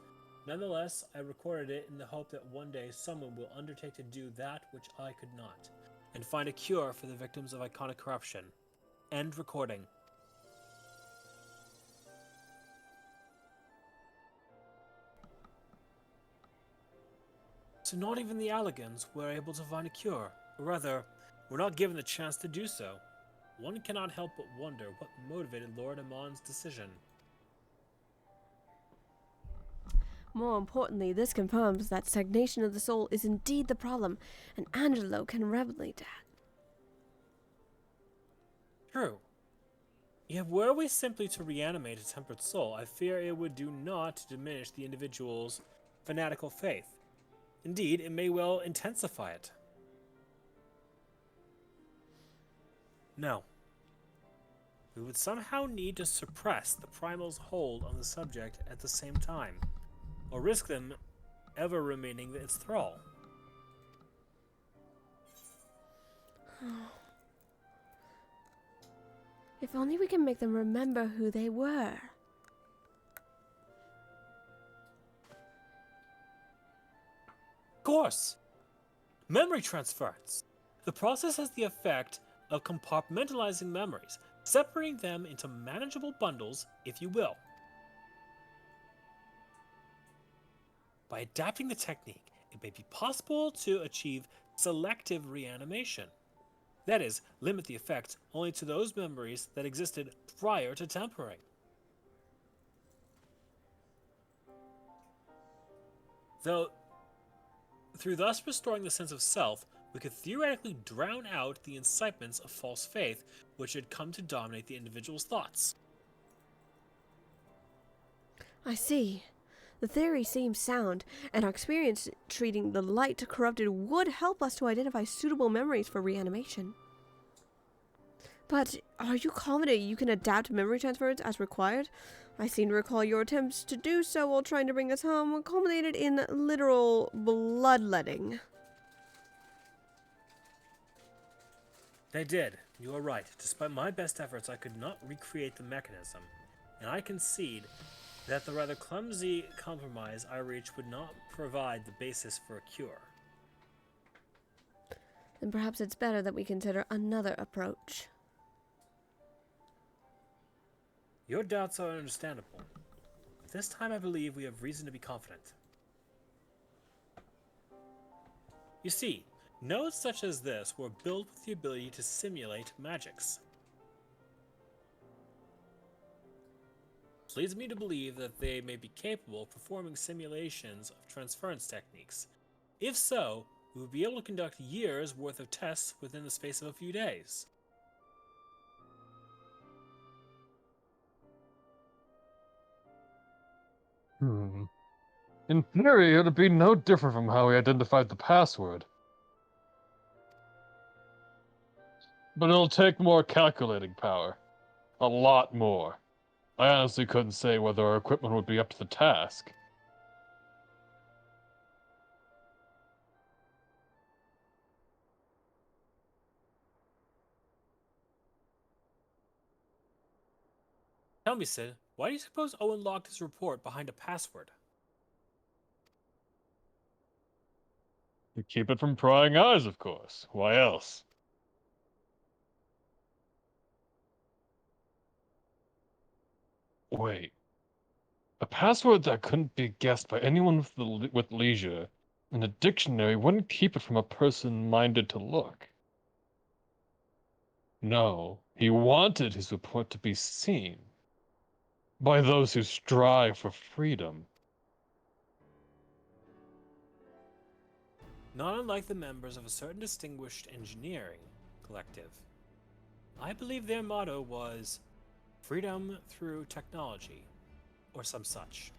Nonetheless, I recorded it in the hope that one day someone will undertake to do that which I could not, and find a cure for the victims of iconic corruption. End recording. So not even the Allegans were able to find a cure, or rather, were not given the chance to do so. One cannot help but wonder what motivated Lord Amon's decision. More importantly, this confirms that stagnation of the soul is indeed the problem, and Angelo can revelate that. True. Yet were we simply to reanimate a tempered soul, I fear it would do naught to diminish the individual's fanatical faith. Indeed, it may well intensify it. No. We would somehow need to suppress the primal's hold on the subject at the same time, or risk them ever remaining its thrall. If only we can make them remember who they were. Of course! Memory transference. The process has the effect of compartmentalizing memories, separating them into manageable bundles, if you will. By adapting the technique, it may be possible to achieve selective reanimation. That is, limit the effect only to those memories that existed prior to tempering. Though, through thus restoring the sense of self, we could theoretically drown out the incitements of false faith which had come to dominate the individual's thoughts. I see. The theory seems sound, and our experience treating the light corrupted would help us to identify suitable memories for reanimation. But are you confident you can adapt memory transference as required? I seem to recall your attempts to do so while trying to bring us home culminated in literal bloodletting. They did. You are right. Despite my best efforts, I could not recreate the mechanism, and I concede that the rather clumsy compromise I reached would not provide the basis for a cure. Then perhaps it's better that we consider another approach. Your doubts are understandable. But this time I believe we have reason to be confident. You see, nodes such as this were built with the ability to simulate magics. This leads me to believe that they may be capable of performing simulations of transference techniques. If so, we would be able to conduct years' worth of tests within the space of a few days. In theory, it would be no different from how we identified the password. But it'll take more calculating power. A lot more. I honestly couldn't say whether our equipment would be up to the task. Tell me, Sid, why do you suppose Owen logged his report behind a password? To keep it from prying eyes, of course. Why else? Wait. A password that couldn't be guessed by anyone with leisure in a dictionary wouldn't keep it from a person minded to look. No, he wanted his report to be seen by those who strive for freedom. Not unlike the members of a certain distinguished engineering collective. I believe their motto was freedom through technology, or some such.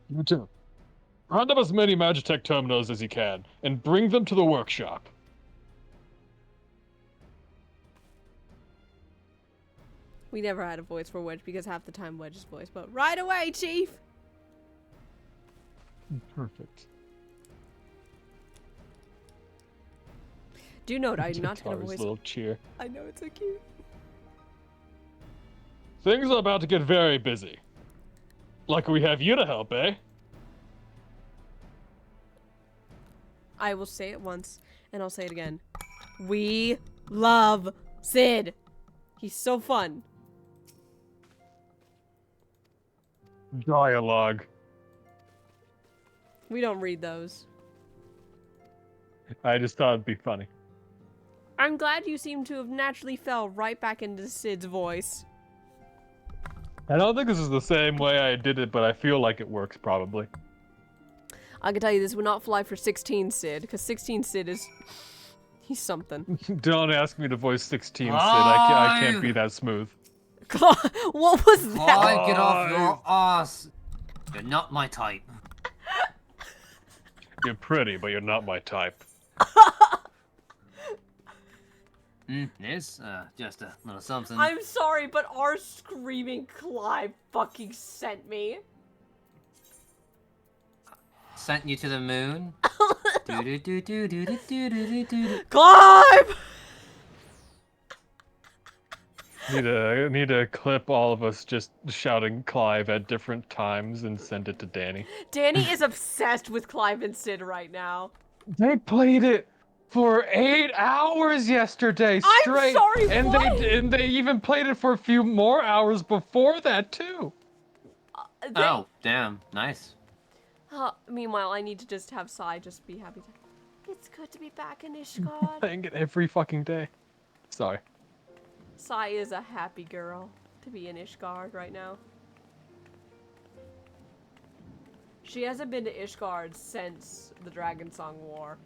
You too. Round up as many Magitech terminals as you can, and bring them to the workshop. We never had a voice for Wedge because half the time Wedge's voice, but right away, Chief! Perfect. Do note, I'm not gonna Guitar's voice. little cheer. I know, it's so cute. Things are about to get very busy. Lucky we have you to help, eh? I will say it once, and I'll say it again. We love Sid. He's so fun. Dialogue. We don't read those. I just thought it'd be funny. I'm glad you seem to have naturally fell right back into Sid's voice. I don't think this is the same way I did it, but I feel like it works probably. I can tell you this would not fly for 16 Sid, because 16 Sid is... he's something. Don't ask me to voice 16, Sid. I can't be that smooth. What was that? Clive, get off your ass. You're not my type. You're pretty, but you're not my type. This, just a little something. I'm sorry, but our screaming Clive fucking sent me. Sent you to the moon. Do do do do do do do do do. Clive! Need to clip all of us just shouting Clive at different times and send it to Danny. Danny is obsessed with Clive and Sid right now. They played it for 8 hours yesterday straight. I'm sorry, and what? they even played it for a few more hours before that too. Oh, damn. Nice. Meanwhile, I need to just have Sai just be happy to... It's good to be back in Ishgard. Playing it every fucking day. Sorry. Sai is a happy girl to be in Ishgard right now. She hasn't been to Ishgard since the Dragon Song War.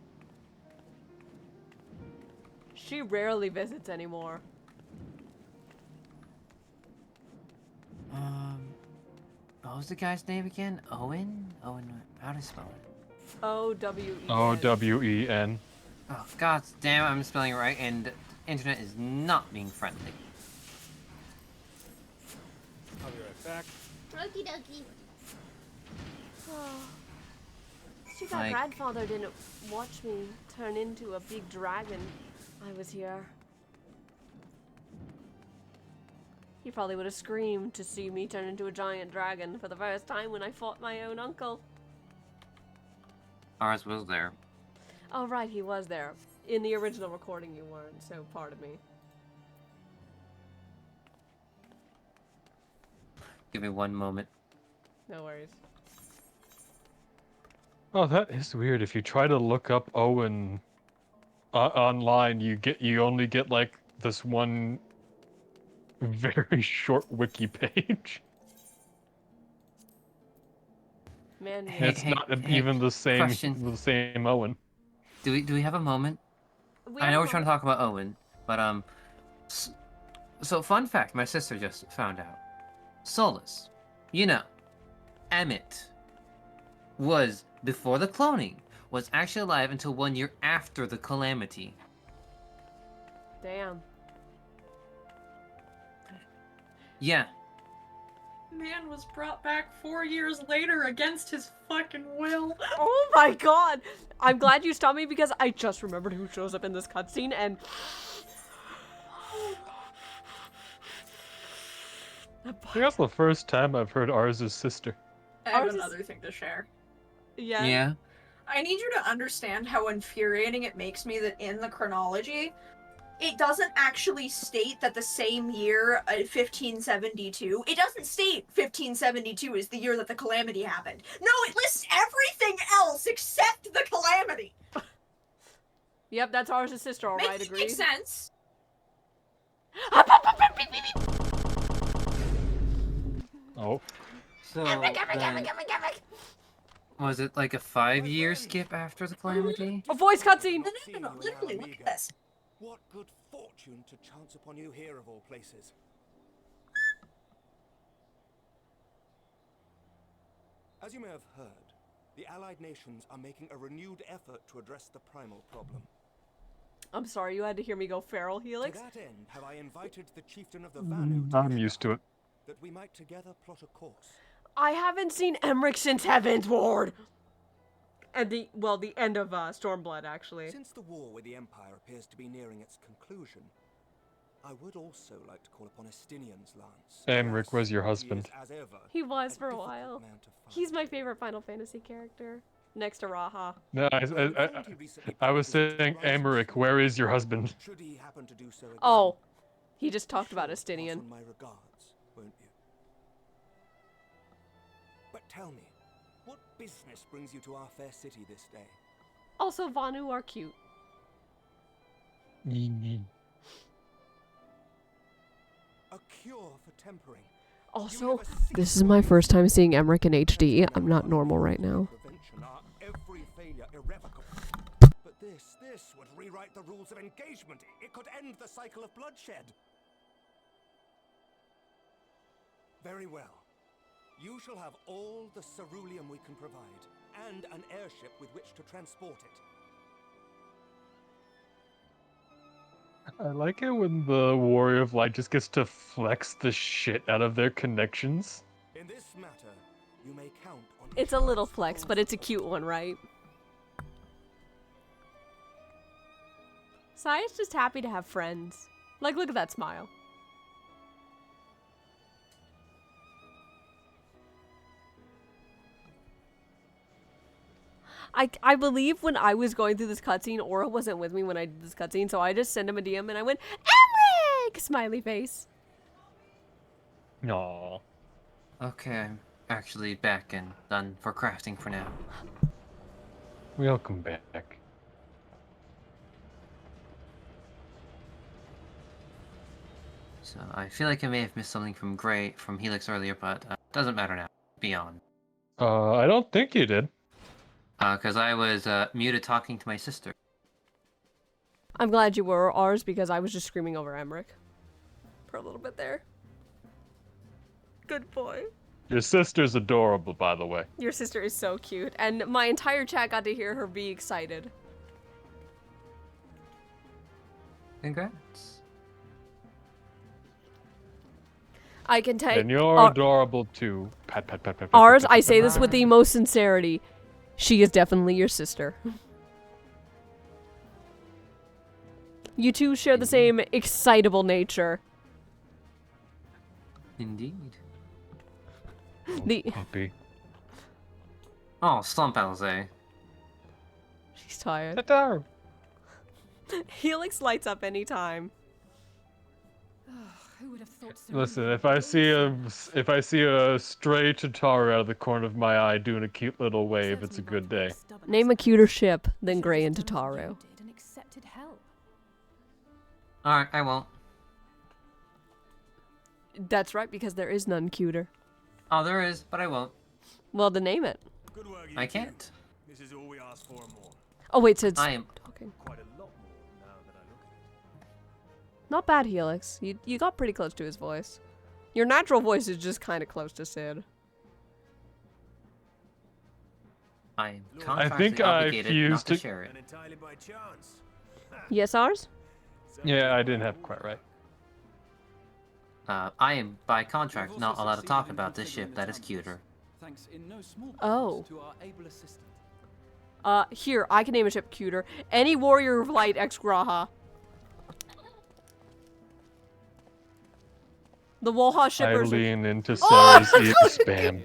She rarely visits anymore. What was the guy's name again? Owen? Owen, how do I spell it? O-W-E-N. O-W-E-N. Oh, god damn it, I'm spelling it right, and the internet is not being friendly. I'll be right back. Okie dokie. Too bad Like- grandfather didn't watch me turn into a big dragon. I was here. He probably would have screamed to see me turn into a giant dragon for the first time when I fought my own uncle. Ours was there. Oh, right, he was there. In the original recording, you weren't, so pardon me. Give me one moment. No worries. Oh, that is weird. If you try to look up Owen online, you only get like this one very short wiki page. Man, It's not even the same question. the same Owen. Do we have a moment? I know we're trying to talk about Owen, but so fun fact, my sister just found out. Solus, you know, Emmett was before the cloning was actually alive until 1 year after the calamity. Damn. Yeah. Man was brought back 4 years later against his fucking will. Oh my god! I'm glad you stopped me because I just remembered who shows up in this cutscene and... I think that's the first time I've heard Ars's sister. I have another thing to share. Yeah? Yeah. I need you to understand how infuriating it makes me that in the chronology, it doesn't actually state that the same year, 1572, it doesn't state 1572 is the year that the calamity happened. No, it lists everything else except the calamity. Yep, that's Ars' sister, alright, agreed. Makes sense. Oh. So then, was it like a 5-year skip after the calamity? A voice cutscene! No, literally, look at this. What good fortune to chance upon you here of all places. As you may have heard, the Allied nations are making a renewed effort to address the primal problem. I'm sorry, you had to hear me go feral, Helix? To that end, have I invited the chieftain of the Vanu I'm used to it. that we might together plot a course. I haven't seen Emmerich since Heaven's Ward! And the end of Stormblood, actually. Since the war with the Empire appears to be nearing its conclusion, I would also like to call upon Estinian's lance. Emmerich was your husband. He was for a while. He's my favorite Final Fantasy character. Next to Raha. No, I was saying, Emmerich, where is your husband? Should he happen to do so again, Oh. He just talked about Estinian. pass on my regards, won't you? But tell me, what business brings you to our fair city this day? Also, Vanu are cute. A cure for tempering. Also, this is my first time seeing Emmerich in HD. I'm not normal right now. Every failure irrevocable. But this would rewrite the rules of engagement. It could end the cycle of bloodshed. Very well. You shall have all the ceruleum we can provide, and an airship with which to transport it. I like it when the Warrior of Light just gets to flex the shit out of their connections. In this matter, you may count on It's a little flex, but it's a cute one, right? Saya's just happy to have friends. Like, look at that smile. I believe when I was going through this cutscene, Aura wasn't with me when I did this cutscene, so I just sent him a DM and I went, Emmerich! Smiley face. Aww. Okay, I'm actually back and done for crafting for now. Welcome back. So I feel like I may have missed something from Helix earlier, but doesn't matter now. Beyond. I don't think you did. Because I was muted talking to my sister. I'm glad you were ours because I was just screaming over Emmerich. For a little bit there. Good boy. Your sister's adorable, by the way. Your sister is so cute, and my entire chat got to hear her be excited. Congrats. I can tell you. And you're adorable too. Pat, pat, pat, pat, pat, Ours, pat, pat, I say pat, this pat. with the most sincerity. She is definitely your sister. You two share the same excitable nature. Indeed. The puppy. Oh, Slump Alze. She's tired. Ta-ta. Helix lights up anytime. Who would have thought so? Listen, if I see a stray Tataru out of the corner of my eye doing a cute little wave, it's a good day. Name a cuter ship than Grey and Tataru. And accepted help. Alright, I won't. That's right, because there is none cuter. Oh, there is, but I won't. Well, then name it. Good work, I can't. This is all we ask for and more. Oh wait, so it's I am talking. Quite a lot more now that I look at it. Not bad, Helix. You got pretty close to his voice. Your natural voice is just kind of close to Sid. I'm I think contractually I obligated not fused to it. share it. And entirely by chance. Yes, ours? Yeah, I didn't have it quite right. I am, by contract, not allowed to talk about this ship that is cuter. Thanks in no small Oh. part to our able assistant. Here, I can name a ship cuter. Any warrior of light ex Graha. The Walha I shippers. lean into Oh! Sarah's spam.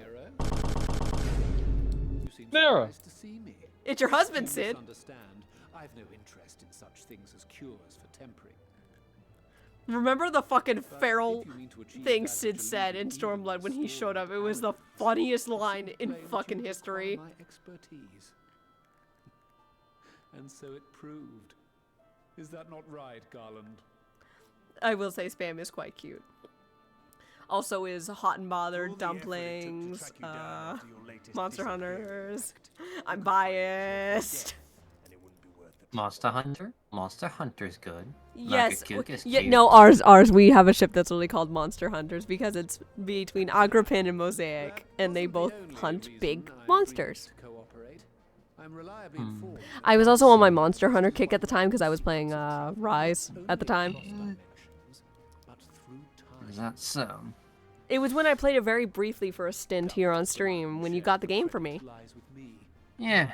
Nara! It's your husband, Sid. Understand, I've no interest in such things as cures for tempering. Remember the fucking feral thing Sid said in Stormblood when he showed up? It was the funniest line in fucking history. My expertise. And so it proved. Is that not right, Garland? I will say spam is quite cute. Also is Hot and Bothered, Dumplings, Monster Hunters. I'm biased. Monster Hunter? Monster Hunter's good. Yes. Kook is Yeah, cute. no, ours. We have a ship that's really called Monster Hunters because it's between Agripin and Mosaic, and they both hunt big monsters. I was also on my Monster Hunter kick at the time because I was playing Rise at the time. Is that so? It was when I played it very briefly for a stint here on stream when you got the game for me. Yeah.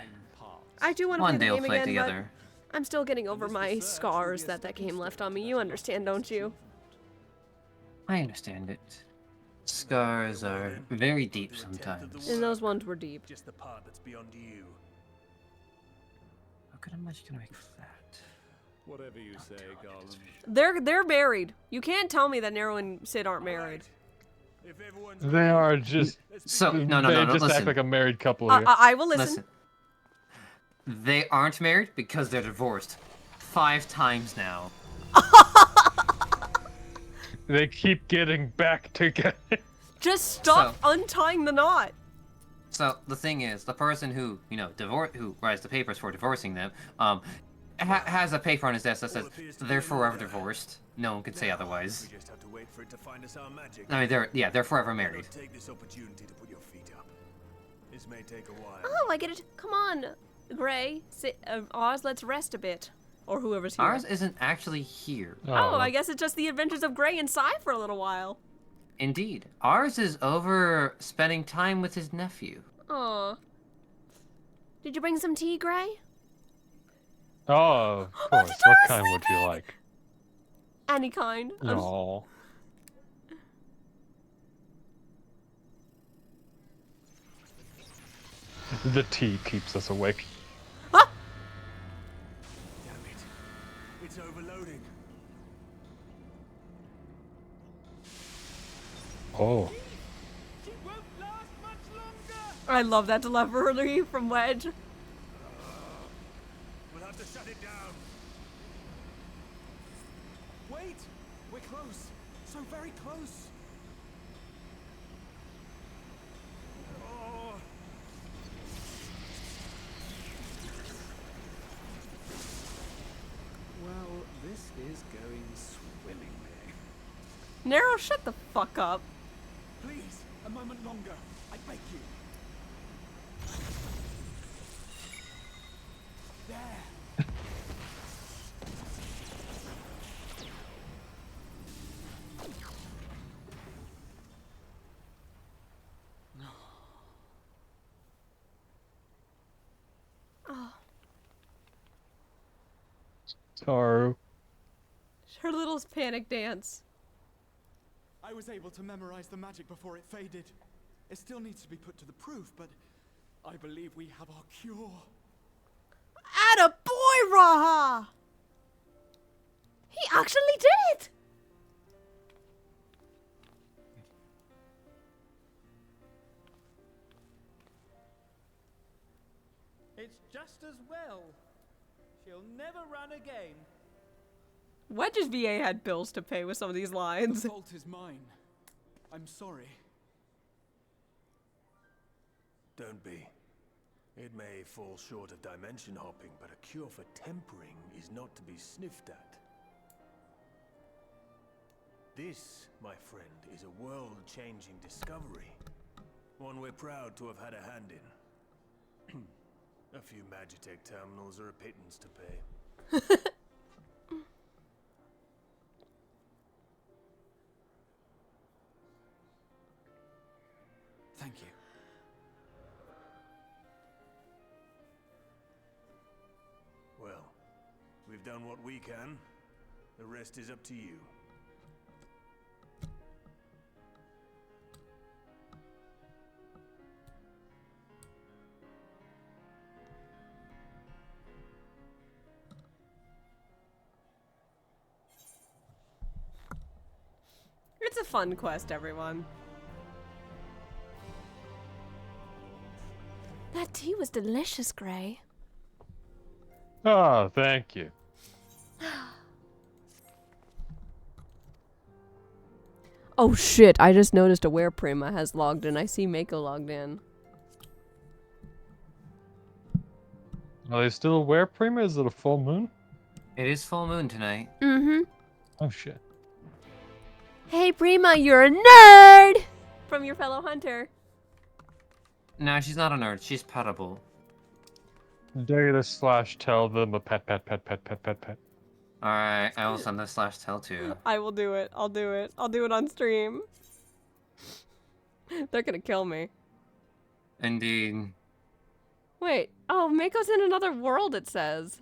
I do want to One play day the we'll game play again, together. but I'm still getting over my scars that game left on me. You understand, don't you? I understand it. Scars are very deep sometimes. And those ones were deep. Just the part that's beyond you. How much can I make that? Whatever you say, Garland. They're married. You can't tell me that Nero and Sid aren't married. They are just. So no, They just listen. act like a married couple here. I will listen. They aren't married because they're divorced 5 times now. They keep getting back together. Just stop untying the knot. So the thing is, the person who who writes the papers for divorcing them, has a paper on his desk that says they're forever divorced. No one can say otherwise. We just have to wait for it to find us our magic. I mean, they're forever married. Take this opportunity to put your feet up. This may take a while. Oh, I get it. Come on, Gray. Oz, let's rest a bit. Or whoever's here. Ours isn't actually here. Oh, I guess it's just the adventures of Gray and Sai for a little while. Indeed. Ours is over spending time with his nephew. Aw. Did you bring some tea, Gray? Oh, of course. What kind would you like? Any kind. No. The tea keeps us awake. Ah! Damn it. It's overloading. Oh. I love that delivery from Wedge. We'll have to shut it down. Wait! We're close. So very close. Oh. Well, this is going swimmingly. Nero, shut the fuck up. Please, a moment longer. I beg you. There. Oh. Taru. Her little panic dance. I was able to memorize the magic before it faded. It still needs to be put to the proof, but I believe we have our cure. Atta boy, Raha! He actually did it! It's just as well. She'll never run again. Wedge's VA had bills to pay with some of these lines. The fault is mine. I'm sorry. Don't be. It may fall short of dimension hopping, but a cure for tempering is not to be sniffed at. This, my friend, is a world-changing discovery. One we're proud to have had a hand in. A few Magitech terminals are a pittance to pay. Thank you. Well, we've done what we can. The rest is up to you. It's a fun quest, everyone. That tea was delicious, Gray. Oh, thank you. Oh shit, I just noticed a Where Prima has logged in. I see Mako logged in. Are they still aware, Prima? Is it a full moon? It is full moon tonight. Mm-hmm. Oh shit. Hey, Prima, you're a nerd! From your fellow hunter. No, she's not a nerd. She's petable. Data / tell them a pet. Alright, I will send this /tell too. I will do it. I'll do it. I'll do it on stream. They're gonna kill me. Indeed. Wait. Oh, Mako's in another world, it says.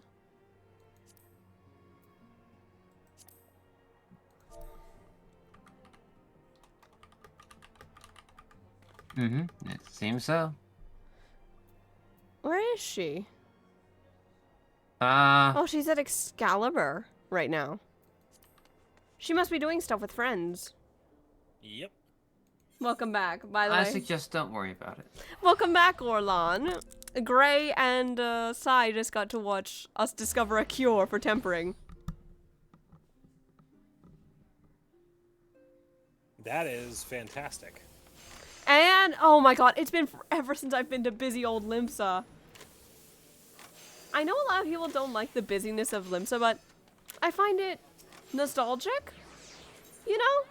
Mm-hmm. It seems so. Where is she? Uh... Oh, she's at Excalibur right now. She must be doing stuff with friends. Yep. Welcome back, by the way. I suggest don't worry about it. Welcome back, Orlan. Gray and Sai just got to watch us discover a cure for tempering. That is fantastic. And, oh my god, it's been forever since I've been to busy old Limsa. I know a lot of people don't like the busyness of Limsa, but I find it nostalgic, you know?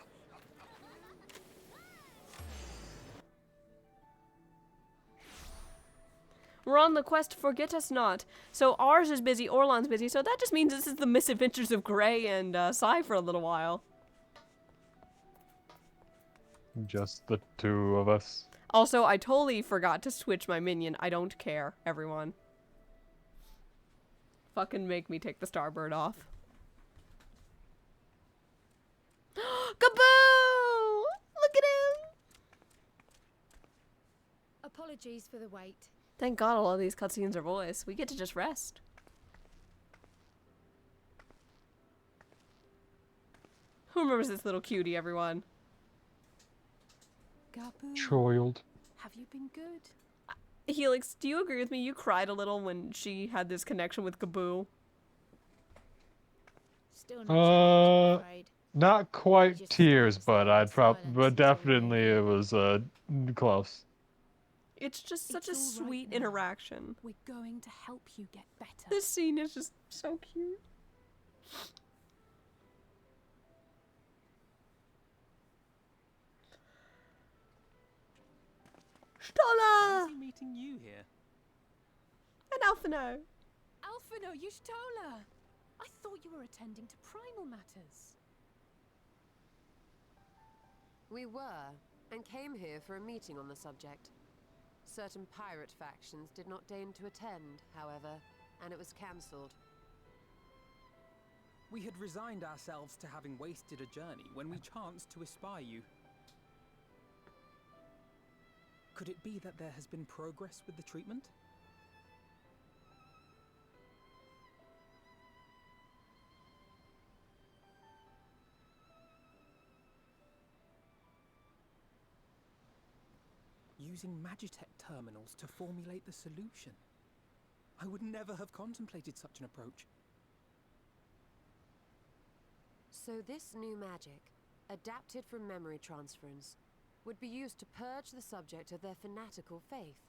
We're on the quest Forget Us Not. So ours is busy, Orlan's busy, so that just means this is the misadventures of Gray and Sai for a little while. Just the two of us. Also, I totally forgot to switch my minion. I don't care, everyone. Fucking make me take the Starbird off. Kaboo! Look at him! Apologies for the wait. Thank God all of these cutscenes are voice. We get to just rest. Who remembers this little cutie, everyone? Child. Have you been good? Helix, do you agree with me? You cried a little when she had this connection with Kaboo. Still not afraid. Not quite tears, but but definitely it was close. It's just such a sweet interaction. We're going to help you get better. This scene is just so cute. Stola! Fancy meeting you here. And Alphino. Alphino, Y'shtola! I thought you were attending to primal matters. We were, and came here for a meeting on the subject. Certain pirate factions did not deign to attend, however, and it was cancelled. We had resigned ourselves to having wasted a journey when we chanced to espy you. Could it be that there has been progress with the treatment? Using Magitech terminals to formulate the solution. I would never have contemplated such an approach. So this new magic, adapted from memory transference, would be used to purge the subject of their fanatical faith,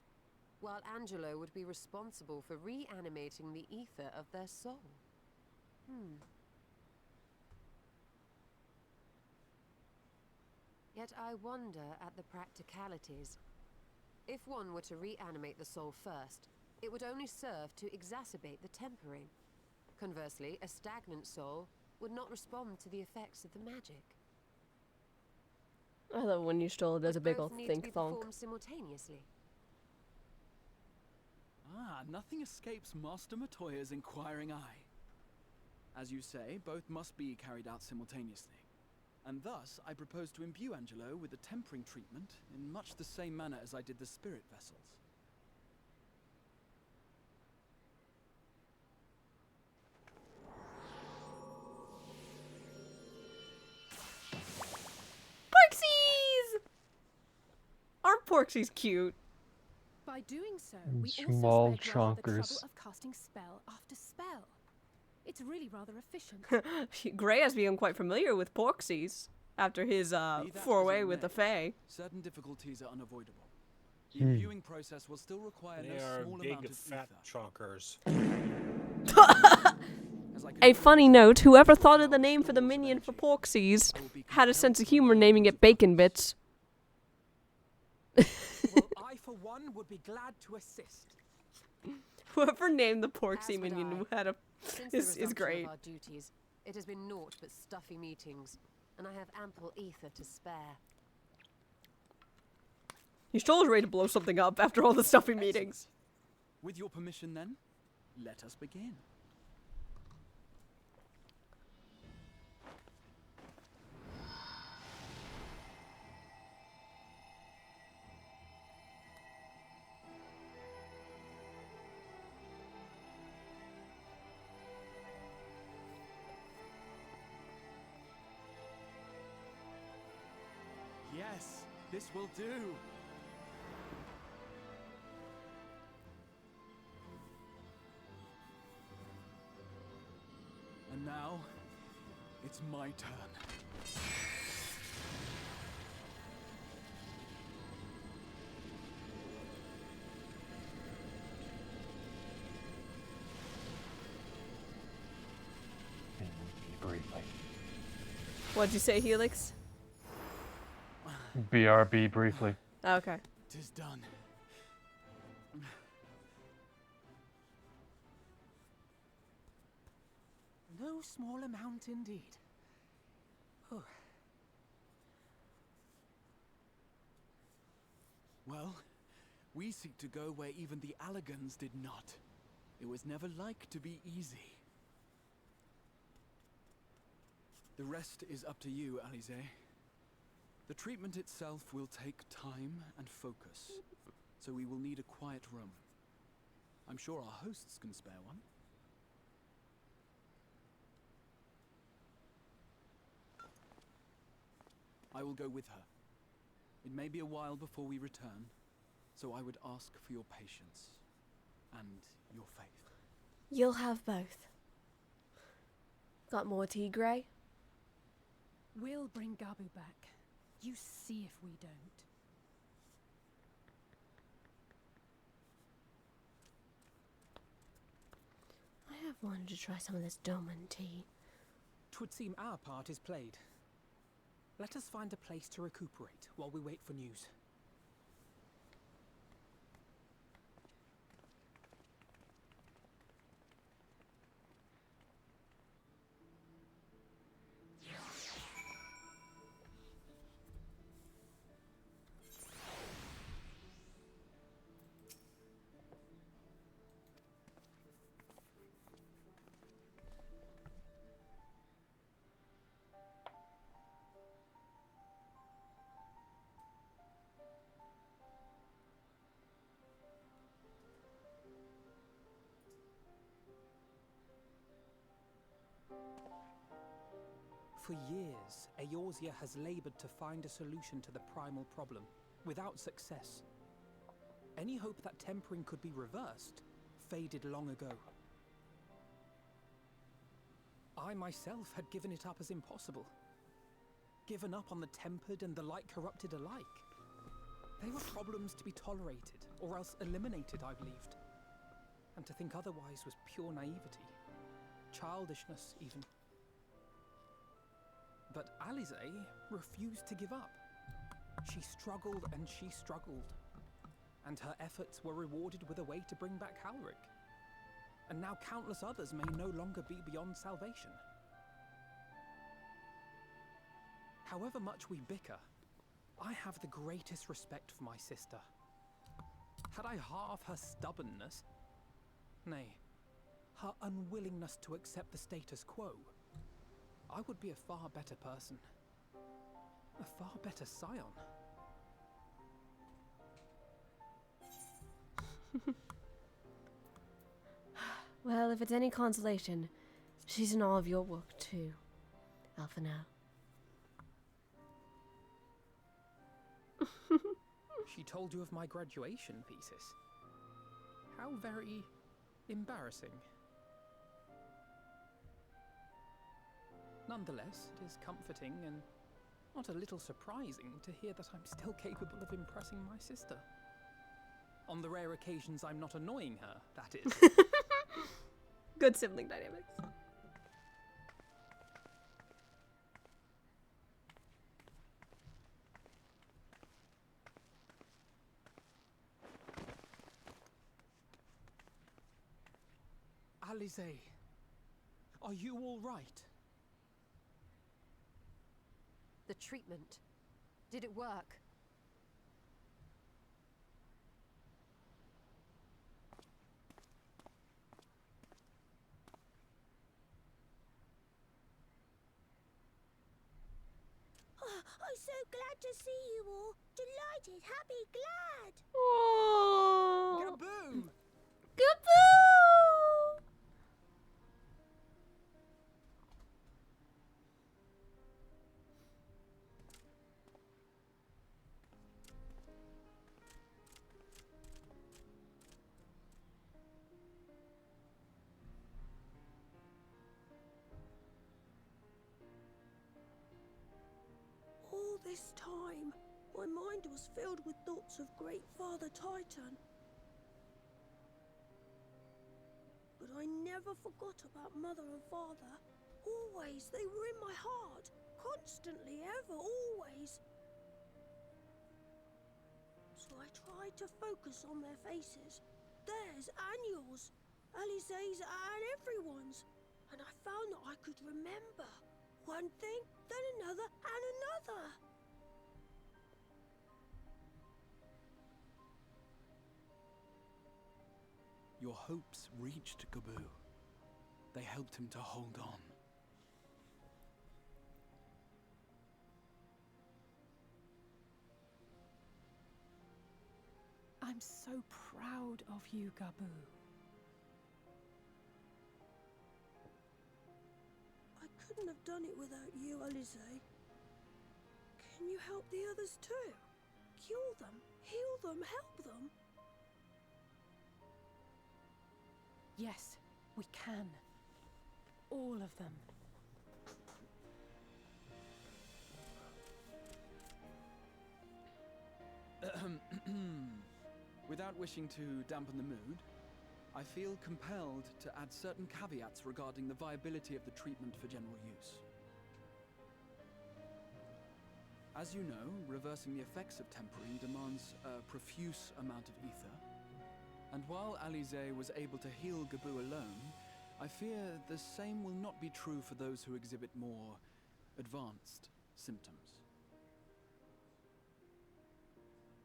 while Angelo would be responsible for reanimating the ether of their soul. Yet I wonder at the practicalities. If one were to reanimate the soul first, it would only serve to exacerbate the tempering. Conversely, a stagnant soul would not respond to the effects of the magic. I love when you stole it as a big Both old need to think be thonk. performed simultaneously. Ah, nothing escapes Master Matoya's inquiring eye. As you say, both must be carried out simultaneously. And thus, I propose to imbue Angelo with the tempering treatment in much the same manner as I did the spirit vessels. Porksies! Aren't Porksies cute? By doing so, And we small also spare Graha the trouble chonkers. of casting spell after spell. It's really rather efficient. Gray has become quite familiar with Porksies after his Be that as foray it with the may, Fae. certain difficulties are unavoidable. The Hmm. imbuing process will still require They no are small big, amount of fat ether. chonkers. A funny note, whoever thought of the name for the minion for Porksies had a sense of humor naming it Bacon Bits. Well, I, for one, would be glad to assist. Whoever named the As Porksy would minion I. had a Since the is resumption great. of our duties, it has been naught but stuffy meetings, and I have ample ether to spare. You still was ready to blow something up after all the stuffy meetings. With your permission, then, let us begin. Yes, this will do. And now, it's my turn. Briefly. What'd you say, Helix? BRB briefly. Okay. Tis done. No small amount indeed. Oh. Well, we seek to go where even the Allegans did not. It was never like to be easy. The rest is up to you, Alize. The treatment itself will take time and focus, so we will need a quiet room. I'm sure our hosts can spare one. I will go with her. It may be a while before we return, so I would ask for your patience and your faith. You'll have both. Got more tea, Grey? We'll bring Gabu back. You see if we don't. I have wanted to try some of this Doman tea. 'Twould seem our part is played. Let us find a place to recuperate while we wait for news. For years, Eorzea has labored to find a solution to the primal problem, without success. Any hope that tempering could be reversed faded long ago. I myself had given it up as impossible. Given up on the tempered and the light corrupted alike. They were problems to be tolerated, or else eliminated, I believed. And to think otherwise was pure naivety. Childishness, even. But Alize refused to give up. She struggled and she struggled. and her efforts were rewarded with a way to bring back Halric. And now countless others may no longer be beyond salvation. However much we bicker, I have the greatest respect for my sister. Had I half her stubbornness, nay, her unwillingness to accept the status quo, I would be a far better person. A far better scion. Well, if it's any consolation, she's in all of your work too, Alphanel. She told you of my graduation thesis. How very embarrassing. Nonetheless, it is comforting and not a little surprising to hear that I'm still capable of impressing my sister. On the rare occasions I'm not annoying her, that is. Good sibling dynamics. Alize, are you all right? The treatment. Did it work? I'm so glad to see you all. Delighted, happy, glad. Oh. Gaboo! Gaboo! All this time, my mind was filled with thoughts of Great Father Titan. But I never forgot about Mother and Father. Always, they were in my heart. Constantly, ever, always. So I tried to focus on their faces. Theirs and yours. Alize's and everyone's. And I found that I could remember. One thing, then another, and another. Your hopes reached Gaboo. They helped him to hold on. I'm so proud of you, Gaboo. I couldn't have done it without you, Alize. Can you help the others too? Cure them, heal them, help them. Yes, we can. All of them. Without wishing to dampen the mood, I feel compelled to add certain caveats regarding the viability of the treatment for general use. As you know, reversing the effects of tempering demands a profuse amount of ether. And while Alize was able to heal Gaboo alone, I fear the same will not be true for those who exhibit more advanced symptoms.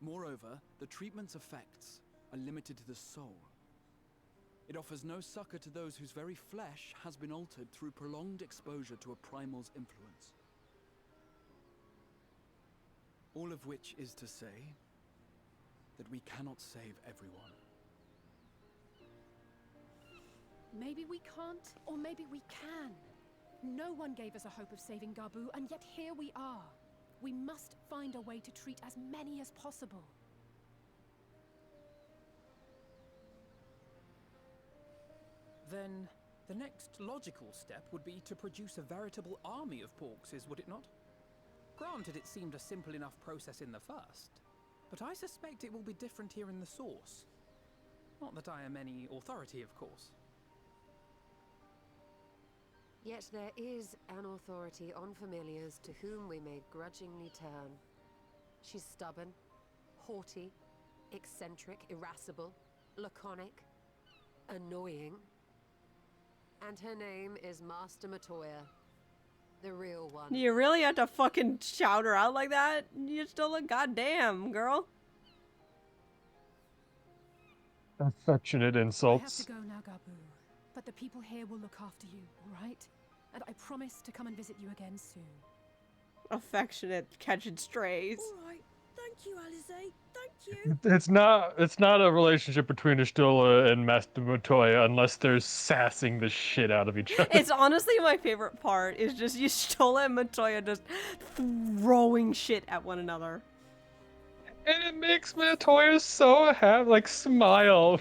Moreover, the treatment's effects are limited to the soul. It offers no succor to those whose very flesh has been altered through prolonged exposure to a primal's influence. All of which is to say that we cannot save everyone. Maybe we can't, or maybe we can. No one gave us a hope of saving Gaboo, and yet here we are. We must find a way to treat as many as possible. Then the next logical step would be to produce a veritable army of Porkses, would it not? Granted, it seemed a simple enough process in the first, but I suspect it will be different here in the source. Not that I am any authority, of course. Yet there is an authority on familiars to whom we may grudgingly turn. She's stubborn, haughty, eccentric, irascible, laconic, annoying. And her name is Master Matoya. The real one. You really have to fucking shout her out like that? You still look goddamn, girl. Affectionate I have insults. to go now, Gabu. But the people here will look after you, all right? And I promise to come and visit you again soon. Affectionate, catching strays. Alright, thank you, Alize. Thank you. It's not a relationship between Ishtola and Master Matoya unless they're sassing the shit out of each other. It's honestly my favorite part, is just Y'shtola and Matoya just throwing shit at one another. And it makes Matoya so happy, like smile.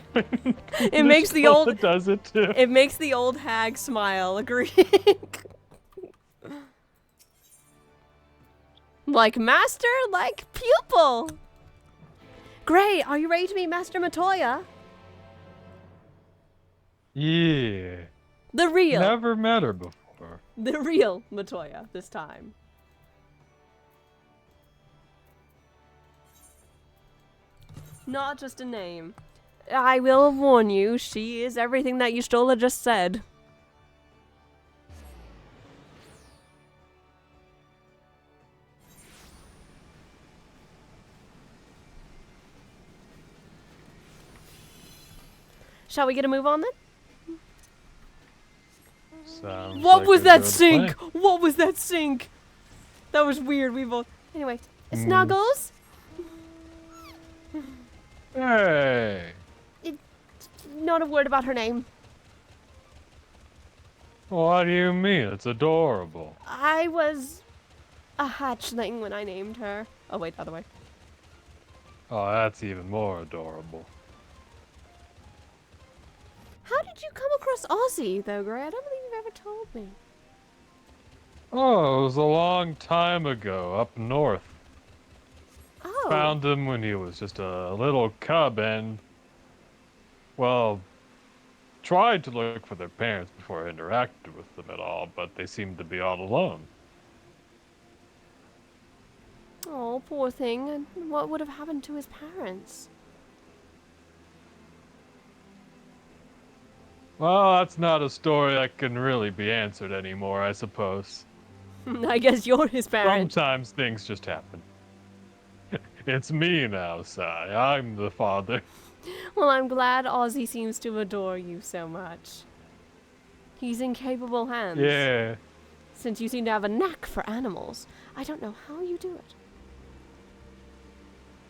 It makes the old does it too. It makes the old hag smile, agree. Like master, like pupil. Gray, are you ready to meet Master Matoya? Yeah. The real. Never met her before. The real Matoya this time. Not just a name. I will warn you, she is everything that Y'shtola just said. Shall we get a move on then? Sounds What like was a that good sink? plan. What was that sink? That was weird. We both. Anyway, Snuggles. Hey. Not a word about her name. What do you mean? It's adorable. I was a hatchling when I named her. Oh wait, other way. Oh, that's even more adorable. How did you come across Ozzy though, Gray? I don't believe you've ever told me. Oh, it was a long time ago, up north. Oh. Found him when he was just a little cub and, well, tried to look for their parents before I interacted with them at all, but they seemed to be all alone. Oh, poor thing. And what would have happened to his parents? Well, that's not a story that can really be answered anymore, I suppose. I guess you're his parent. Sometimes things just happen. It's me now, Sai. I'm the father. Well, I'm glad Ozzy seems to adore you so much. He's in capable hands. Yeah. Since you seem to have a knack for animals, I don't know how you do it.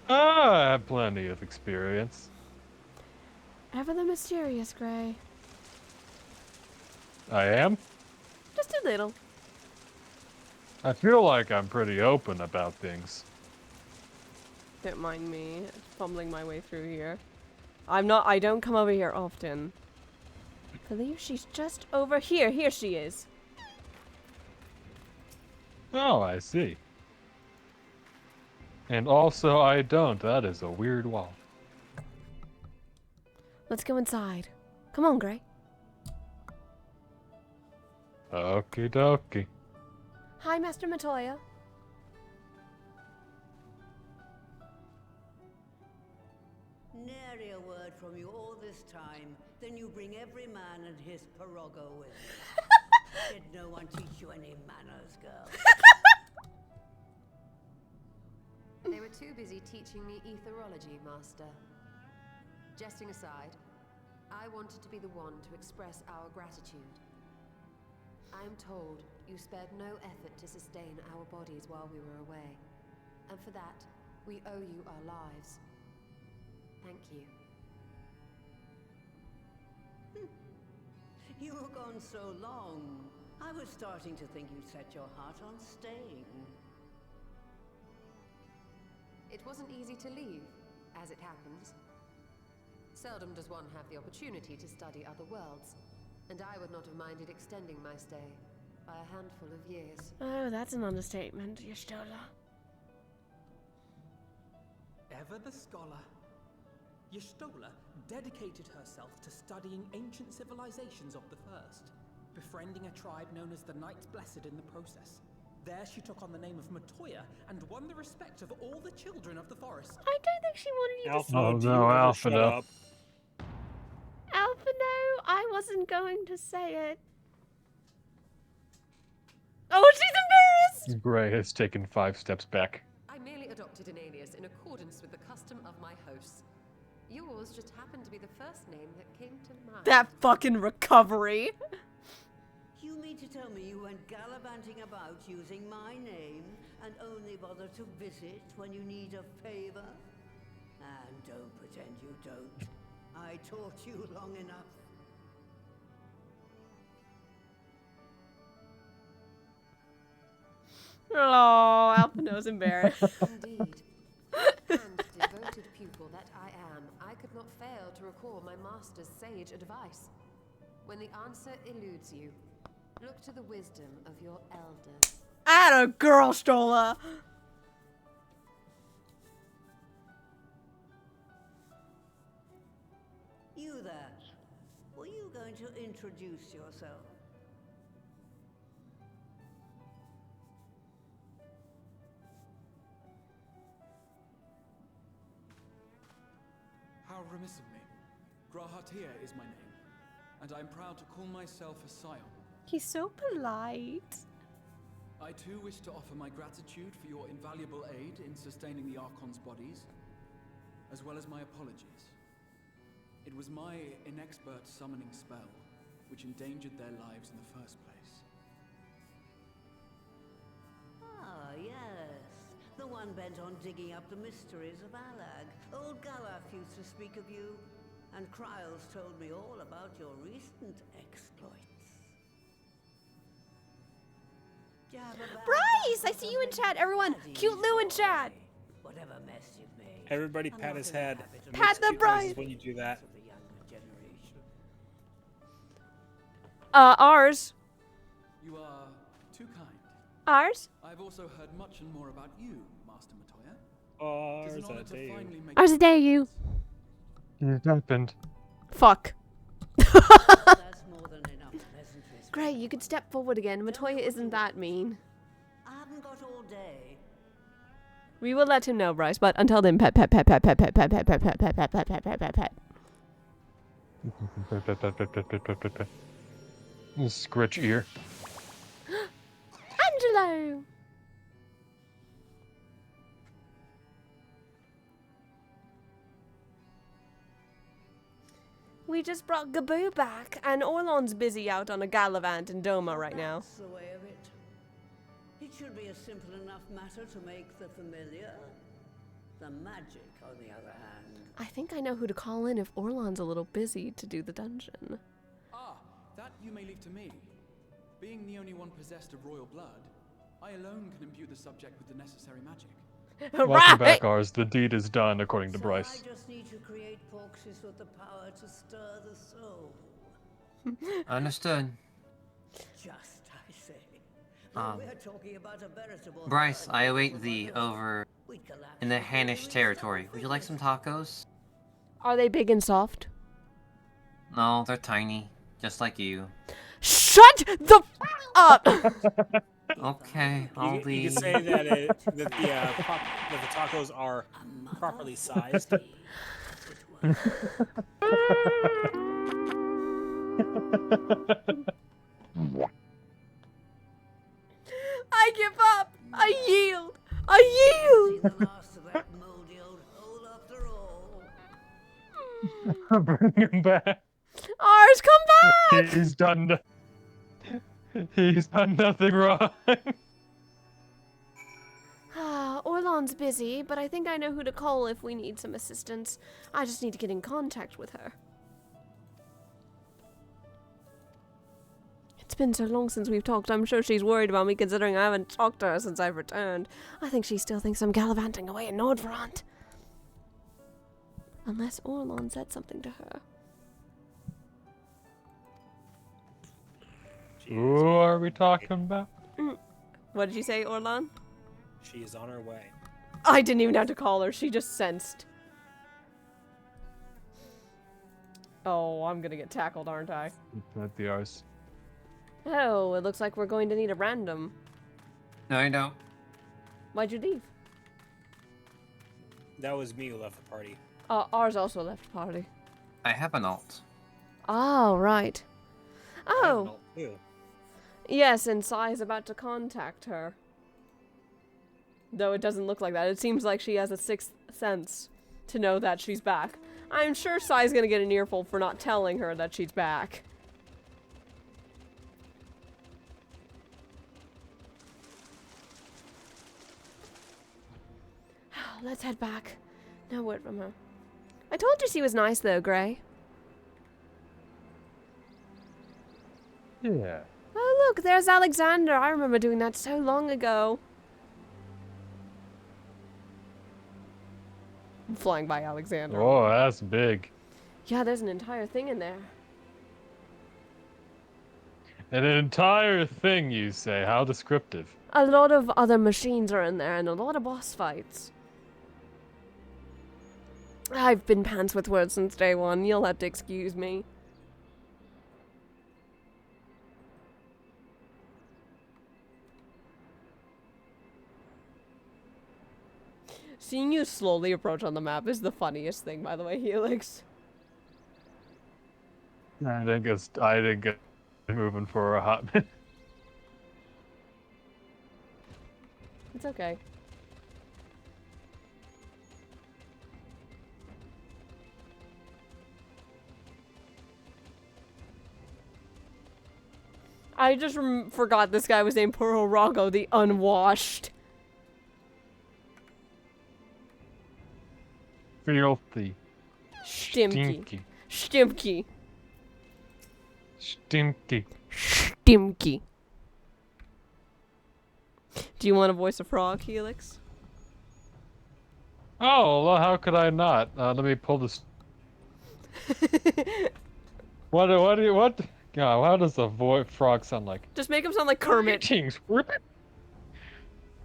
I have plenty of experience. Ever the mysterious, Gray. I am? Just a little. I feel like I'm pretty open about things. Don't mind me fumbling my way through here. I don't come over here often. I believe she's just over here. Here she is. Oh, I see. And also I don't. That is a weird wall. Let's go inside. Come on, Gray. Okie dokie. Hi, Master Matoya. Nary a word from you all this time. Then you bring every man and his pirogo with you. Did no one teach you any manners, girl? They were too busy teaching me etherology, Master. Jesting aside, I wanted to be the one to express our gratitude. I am told you spared no effort to sustain our bodies while we were away. And for that, we owe you our lives. Thank you. You were gone so long. I was starting to think you'd set your heart on staying. It wasn't easy to leave, as it happens. Seldom does one have the opportunity to study other worlds, and I would not have minded extending my stay by a handful of years. Oh, that's an understatement, Y'shtola. Ever the scholar. Y'shtola dedicated herself to studying ancient civilizations of the First, befriending a tribe known as the Knights Blessed in the process. There she took on the name of Matoya and won the respect of all the children of the forest. I don't think she wanted you to Alpha, say Oh do you no, ever Alpha shut no. up? Alpha, no, I wasn't going to say it. Oh, she's embarrassed! Gray has taken 5 steps back. I merely adopted an alias in accordance with the custom of my hosts. Yours just happened to be the first name that came to mind. That fucking recovery. You mean to tell me you went gallivanting about using my name and only bother to visit when you need a favor? And don't pretend you don't. I taught you long enough. Oh, Alphino's embarrassed. Indeed. And devoted pupil that I am, I could not fail to recall my master's sage advice. When the answer eludes you, look to the wisdom of your elders. Atta girl, Stola. You there. Were you going to introduce yourself? How remiss of me. Grahatia is my name, and I'm proud to call myself a scion. He's so polite. I too wish to offer my gratitude for your invaluable aid in sustaining the Archon's bodies, as well as my apologies. It was my inexpert summoning spell which endangered their lives in the first place. Ah, yes. The one bent on digging up the mysteries of Alag. Old Galaf used to speak of you, and Kryles told me all about your recent exploits. Bryce, I see you in chat. Everyone, cute Lou in chat. Whatever mess you've made. Everybody pat his head. It Pat makes the cute Bryce. noises when you do that. Ours. You are too kind. Ours? I've also heard much and more about you, Master Matoya. Ours, It is an honor I to dare you. finally make Ours, I dare you. It happened. Fuck. That's more than enough pleasantries. Great, you could step forward again. Matoya isn't that mean. I haven't got all day. We will let him know, Bryce, but until then, pet, pet, pet, pet, pet, pet, pet, pet, pet, pet, pet, pet, pet, pet, pet, pet, pet. Scritch ear. Angelo! We just brought Gaboo back, and Orlon's busy out on a gallivant in Doma right now. That's the way of it. It should be a simple enough matter to make the familiar. The magic, on the other hand. I think I know who to call in if Orlon's a little busy to do the dungeon. Ah, that you may leave to me. Being the only one possessed of royal blood, I alone can imbue the subject with the necessary magic. Welcome back, ours. The deed is done, according to So Bryce. I just need to create porxes with the power to stir the soul. Understood. Just, I say. Um, We're talking about a veritable Bryce, I await thee over in the Hanish territory. Would you like some tacos? Are they big and soft? No, they're tiny, just like you. Shut the up! Okay, I'll You be. can say that the tacos are properly sized. I give up! I yield! I yield! the last of that moldy old hole after all. Bring him back. Ours, come back! He's done. He's done nothing wrong. Orlon's busy, but I think I know who to call if we need some assistance. I just need to get in contact with her. It's been so long since we've talked. I'm sure she's worried about me considering I haven't talked to her since I've returned. I think she still thinks I'm gallivanting away in Nordfront. Unless Orlon said something to her. Who are we talking about? What did you say, Orlon? She is on her way. I didn't even have to call her. She just sensed. Oh, I'm gonna get tackled, aren't I? Not the ours. Oh, it looks like we're going to need a random. No, I don't. Why'd you leave? That was me who left the party. Ours also left party. I have an alt. Oh, right. I have an Oh. alt too. Yes, and Sai is about to contact her. Though it doesn't look like that. It seems like she has a sixth sense to know that she's back. I'm sure Sai's gonna get an earful for not telling her that she's back. Let's head back. No word from her. I told you she was nice though, Gray. Yeah. Oh look, there's Alexander. I remember doing that so long ago. I'm flying by Alexander. Oh, that's big. Yeah, there's an entire thing in there. An entire thing, you say? How descriptive. A lot of other machines are in there and a lot of boss fights. I've been pants with words since day one. You'll have to excuse me. Seeing you slowly approach on the map is the funniest thing, by the way, Helix. I didn't get moving for a hot minute. It's okay. I just forgot this guy was named Pororago, the Unwashed. Filthy. Stimky. Stimky. Stimky. Stimky. Do you want to voice a frog, Helix? Oh, well, how could I not? Let me pull this. What? God, how does a frog sound like? Just make him sound like Kermit. Greetings, Ribbit.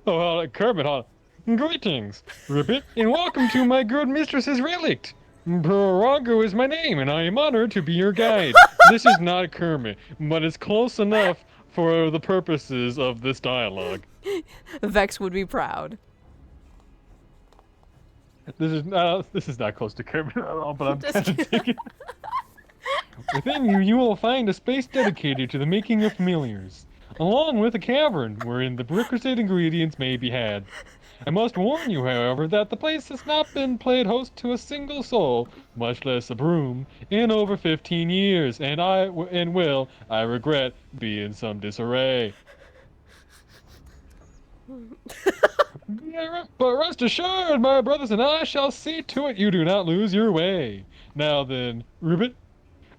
Oh, Kermit, huh? Greetings, Ribbit, and welcome to my good mistress's relict. Barago is my name, and I am honored to be your guide. This is not Kermit, but it's close enough for the purposes of this dialogue. Vex would be proud. This is not close to Kermit at all, but I'm kind of digging. Within you, you will find a space dedicated to the making of familiars, along with a cavern wherein the requisite ingredients may be had. I must warn you, however, that the place has not been played host to a single soul, much less a broom, in over 15 years, and will, I regret, be in some disarray. Yeah, but rest assured, my brothers and I shall see to it you do not lose your way. Now then, Ribbit,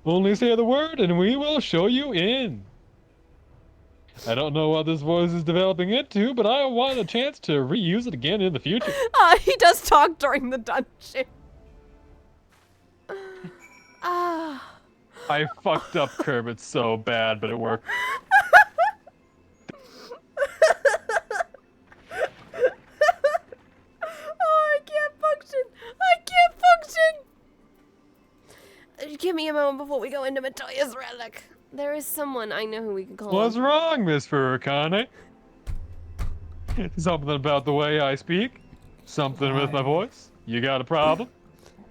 only say the word and we will show you in. I don't know what this voice is developing into, but I want a chance to reuse it again in the future. He does talk during the dungeon. I fucked up Kermit so bad, but it worked. I can't function. I can't function. Give me a moment before we go into Matoya's relic. There is someone I know who we can call. What's wrong, Miss Furikane? Something about the way I speak? Something with my voice? You got a problem?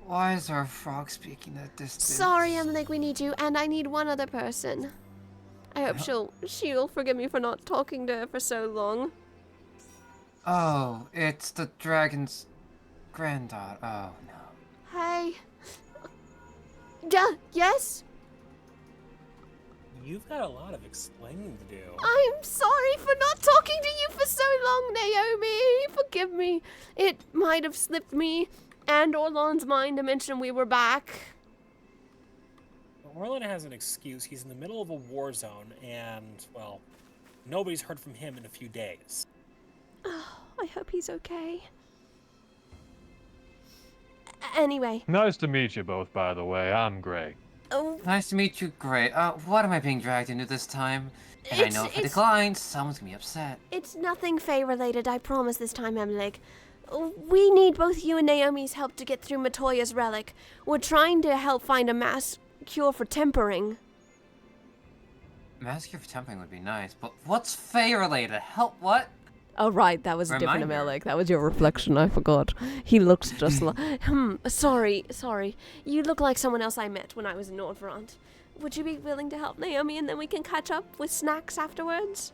Why is our frog speaking at this distance? Sorry, Emily, we need you, and I need one other person. I hope she'll forgive me for not talking to her for so long. Oh, it's the dragon's granddaughter. Oh, no. Hey. Yeah, yes? You've got a lot of explaining to do. I'm sorry for not talking to you for so long, Naomi. Forgive me. It might have slipped me and Orlon's mind to mention we were back. Orlon has an excuse. He's in the middle of a war zone, and, well, nobody's heard from him in a few days. Oh, I hope he's okay. Anyway. Nice to meet you both, by the way. I'm Gray. Oh. Nice to meet you, Gray. What am I being dragged into this time? And I know if I decline, someone's gonna be upset. It's nothing Faye related, I promise this time, Emily. We need both you and Naomi's help to get through Matoya's relic. We're trying to help find a mass cure for tempering. Mass cure for tempering would be nice, but what's Faye related? Help what? Oh, right, that was a different Reminder. Amelik. That was your reflection, I forgot. He looks just like... sorry. You look like someone else I met when I was in Nordfront. Would you be willing to help Naomi and then we can catch up with snacks afterwards?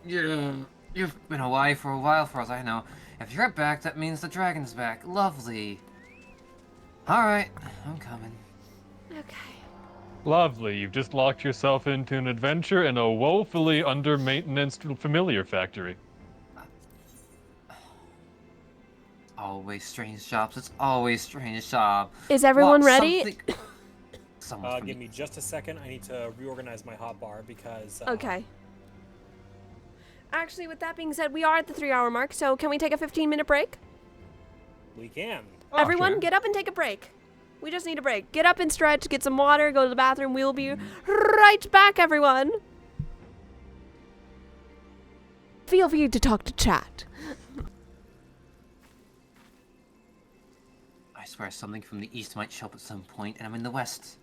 Yeah. You've been away for a while, for all I know. If you're back, that means the dragon's back. Lovely. Alright, I'm coming. Okay. Lovely, you've just locked yourself into an adventure in a woefully under-maintenance familiar factory. Always strange shops. It's always strange shop. Is everyone ready? Give me just a second. I need to reorganize my hotbar because... Okay. Actually, with that being said, we are at the 3-hour mark, so can we take a 15-minute break? We can. Everyone, get up and take a break. We just need a break. Get up and stretch, get some water, go to the bathroom. We'll be right back, everyone. Feel free to talk to chat. I swear something from the east might show up at some point, and I'm in the west.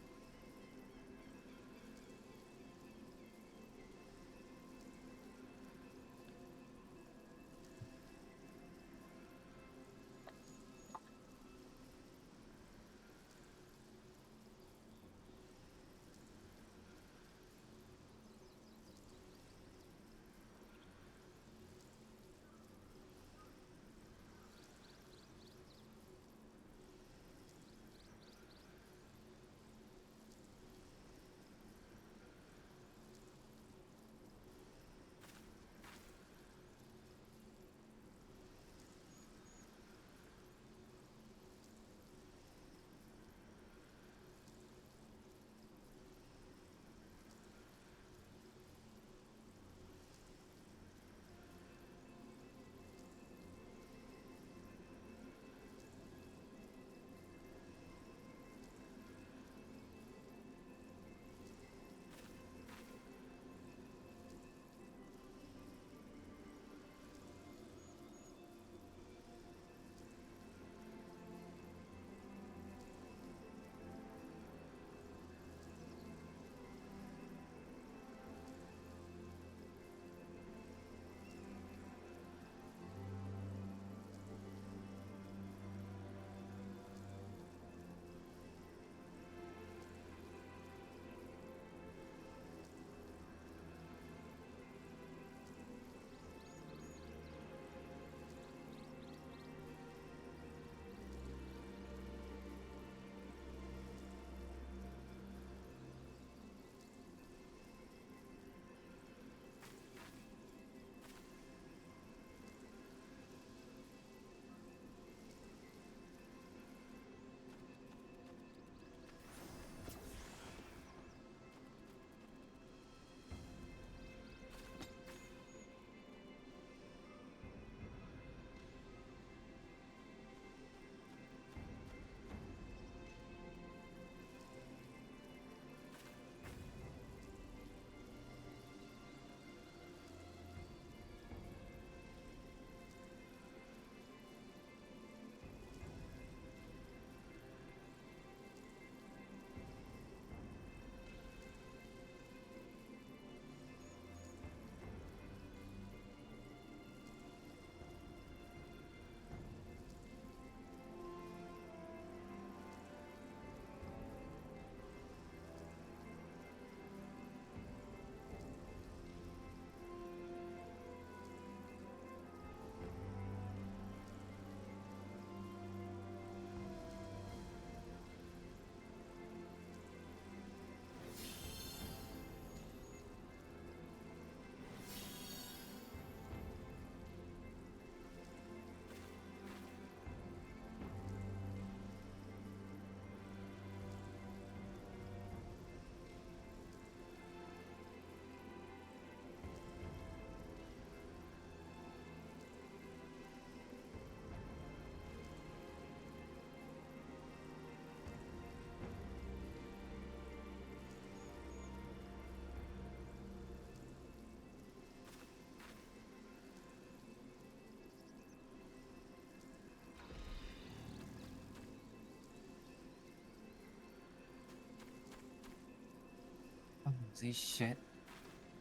Holy shit.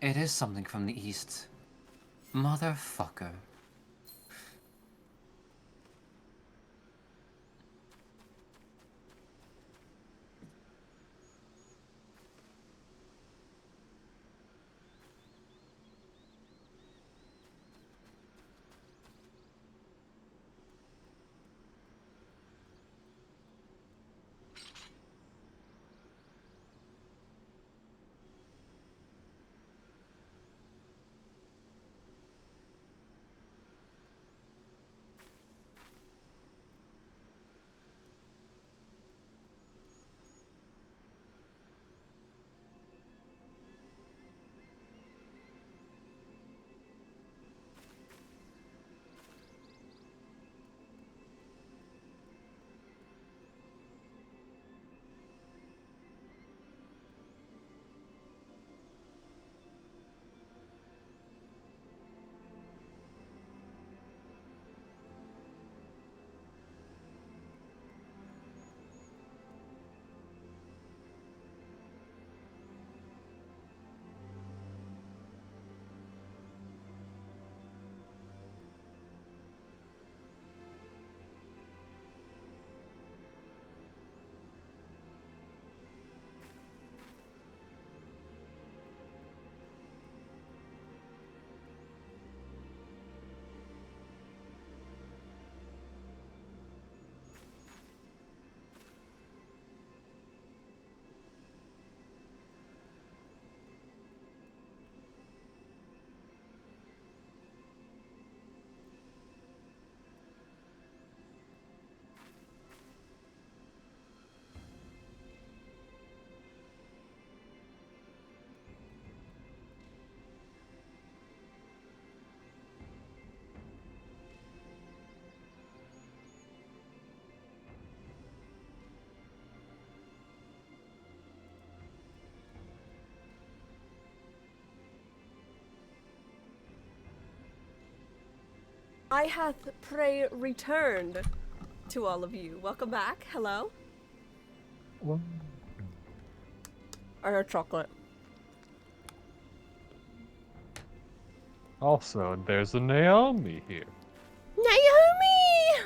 It is something from the east. Motherfucker. I hath pray returned to all of you. Welcome back. Hello. I heard chocolate. Also, there's a Naomi here. Naomi!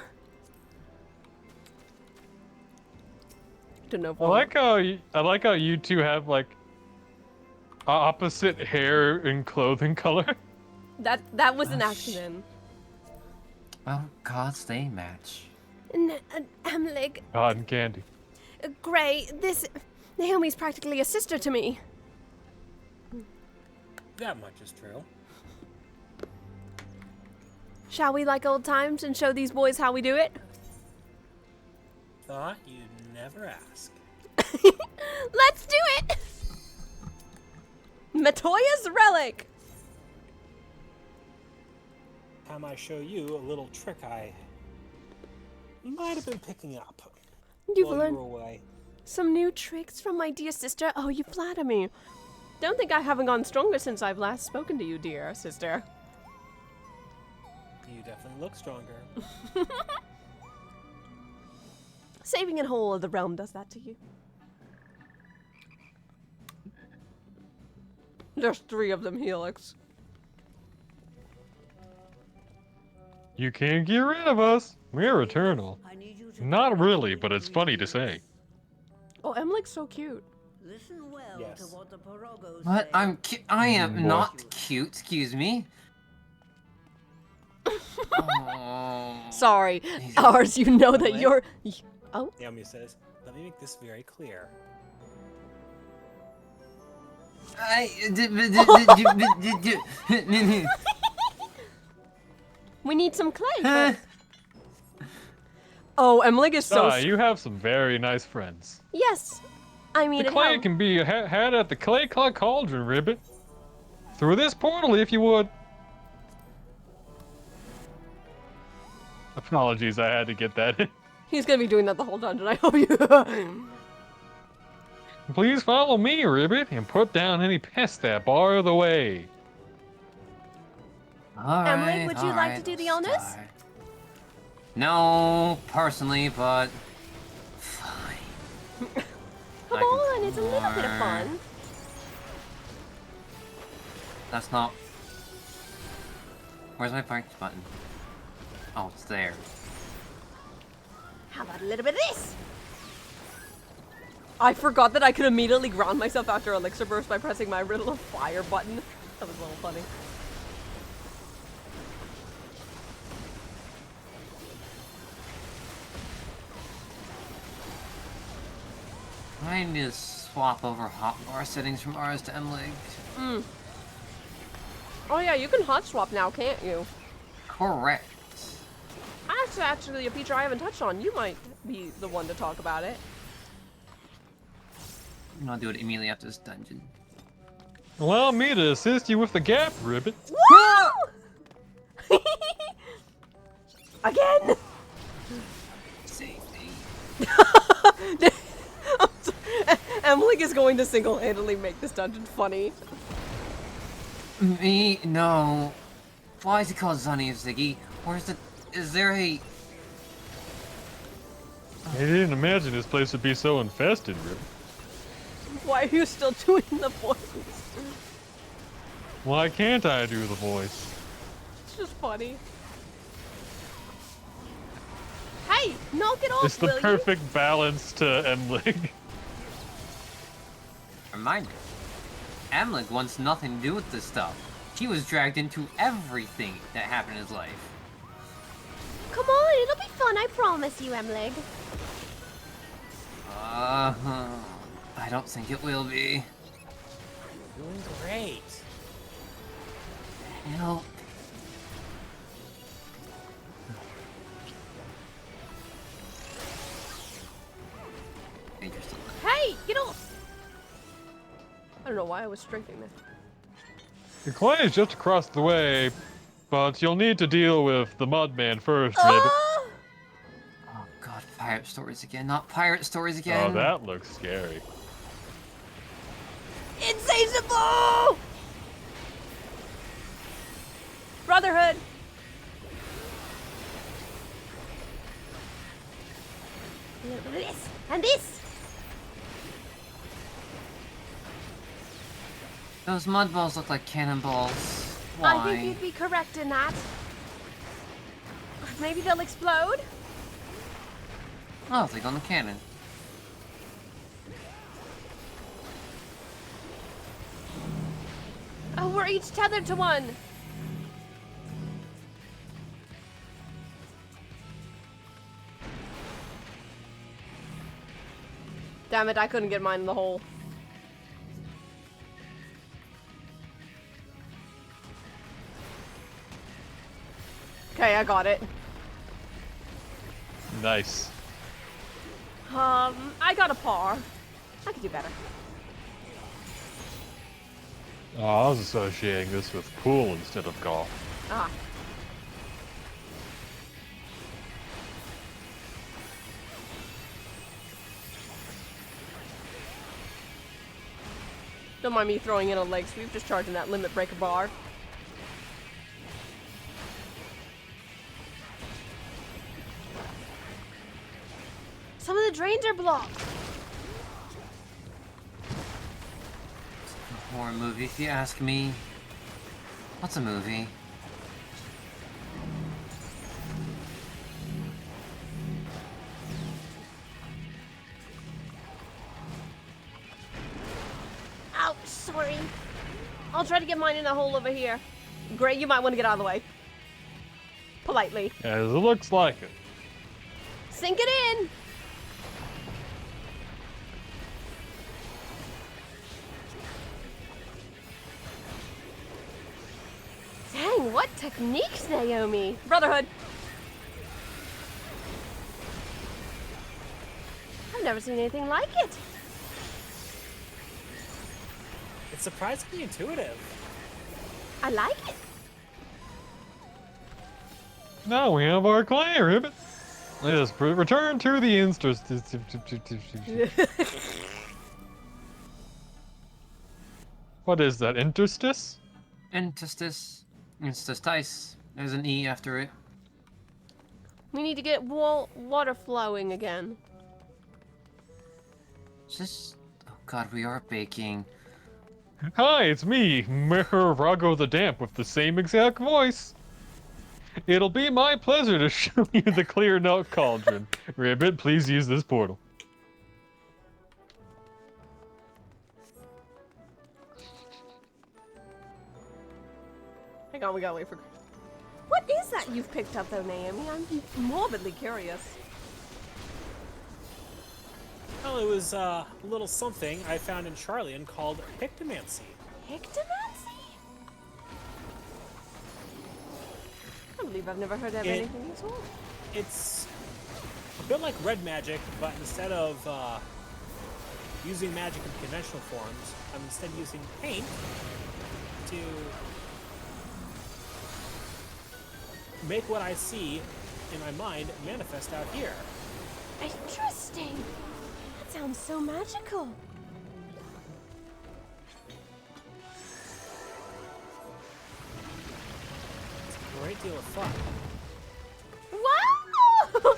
To know. I like how you two have like opposite hair and clothing color. That was an accident. Well, gods, they match. Like, Cotton candy. Gray, this Naomi's practically a sister to me. That much is true. Shall we like old times and show these boys how we do it? Thought you'd never ask. Let's do it! Matoya's relic! Time I show you a little trick I might have been picking up. You've while learned you were away. some new tricks from my dear sister. Oh, you flatter me. Don't think I haven't gone stronger since I've last spoken to you, dear sister. You definitely look stronger. Saving and whole of the realm does that to you. There's 3 of them, Helix. You can't get rid of us. We're eternal. Not really, but it's funny to say. Oh, Emlik's so cute. Listen well to what the Porogos What? say. I am not cute, excuse me. Sorry, ours, you know that you're... Oh. Naomi says, let me make this very clear. We need some clay. Oh, Emily is so... You have some very nice friends. Yes. I mean, The clay can be had at the Clay Clock Cauldron, Ribbit. Through this portal, if you would. Apologies, I had to get that in. He's gonna be doing that the whole dungeon, I hope you... Please follow me, Ribbit, and put down any pests that bar the way. Emily, would you like to do the honors? No, personally, but fine. Come on, it's a little bit of fun. That's not. Where's my punch button? Oh, it's there. How about a little bit of this? I forgot that I could immediately ground myself after Elixir Burst by pressing my little fire button. That was a little funny. I need to swap over hotbar settings from ours to MLig. Oh yeah, you can hot swap now, can't you? Correct. That's actually a feature I haven't touched on. You might be the one to talk about it. And I'll do it immediately after this dungeon. Allow me to assist you with the gap, Ribbit. Woo! Again? Save me. Emily is going to single-handedly make this dungeon funny. Me? No. Why is he called Zunny of Ziggy? Or is there a... I didn't imagine this place would be so infested, Ribbit. Why are you still doing the voice? Why can't I do the voice? It's just funny. Hey, knock it off, It's the will you? perfect balance to MLig. Reminder. Amlik wants nothing to do with this stuff. He was dragged into everything that happened in his life. Come on, it'll be fun, I promise you, Emleg. I don't think it will be. Doing great. Help. Hey, get off! I don't know why I was striking there. Your client is just across the way, but you'll need to deal with the Mudman first, Ribbit. Oh god, pirate stories again. Not pirate stories again. Oh, that looks scary. Insatiable! Brotherhood! A little bit of this, and this! Those mud balls look like cannonballs. Why? I think you'd be correct in that. Maybe they'll explode? Oh, they go on the cannon. Oh, we're each tethered to one. Damn it, I couldn't get mine in the hole. Okay, I got it. Nice. I got a par. I could do better. Oh, I was associating this with pool instead of golf. Ah. Don't mind me throwing in a leg sweep, just charging that limit breaker bar. Some of the drains are blocked. It's a horror movie, if you ask me. What's a movie? Ouch, sorry. I'll try to get mine in the hole over here. Gray, you might want to get out of the way. Politely. As it looks like it. Sink it in! Dang, what techniques, Naomi? Brotherhood. I've never seen anything like it. It's surprisingly intuitive. I like it. Now we have our client, Ribbit. Let us return to the interest. What is that, interstice? Interstice. Interstice. There's an E after it. We need to get water flowing again. Just... Oh god, we are baking. Hi, it's me, Meher Rago the Damp, with the same exact voice. It'll be my pleasure to show you the clear note cauldron. Ribbit, please use this portal. Hang on, we gotta wait for... What is that you've picked up though, Naomi? I'm morbidly curious. Well, it was a little something I found in Charlian called Pictomancy. Pictomancy? I believe I've never heard of anything at all. It's a bit like red magic, but instead of using magic in conventional forms, I'm instead using paint to make what I see in my mind manifest out here. Interesting. That sounds so magical. It's a great deal of fun. Wow!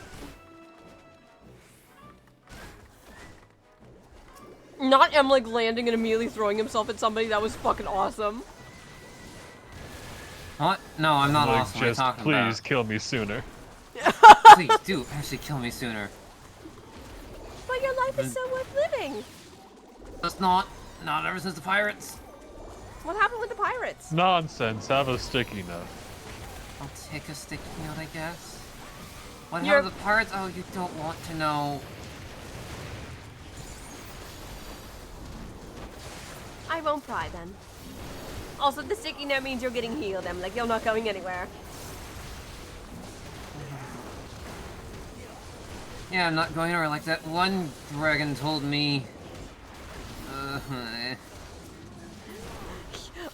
Not Emlich landing and immediately throwing himself at somebody. That was fucking awesome. What? No, I'm not Like, awesome. What are you just talking please about? kill me sooner. Please do actually kill me sooner. But your life is so worth living. That's not ever since the pirates. What happened with the pirates? Nonsense. Have a sticky note. I'll take a sticky note, I guess. What You're- happened to the pirates? Oh, you don't want to know. I won't pry then. Also, the sticky note means you're getting healed. I'm like, you're not going anywhere. Yeah, I'm not going anywhere like that one dragon told me.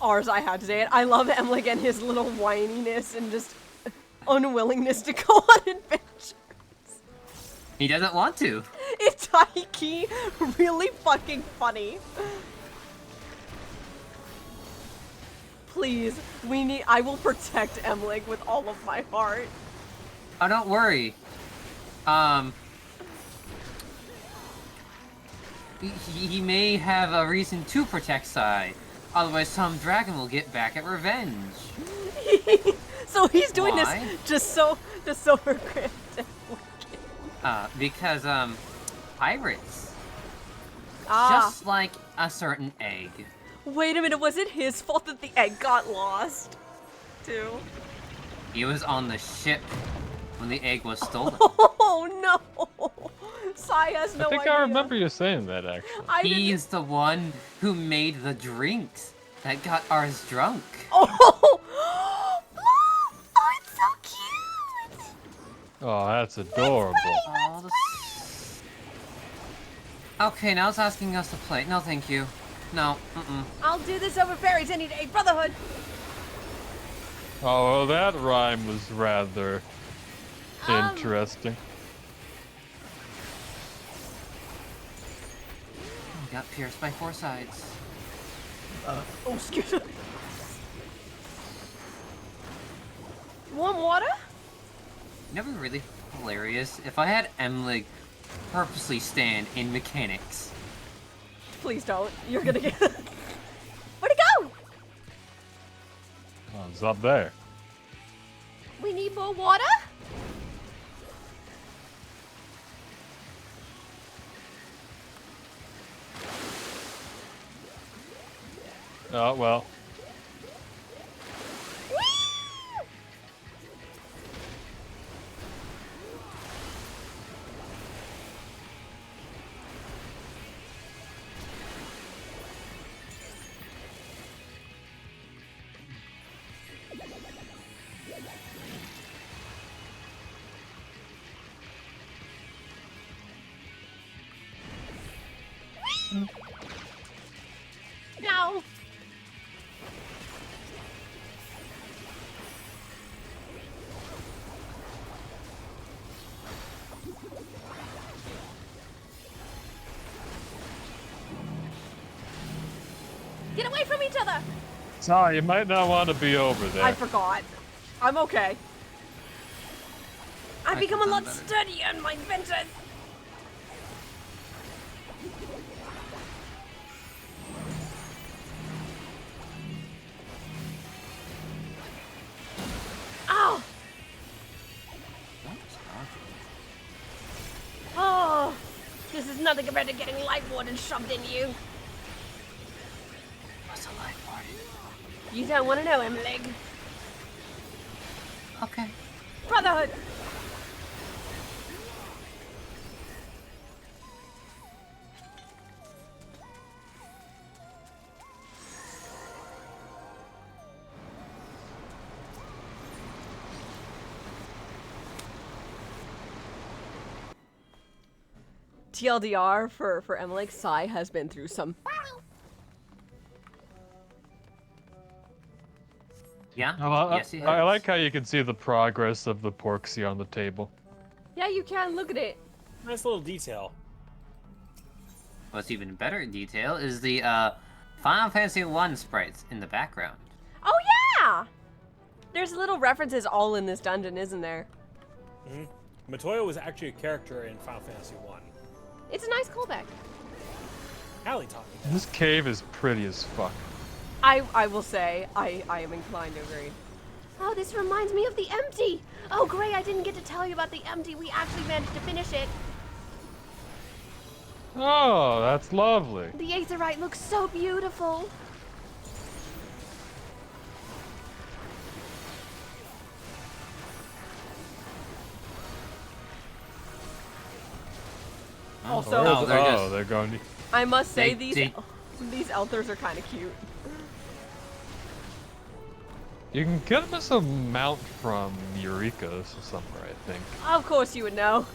Ours, I had to say it. I love Emlich and his little whininess and just unwillingness to go on adventures. He doesn't want to. It's high-key really fucking funny. Please, I will protect Emlich with all of my heart. Oh, don't worry. He may have a reason to protect Sai. Otherwise, some dragon will get back at revenge. So he's doing Why? this just so for Grant. Because, pirates. Ah. Just like a certain egg. Wait a minute, was it his fault that the egg got lost? Too? He was on the ship when the egg was stolen. Oh no! Sai has no I think idea. I remember you saying that, actually. He's the one who made the drinks that got ours drunk. Oh! Oh, it's so cute. Oh, that's adorable. Okay, now it's asking us to play. No, thank you. No, I'll do this over fairies any day, brotherhood. Oh, well, that rhyme was rather interesting. We got pierced by 4 sides. Oh, excuse me. Warm water? Never really hilarious. If I had Emlich purposely stand in mechanics. Please don't. You're gonna get... Where'd it go? Oh, it's up there. We need more water? Oh, well. No. Get away from each other! Sorry, you might not want to be over there. I forgot. I'm okay. I've I become a could've lot done better. sturdier in my adventures. Ow! nothing compared to getting life ward shoved in you. What's a life ward? You don't want to know, Emily. Okay. Brotherhood. TLDR for Emily, Sai has been through some. Yeah? Yes, I like how you can see the progress of the porksy on the table. Yeah, you can. Look at it. Nice little detail. What's even better in detail is the Final Fantasy I sprites in the background. Oh, yeah! There's little references all in this dungeon, isn't there? Mm-hmm. Matoya was actually a character in Final Fantasy I. It's a nice callback. Allie taught me that. This cave is pretty as fuck. I will say, I am inclined to agree. Oh, this reminds me of the empty. Oh, Gray, I didn't get to tell you about the empty. We actually managed to finish it. Oh, that's lovely. The Aetherite looks so beautiful. Also, they're going to... I must say these Elthers are kind of cute. You can get them as a mount from Eureka somewhere, I think. Of course you would know.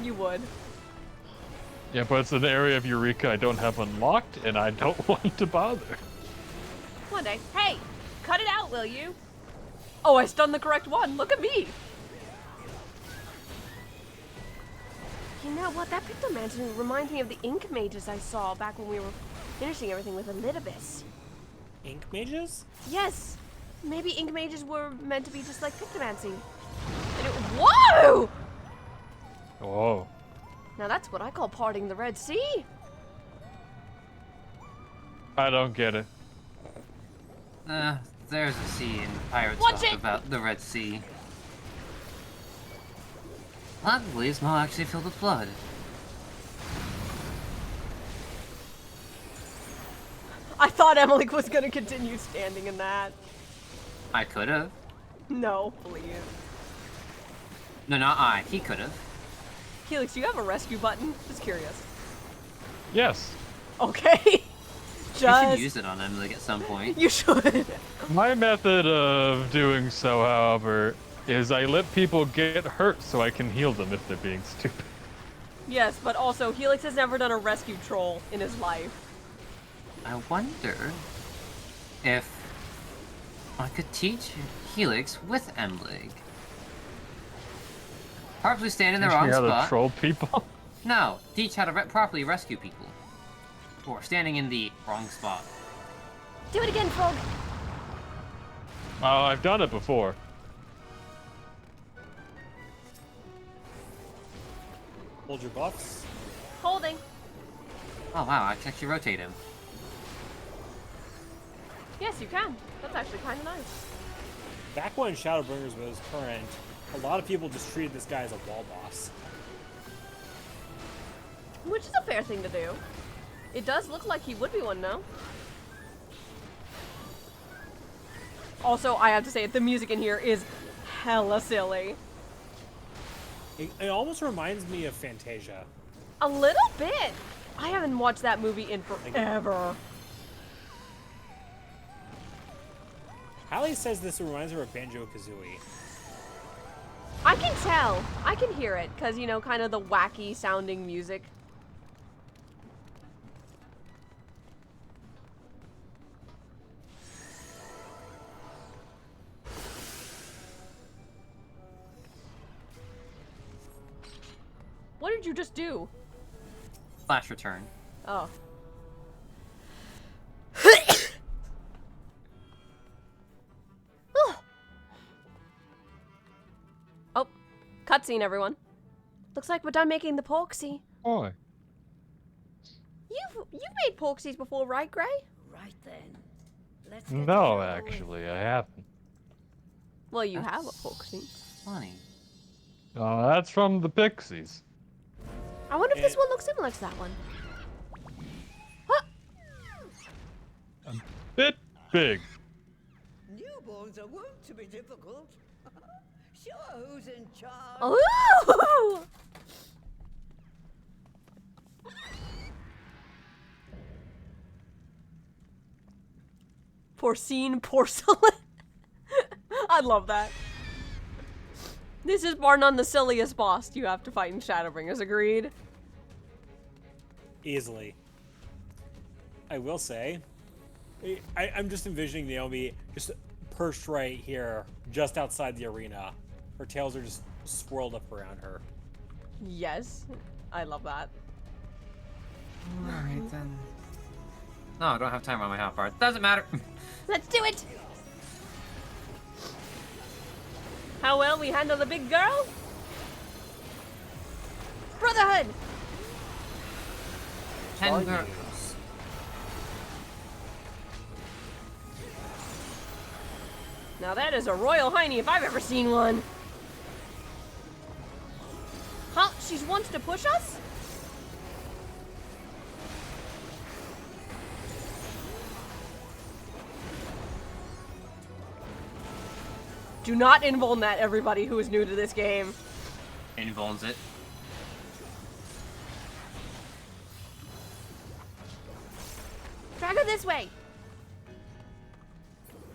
You would. Yeah, but it's an area of Eureka I don't have unlocked, and I don't want to bother. One day. Hey, cut it out, will you? Oh, I stunned the correct one. Look at me. You know what? That Pictomancy reminds me of the Ink Mages I saw back when we were finishing everything with Elidibus. Ink Mages? Yes. Maybe Ink Mages were meant to be just like Pictomancy. And whoa! Whoa. Now that's what I call parting the Red Sea. I don't get it. There's a sea in Pirates Watch Talk it! about the Red Sea. Luckily, it's not actually filled with blood. I thought Emily was gonna continue standing in that. I could have. No, please. No, not I. He could have. Helix, do you have a rescue button? Just curious. Yes. Okay. You Just... should use it on Emily at some point. You should. My method of doing so, however, is I let people get hurt so I can heal them if they're being stupid. Yes, but also, Helix has never done a rescue troll in his life. I wonder if I could teach Helix with Emlig. Probably stand in the wrong how spot. to troll people? No, teach how to properly rescue people. Or standing in the wrong spot. Do it again, Frog. Oh, I've done it before. Hold your buffs. Holding. Oh wow, I can actually rotate him. Yes, you can. That's actually kind of nice. Back when Shadowbringers was current, a lot of people just treated this guy as a wall boss. Which is a fair thing to do. It does look like he would be one now. Also, I have to say it, the music in here is hella silly. It almost reminds me of Fantasia. A little bit. I haven't watched that movie in forever. Hallie says this reminds her of Banjo-Kazooie. I can tell. I can hear it, because, you know, kind of the wacky sounding music. What did you just do? Flash return. Oh. Oh, cutscene, everyone. Looks like we're done making the porksy. Boy. You've made porksies before, right, Gray? Right then. Let's No, actually, I haven't. Well, you have a porksy. Funny. Oh, that's from the Pixies. I wonder if this one looks similar to that one. Bit big. Newborns are wont to be difficult. Sure, who's in charge? Ooh! Porcine porcelain. I love that. This is bar none the silliest boss you have to fight in Shadowbringers, agreed? Easily. I will say, I'm just envisioning Naomi just perched right here, just outside the arena. Her tails are just swirled up around her. Yes, I love that. Alright then. No, I don't have time on my half bar. Doesn't matter. Let's do it! How well we handle the big girl? Brotherhood! 10 girls. Now that is a royal hiney if I've ever seen one. Huh? She wants to push us? Do not invuln that, everybody who is new to this game. Invulns it. Drag her this way.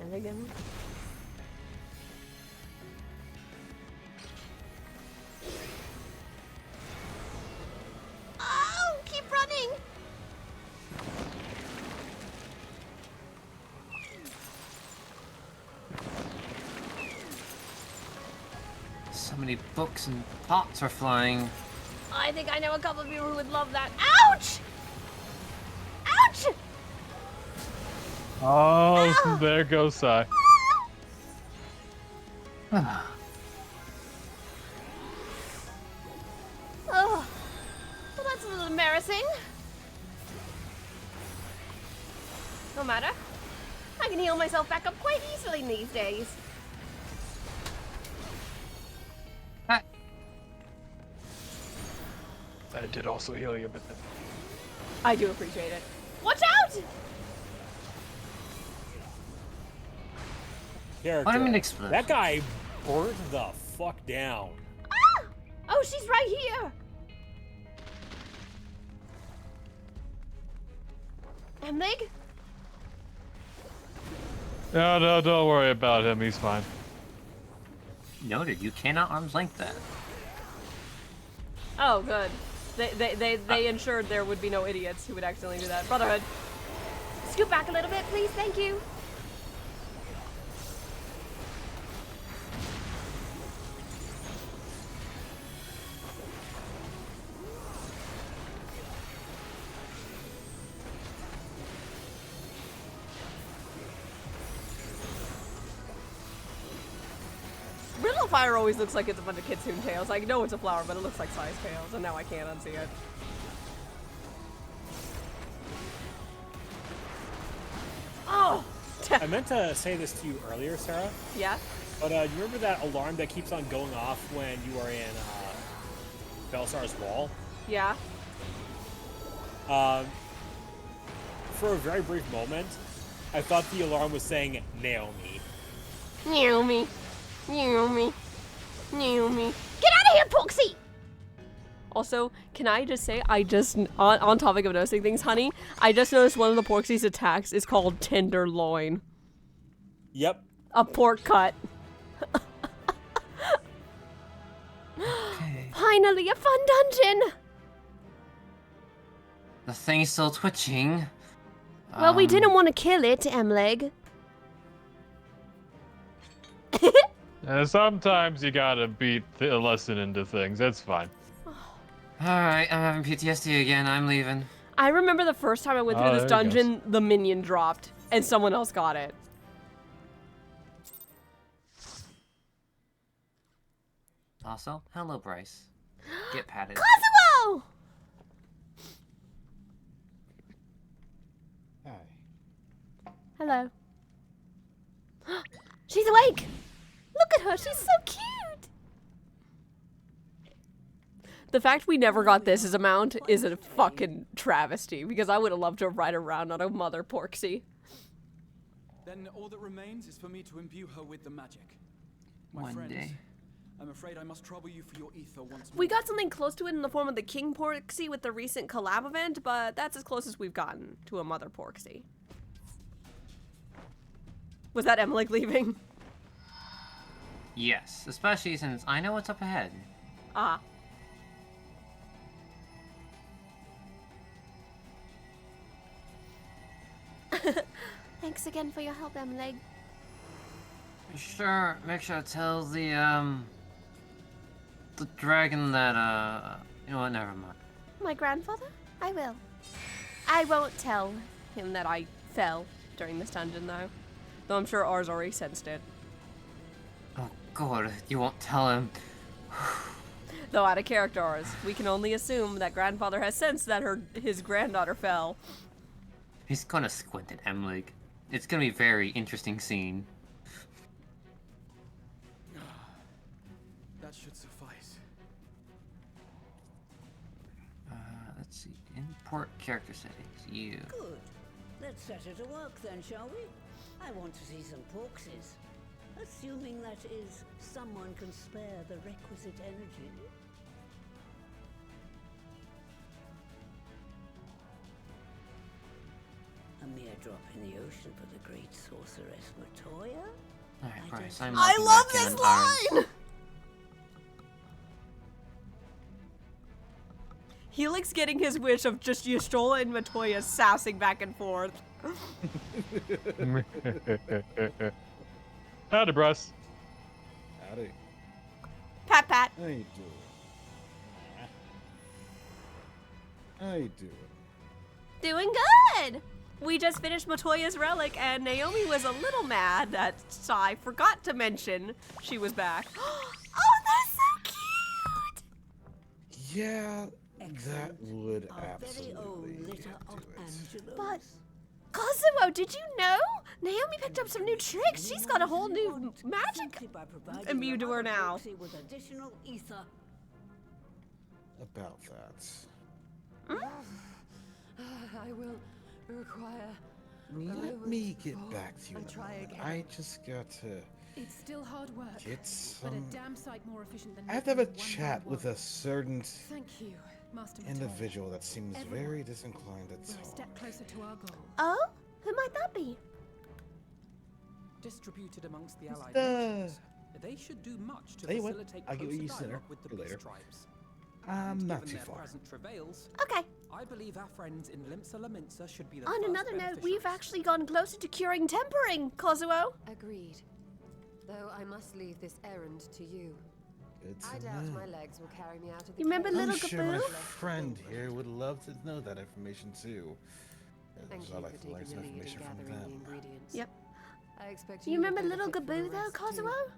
And again. Oh, keep running. So many books and pots are flying. I think I know a couple of people who would love that. Ouch! Ouch! Oh, there goes Sai. Oh, well, that's a little embarrassing. No matter. I can heal myself back up quite easily these days. That did also heal you a bit. I do appreciate it. Watch out! Character. I'm an expert. That guy burnt the fuck down. Ah! Oh, she's right here. Emlig? No, don't worry about him. He's fine. Noted. You cannot arm's length that. Oh, good. They ensured there would be no idiots who would accidentally do that. Brotherhood. Scoot back a little bit, please. Thank you. Brittle fire always looks like it's a bunch of kitsune tails. I know it's a flower, but it looks like size tails, and now I can't unsee it. Oh! I meant to say this to you earlier, Sarah. Yeah? But you remember that alarm that keeps on going off when you are in Belsar's Wall? Yeah? For a very brief moment, I thought the alarm was saying Naomi. Naomi. Naomi. Naomi. Get out of here, Poxy! Also, can I just say, on topic of noticing things, honey, I just noticed one of the Porky's attacks is called Tenderloin. Yep. A pork cut. Okay. Finally, a fun dungeon! The thing's still twitching. Well, we didn't want to kill it, Emleg. Sometimes you gotta beat a lesson into things. That's fine. Alright, I'm having PTSD again. I'm leaving. I remember the first time I went through this there it goes. dungeon, the minion dropped, and someone else got it. Also, hello, Bryce. Get patted. Cosimo! Hello. She's awake! Look at her, she's so cute! The fact we never got this as a mount is a fucking travesty, because I would have loved to ride around on a mother porksy. Then all that remains is for me to imbue her with the magic. My One friends, day. I'm afraid I must trouble you for your ether once more. We got something close to it in the form of the king porksy with the recent collab event, but that's as close as we've gotten to a mother porksy. Was that Emily leaving? Yes, especially since I know what's up ahead. Ah. Thanks again for your help, Emily. Sure, make sure to tell the dragon that, you know what, never mind. My grandfather? I will. I won't tell him that I fell during this dungeon, though. Though I'm sure ours already sensed it. Oh god, you won't tell him. Though out of character ours, we can only assume that grandfather has sensed that his granddaughter fell. He's gonna squint at Emlig. It's gonna be a very interesting scene. That should suffice. Let's see. Import character settings. You. Good. Let's set her to work then, shall we? I want to see some porkses. Assuming that is, someone can spare the requisite energy. A mere drop in the ocean for the great sorceress Matoya? Alright, Bryce, I love this line! Helix getting his wish of just Y'shtola and Matoya sassing back and forth. Howdy, Bryce. Howdy. Pat, pat. How you doing? How you doing? Doing good! We just finished Matoya's relic, and Naomi was a little mad that Sai forgot to mention she was back. Oh, that's so cute! Yeah, that would absolutely litter of Angelos. But, Kazuo, did you know? Naomi picked up some new tricks. She's got a whole new magic imbued to her now. With additional ether. about that. I will require. Let me get back to you. in a moment. I just got to It's still hard work, get but some. a damn sight more efficient than I have to have a making one chat by with one. a certain Thank you, Master Matoya. individual that seems Everyone. very disinclined at We're a talk. step closer to our goal. Oh? Who might that be? Distributed amongst the allied Uh, nations, they should do much to tell you what, facilitate I'll give closer you dinner dialogue with the for beast later. tribes. I'm not Given too their far. present travails, Okay. I believe our friends in Limsa Laminsa should be the On first another note, beneficiaries. we've actually gotten closer to curing tempering, Kazuo. Agreed. Though I must leave this errand to you. Good to I doubt know. my legs will carry me out of the You remember cave. little I'm sure my Gaboo? friend here would love to know that information too. Thank As you I for like to learn taking some the lead in information from gathering the them. ingredients. Yep. I expect You you remember to little benefit from Gaboo the though, rest, too. Kazuo?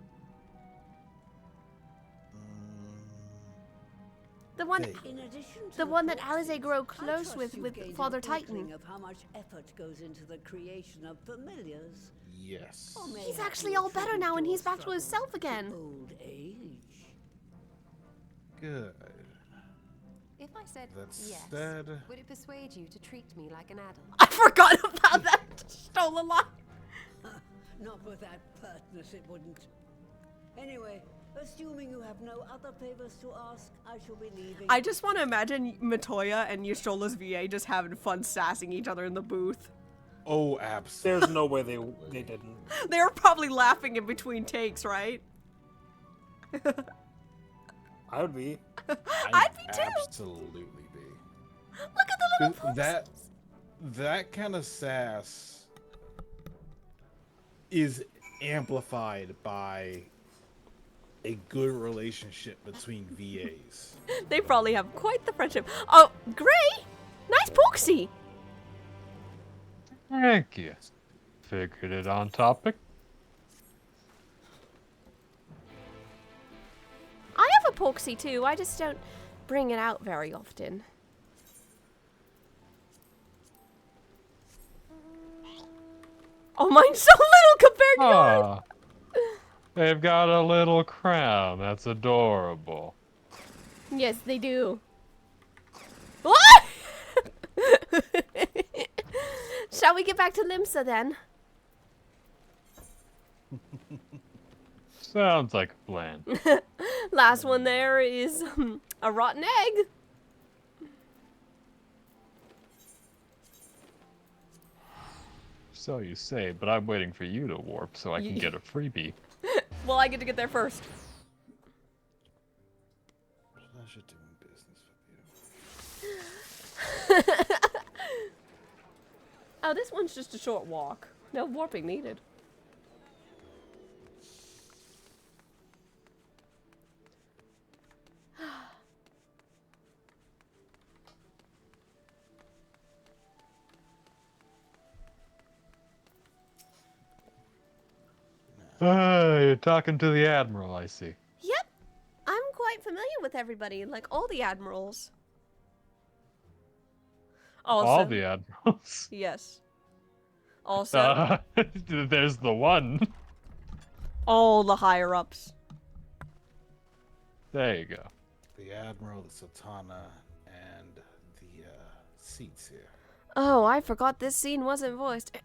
The one, In addition to the one that porkses, Alize grew I close trust with you've gained Father an inkling Titan. of how much effort goes into the creation of familiars. Yes. Or He's mayhap actually you all better attribute now and your he's back to struggles himself again. Old age. Good. If I said That's yes, that. would it persuade you to treat me like an adult? I forgot about that stolen line. Not with that pertness, it wouldn't. Anyway, assuming you have no other favors to ask, I shall be leaving. I just want to imagine Matoya and Y'shtola's VA just having fun sassing each other in the booth. Oh, absolutely. There's no way they didn't. They were probably laughing in between takes, right? I would be. I'd be too. Absolutely be. Look at the little That kind of sass is amplified by a good relationship between VAs. They probably have quite the friendship. Oh, Gray! Nice porksy! Thank you. Figured it on topic. I have a porksy too, I just don't bring it out very often. Oh, mine's so little compared to yours! Ah, they've got a little crown. That's adorable. Yes, they do. What? Shall we get back to Limsa then? Sounds like a plan. Last one there is a rotten egg. So you say, but I'm waiting for you to warp so I can get a freebie. Well, I get to get there first. Pleasure doing business with you. Oh, this one's just a short walk. No warping needed. You're talking to the Admiral, I see. Yep. I'm quite familiar with everybody, like all the admirals. Also, All the Admirals. yes. Also, There's the one. all the higher-ups. There you go. The Admiral, the Sultana, and the seats here. Oh, I forgot this scene wasn't voiced.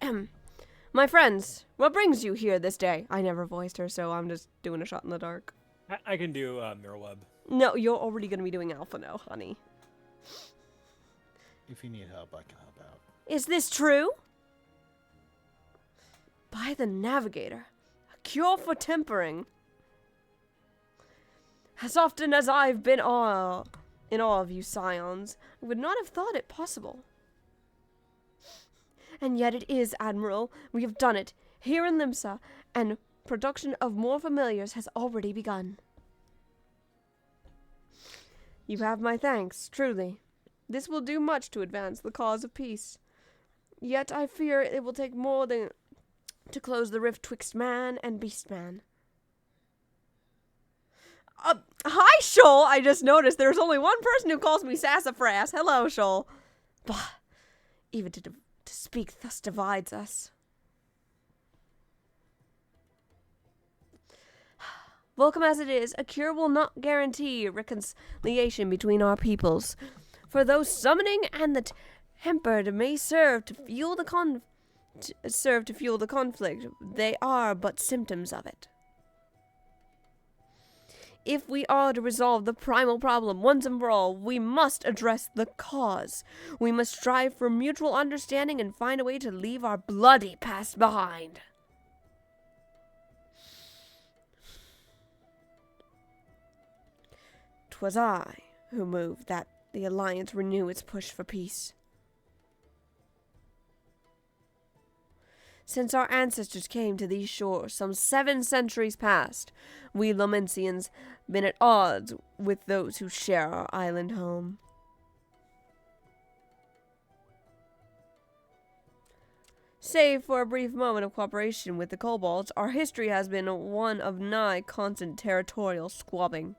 My friends, what brings you here this day? I never voiced her, so I'm just doing a shot in the dark. I can do Mirror Web. No, you're already going to be doing Alpha now, honey. If you need help, I can help out. Is this true? By the Navigator, a cure for tempering. As often as I've been in awe of you scions, I would not have thought it possible. And yet it is, Admiral. We have done it, here in Limsa, and production of more familiars has already begun. You have my thanks, truly. This will do much to advance the cause of peace. Yet I fear it will take more than to close the rift twixt man and beastman. Hi, Shoal! I just noticed there's only one person who calls me sassafras. Hello, Shoal. Bah, even to speak thus divides us. Welcome as it is, a cure will not guarantee reconciliation between our peoples. For though summoning and the tempered may serve to fuel the conflict, they are but symptoms of it. If we are to resolve the primal problem once and for all, we must address the cause. We must strive for mutual understanding and find a way to leave our bloody past behind. 'Twas I who moved that the Alliance renew its push for peace. Since our ancestors came to these shores some 7 centuries past, we Lomensians been at odds with those who share our island home. Save for a brief moment of cooperation with the kobolds, our history has been one of nigh constant territorial squabbling.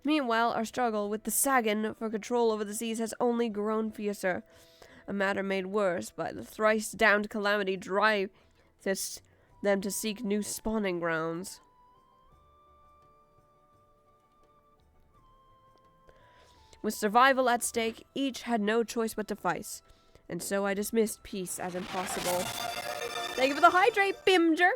Meanwhile, our struggle with the Sagan for control over the seas has only grown fiercer, a matter made worse by the thrice damned calamity drive them to seek new spawning grounds. With survival at stake, each had no choice but to fight, and so I dismissed peace as impossible. Thank you for the hydrate, Bimger!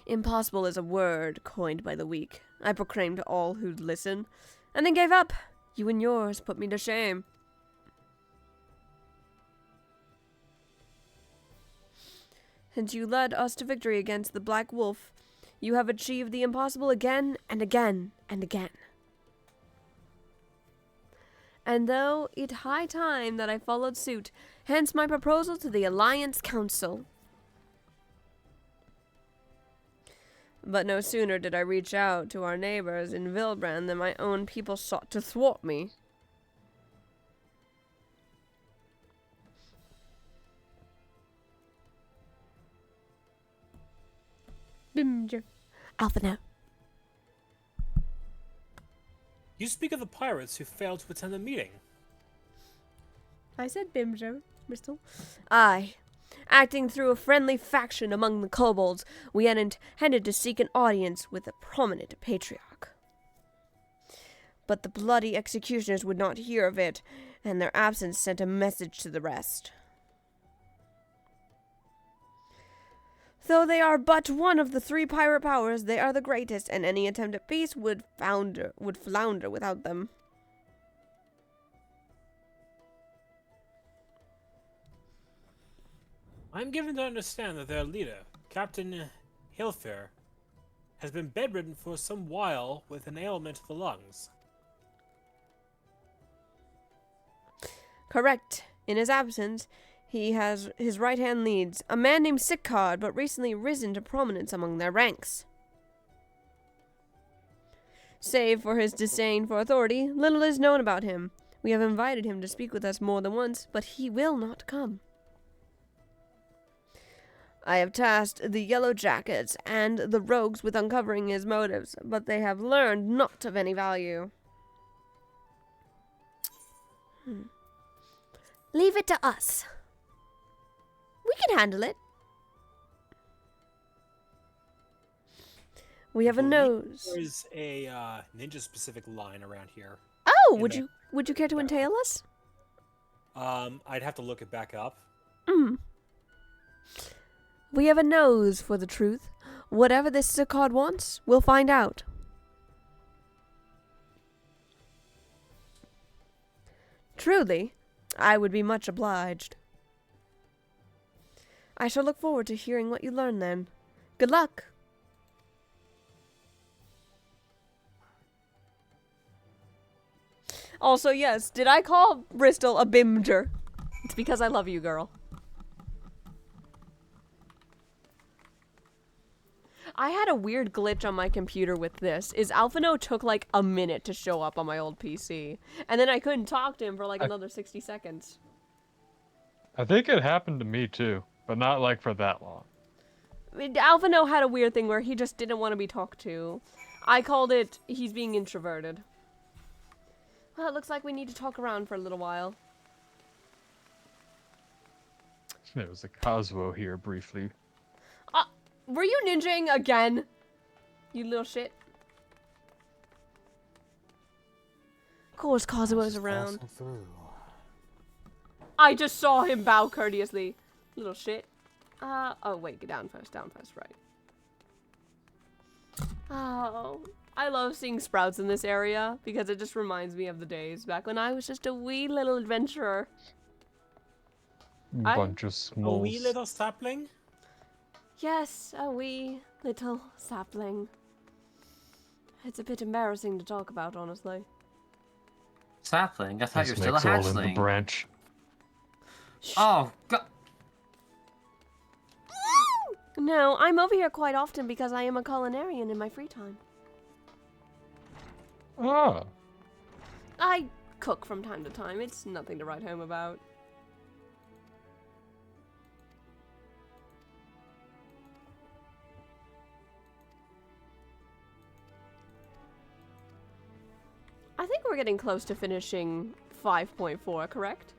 Impossible is a word coined by the weak, I proclaimed to all who'd listen, and then gave up. You and yours put me to shame. Since you led us to victory against the Black Wolf, you have achieved the impossible again and again and again. And though it high time that I followed suit, hence my proposal to the Alliance Council. But no sooner did I reach out to our neighbors in Vilbrand than my own people sought to thwart me. Bimger. Alpha now. You speak of the pirates who failed to attend the meeting. I said Bimger, Bristol. Aye. Acting through a friendly faction among the kobolds, we had intended to seek an audience with a prominent patriarch. But the bloody executioners would not hear of it, and their absence sent a message to the rest. Though they are but one of the 3 pirate powers, they are the greatest, and any attempt at peace would flounder without them. I'm given to understand that their leader, Captain Hilfer, has been bedridden for some while with an ailment of the lungs. Correct. In his absence, he has his right-hand leads, a man named Sicard, but recently risen to prominence among their ranks. Save for his disdain for authority, little is known about him. We have invited him to speak with us more than once, but he will not come. I have tasked the Yellow Jackets and the Rogues with uncovering his motives, but they have learned not of any value. Leave it to us. We can handle it. We have a nose. There's a ninja-specific line around here. Oh, would you care to entail us? I'd have to look it back up. We have a nose for the truth. Whatever this Sicard wants, we'll find out. Truly, I would be much obliged. I shall look forward to hearing what you learn then. Good luck. Also, yes, did I call Bristol a bimger? It's because I love you, girl. I had a weird glitch on my computer with this. Alphino took like a minute to show up on my old PC. And then I couldn't talk to him for like another 60 seconds. I think it happened to me too, but not like for that long. Alphino had a weird thing where he just didn't want to be talked to. I called it he's being introverted. Well, it looks like we need to talk around for a little while. There was a Cosmo here briefly. Were you ninjing again? You little shit. Of course Cosmo's around. I just saw him bow courteously. Little shit. Oh wait, get down first, right. Oh, I love seeing sprouts in this area because it just reminds me of the days back when I was just a wee little adventurer. Bunch of smalls. A wee little sapling? Yes, a wee little sapling. It's a bit embarrassing to talk about, honestly. Sapling? I thought you were still a all in the hatchling. branch. Oh, God. No, I'm over here quite often because I am a culinarian in my free time. Ah. I cook from time to time. It's nothing to write home about. I think we're getting close to finishing 5.4, correct?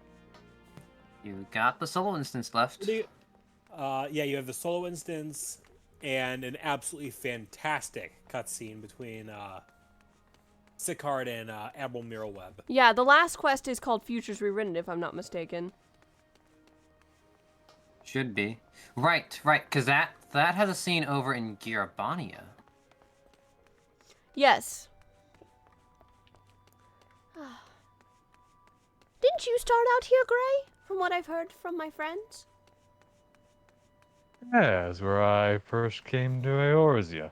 You got the solo instance left. Yeah, you have the solo instance and an absolutely fantastic cutscene between Sicard and Admiral Mirrorweb. Yeah, the last quest is called Futures Rewritten, if I'm not mistaken. Should be. Right, because that has a scene over in Girabania. Yes. Didn't you start out here, Gray? From what I've heard from my friends? Yeah, that's where I first came to Eorzea.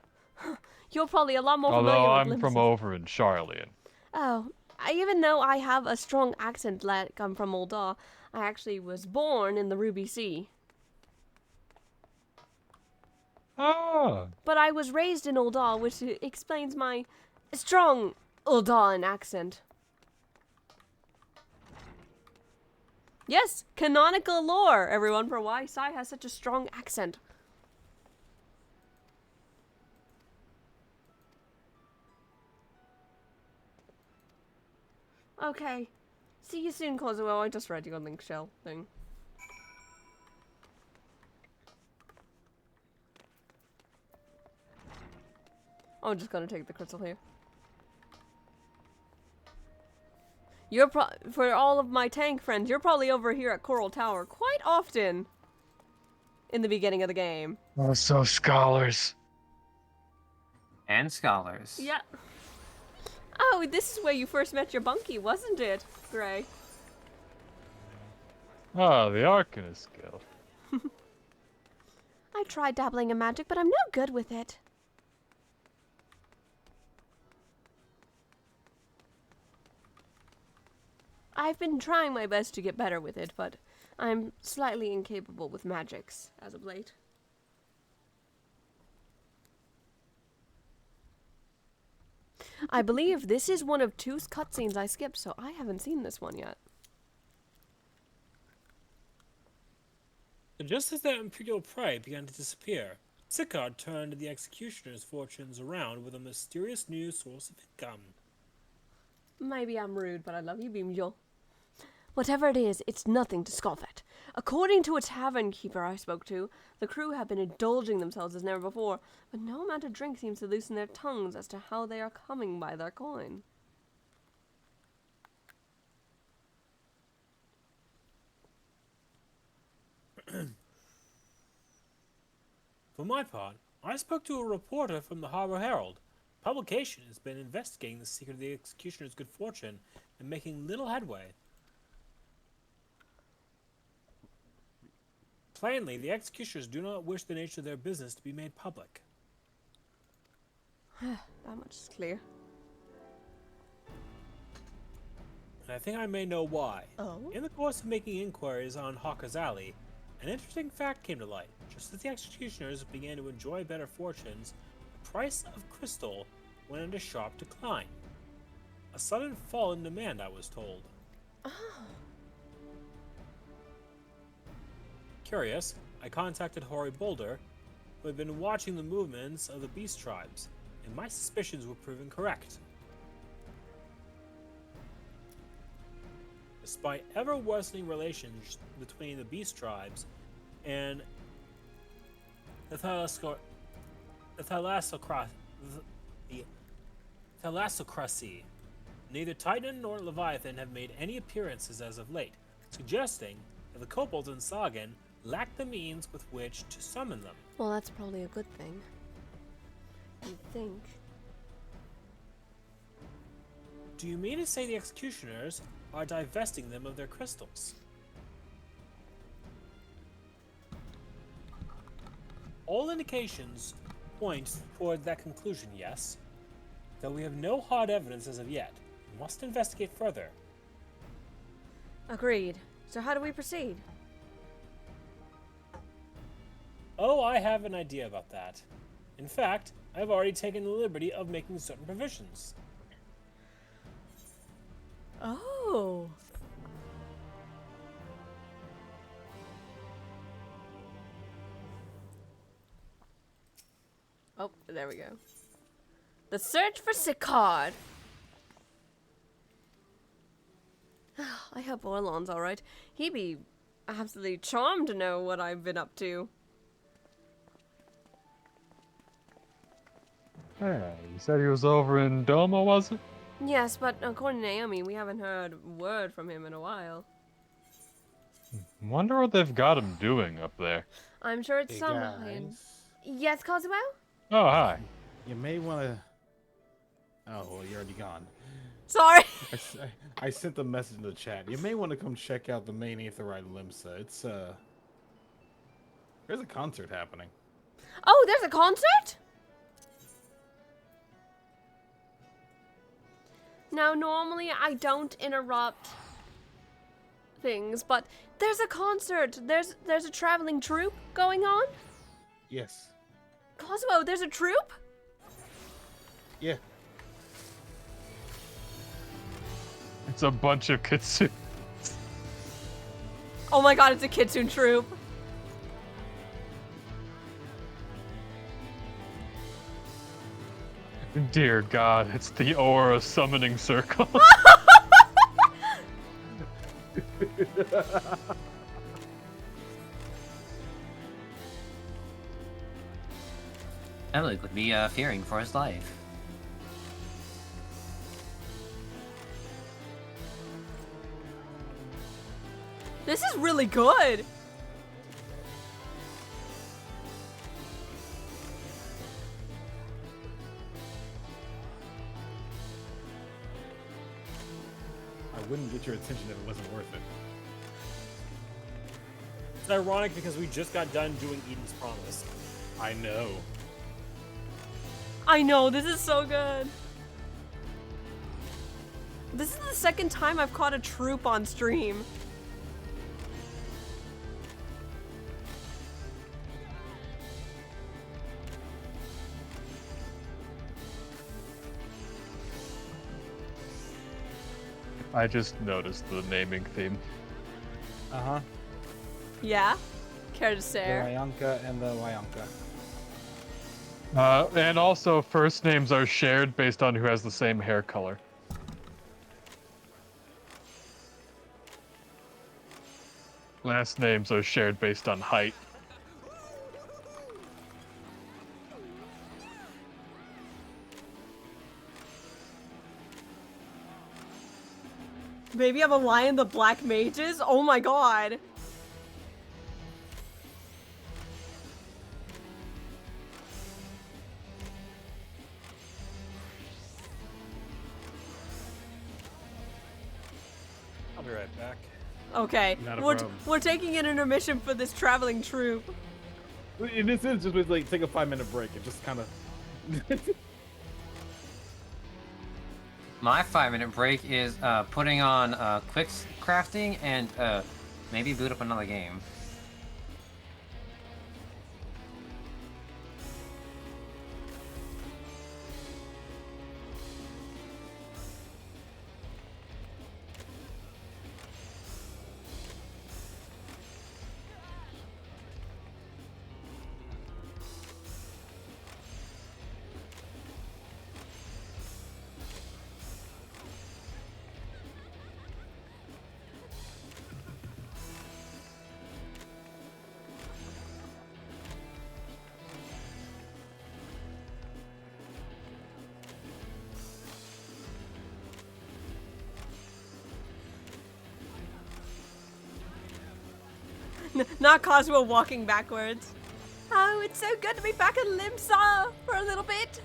You're probably a lot more familiar Although with I'm from over in Charlian. Oh, even though I have a strong accent like I'm from Ul'dah, I actually was born in the Ruby Sea. Ah. But I was raised in Ul'dah, which explains my strong Ul'dahan accent. Yes, canonical lore, everyone, for why Sai has such a strong accent. Okay. See you soon, Kozuo. I just read your link shell thing. I'm just gonna take the crystal here. For all of my tank friends, you're probably over here at Coral Tower quite often in the beginning of the game. Oh, so scholars. And scholars. Yeah. Oh, this is where you first met your bunkie, wasn't it, Gray? Ah, the Arcanist Guild. I tried dabbling in magic, but I'm no good with it. I've been trying my best to get better with it, but I'm slightly incapable with magics as of late. I believe this is one of 2 cutscenes I skipped, so I haven't seen this one yet. Just as the Imperial pride began to disappear, Sicard turned the Executioner's fortunes around with a mysterious new source of income. Maybe I'm rude, but I love you, Beamjul. Whatever it is, it's nothing to scoff at. According to a tavern keeper I spoke to, the crew have been indulging themselves as never before, but no amount of drink seems to loosen their tongues as to how they are coming by their coin. For my part, I spoke to a reporter from the Harbor Herald. The publication has been investigating the secret of the Executioner's good fortune and making little headway. Plainly, the Executioners do not wish the nature of their business to be made public. That much is clear. And I think I may know why. Oh? In the course of making inquiries on Hawker's Alley, an interesting fact came to light. Just as the Executioners began to enjoy better fortunes, the price of crystal went into sharp decline. A sudden fall in demand, I was told. Oh. Curious, I contacted Hoary Boulder, who had been watching the movements of the beast tribes, and my suspicions were proven correct. Despite ever-worsening relations between the beast tribes and the Thalassocracy, neither Titan nor Leviathan have made any appearances as of late, suggesting that the kobolds in Sagan lack the means with which to summon them. Well, that's probably a good thing. You'd think. Do you mean to say the Executioners are divesting them of their crystals? All indications point toward that conclusion, yes. Though we have no hard evidence as of yet. We must investigate further. Agreed. So how do we proceed? Oh, I have an idea about that. In fact, I've already taken the liberty of making certain provisions. Oh. Oh, there we go. The search for Sicard. I hope Orlon's alright. He'd be absolutely charmed to know what I've been up to. Hey, you said he was over in Doma, was it? Yes, but according to Naomi, we haven't heard a word from him in a while. Wonder what they've got him doing up there. I'm sure it's Hey, something. guys. Yes, Cosmo? Oh, hi. You may want to... Oh, well, you're already gone. Sorry. I sent the message in the chat. You may want to come check out the main Aetherite Limsa. It's, there's a concert happening. Oh, there's a concert? Now, normally I don't interrupt things, but there's a concert. There's a traveling troupe going on? Yes. Cosmo, there's a troupe? Yeah. It's a bunch of kitsune. Oh my god, it's a kitsune troupe. Dear God, it's the Aura Summoning Circle. Emily could be fearing for his life. This is really good. I wouldn't get your attention if it wasn't worth it. It's ironic because we just got done doing Eden's Promise. I know. I know, this is so good. This is the second time I've caught a troop on stream. I just noticed the naming theme. Uh-huh. Yeah? Care to The share? Wayanka and the Wayanka. And also, first names are shared based on who has the same hair color. Last names are shared based on height. Maybe I'm a lion, the black mages? Oh my god. I'll be right back. Okay, Not a we're problem. we're taking an intermission for this traveling troop. In this instance, just like take a 5-minute break and just kind of. My 5-minute break is putting on quick crafting and maybe boot up another game. Not Cosmo walking backwards. Oh, it's so good to be back in Limsa for a little bit.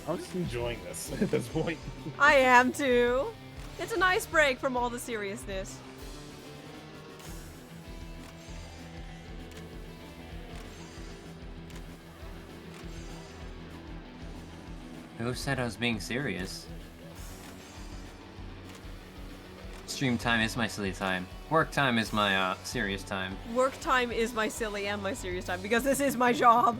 I'm just enjoying this at this point. I am too. It's a nice break from all the seriousness. Who said I was being serious? Stream time is my silly time. Work time is my serious time. Work time is my silly and my serious time because this is my job.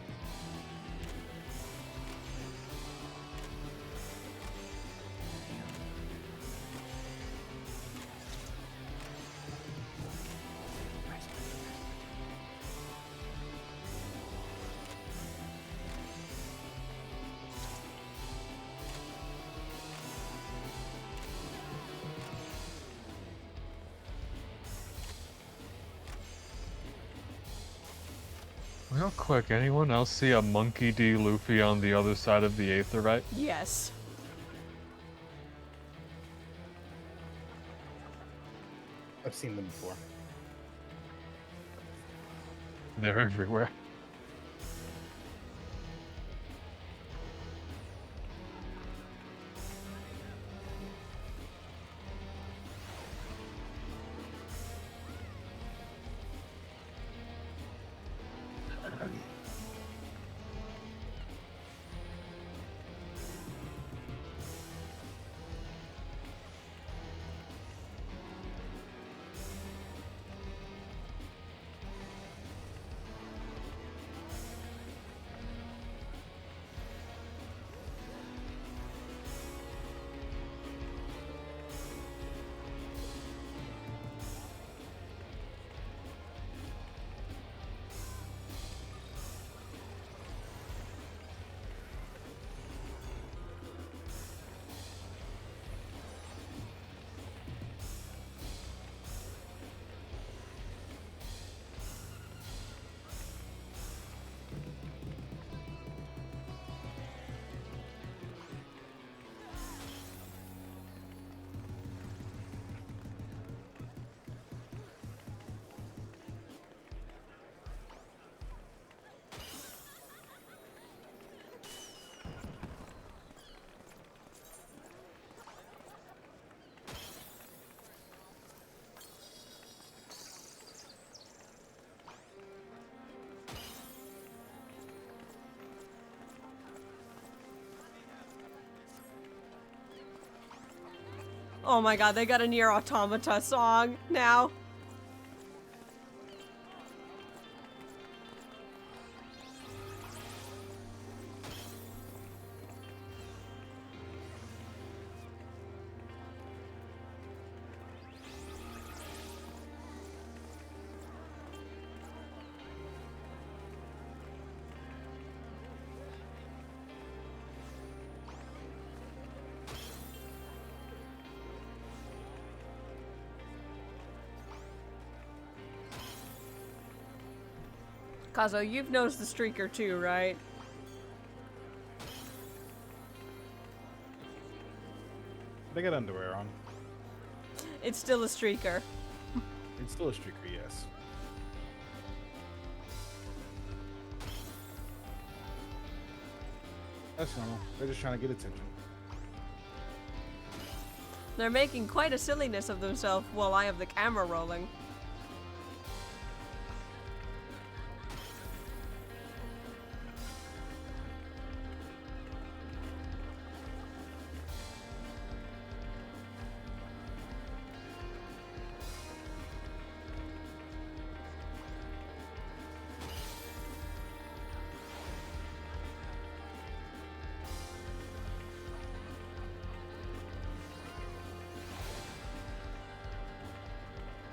Real quick, anyone else see a Monkey D. Luffy on the other side of the Aetherite? Yes. I've seen them before. They're everywhere. Oh my god, they got a Nier Automata song now. Kazo, you've noticed the streaker too, right? They got underwear on. It's still a streaker. It's still a streaker, yes. That's normal. They're just trying to get attention. They're making quite a silliness of themselves while I have the camera rolling.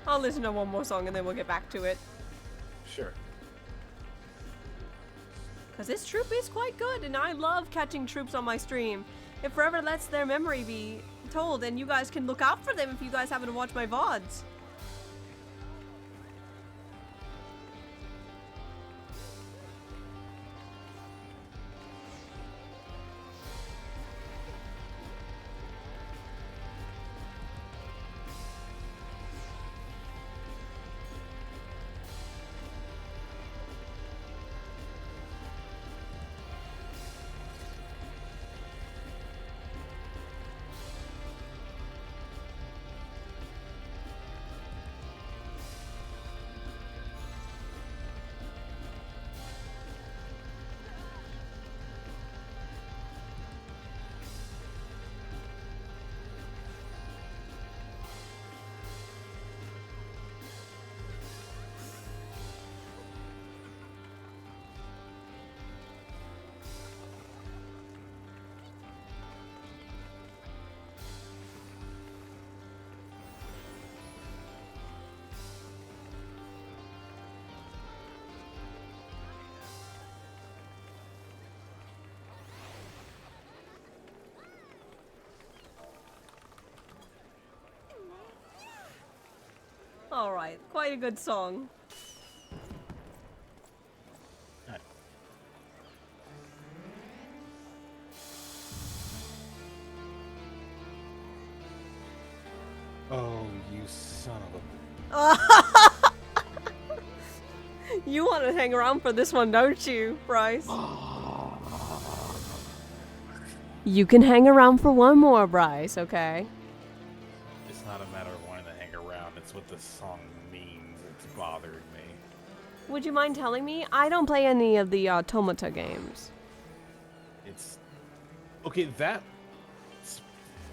I'll listen to one more song and then we'll get back to it. Sure. Because this troop is quite good, and I love catching troops on my stream. It forever lets their memory be told, and you guys can look out for them if you guys happen to watch my VODs. Alright, quite a good song. Oh, you son of a... You want to hang around for this one, don't you, Bryce? You can hang around for one more, Bryce, okay? It's not a matter of wanting to hang around. It's what the song means. It's bothering me. Would you mind telling me? I don't play any of the Automata games. It's... Okay, that's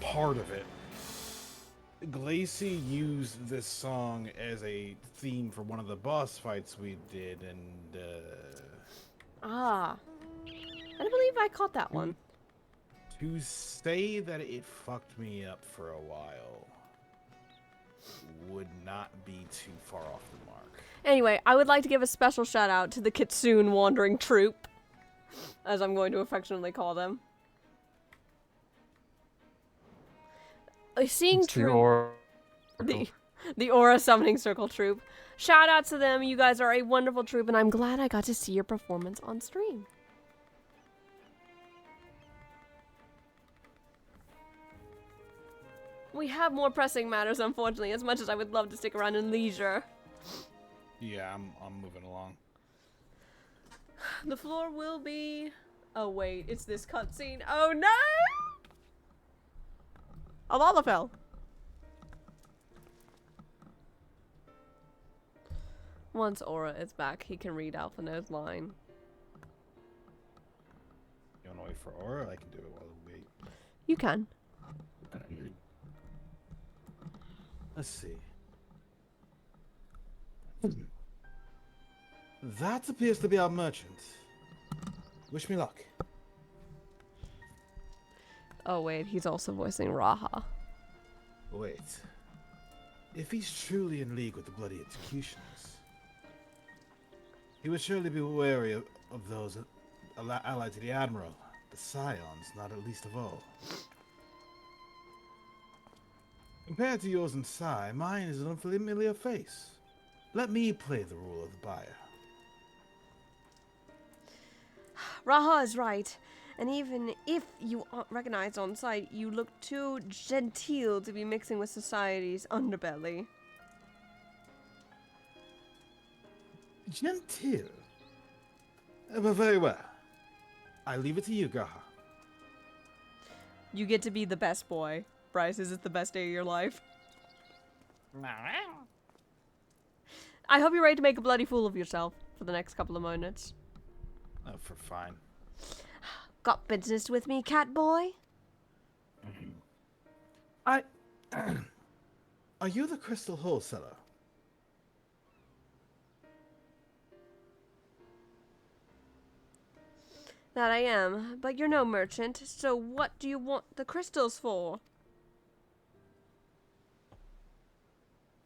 part of it. Glacy used this song as a theme for one of the boss fights we did, and, Ah. I believe I caught that one. to say that it fucked me up for a while would not be too far off the mark. Anyway, I would like to give a special shout out to the Kitsune Wandering Troop, as I'm going to affectionately call them. Seeing troop, the Aura Summoning Circle troop. Shout out to them. You guys are a wonderful troop, and I'm glad I got to see your performance on stream. We have more pressing matters, unfortunately, as much as I would love to stick around in leisure. Yeah, I'm moving along. The floor will be... Oh, wait. It's this cutscene. Oh, no! Alalafell. Once Aura is back, he can read Alphinaud's line. You wanna wait for Aura? I can do it while we wait. You can. Let's see. That appears to be our merchant. Wish me luck. Oh, wait. He's also voicing Raha. Wait. If he's truly in league with the bloody executioners, he would surely be wary of those allied to the Admiral, the Scions, not at least of all. Compared to yours and Sai, mine is an unfamiliar face. Let me play the role of the buyer. Raha is right. And even if you aren't recognized on sight, you look too genteel to be mixing with society's underbelly. Genteel? But very well. I leave it to you, Gaha. You get to be the best boy. Bryce, is it the best day of your life? I hope you're ready to make a bloody fool of yourself for the next couple of minutes. Oh, for fine. Got business with me, cat boy? Are you the crystal wholesaler? That I am, but you're no merchant, so what do you want the crystals for?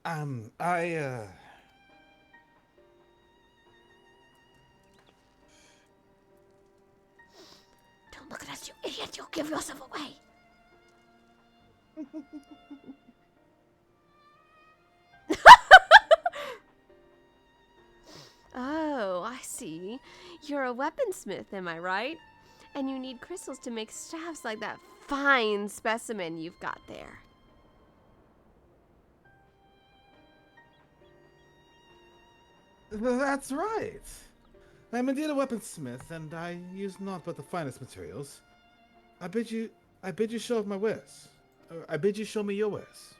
Don't look at us, you idiot! You'll give yourself away! Oh, I see. You're a weaponsmith, am I right? And you need crystals to make staffs like that fine specimen you've got there. That's right. I'm indeed a weaponsmith, and I use naught but the finest materials. I bid you show off my wares. I bid you show me your wares.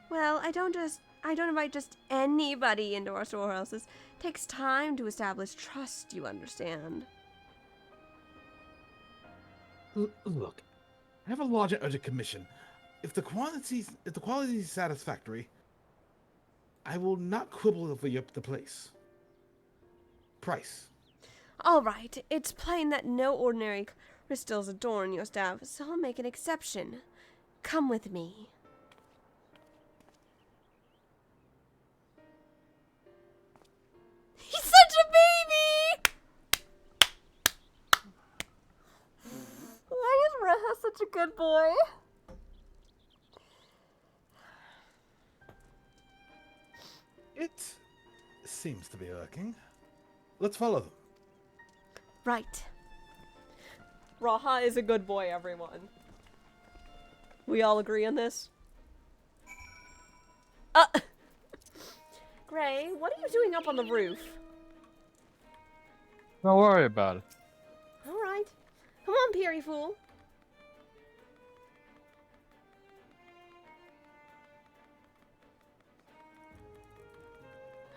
Well, I don't invite just anybody into our storehouses. It takes time to establish trust, you understand. Look, I have a large and urgent commission. If the quality is satisfactory, I will not quibble over the place. Price. All right, it's plain that no ordinary crystals adorn your staff, so I'll make an exception. Come with me. He's such a baby! Why is Reha such a good boy? It seems to be working. Let's follow them. Right. Raha is a good boy, everyone. We all agree on this? Gray, what are you doing up on the roof? Don't worry about it. Alright. Come on, Peary Fool.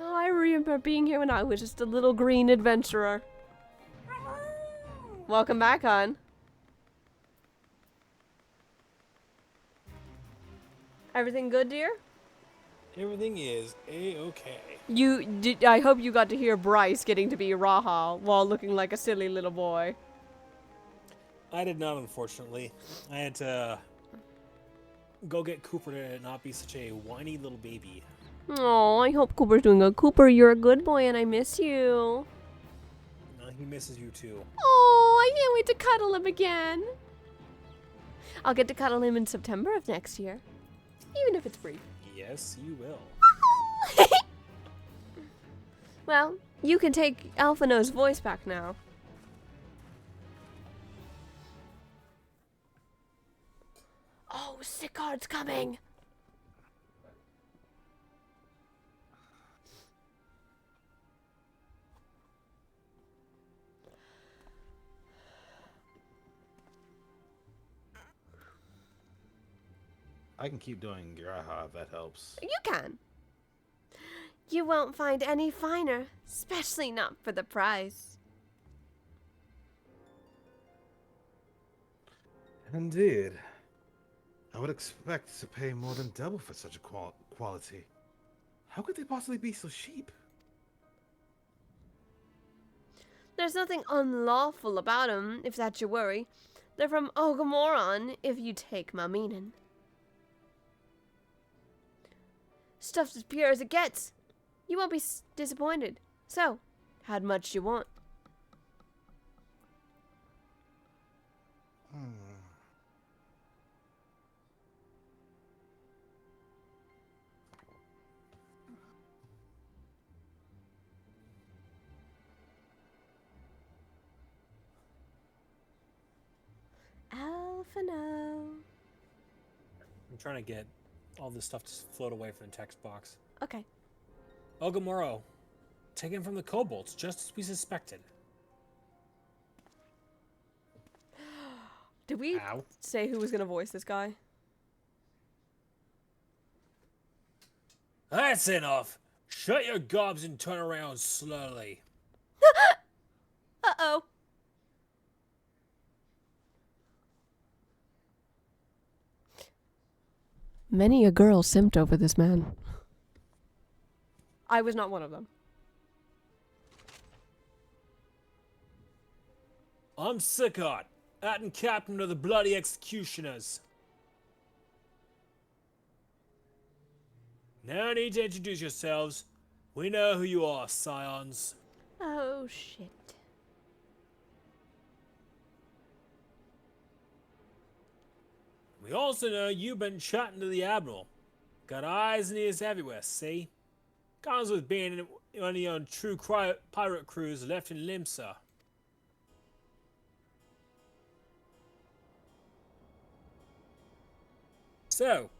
Oh, I remember being here when I was just a little green adventurer. Welcome back, hon. Everything good, dear? Everything is A-okay. I hope you got to hear Bryce getting to be Raha while looking like a silly little boy. I did not, unfortunately. I had to go get Cooper to not be such a whiny little baby. Oh, I hope Cooper's doing good. Cooper, you're a good boy and I miss you. He misses you too. Oh, I can't wait to cuddle him again. I'll get to cuddle him in September of next year. Even if it's brief. Yes, you will. Well, you can take Alphino's voice back now. Oh, Sicard's coming! I can keep doing Graha if that helps. You can. You won't find any finer, especially not for the price. Indeed. I would expect to pay more than double for such a quality. How could they possibly be so cheap? There's nothing unlawful about 'em, if that's your worry. They're from Ogamoron, if you take my meaning. Stuff's as pure as it gets. You won't be disappointed. So, how much you want? Alphino. I'm trying to get all this stuff to float away from the text box. Okay. Ogamoro, taken from the kobolds, just as we suspected. Did we say who was going to voice this guy? That's enough. Shut your gobs and turn around slowly. Uh-oh. Many a girl simped over this man. I was not one of them. I'm Sicard, acting captain of the bloody executioners. No need to introduce yourselves. We know who you are, scions. Oh, shit. We also know you've been chatting to the Admiral. Got eyes and ears everywhere, see? Comes with being on the true pirate cruise left in Limsa. So,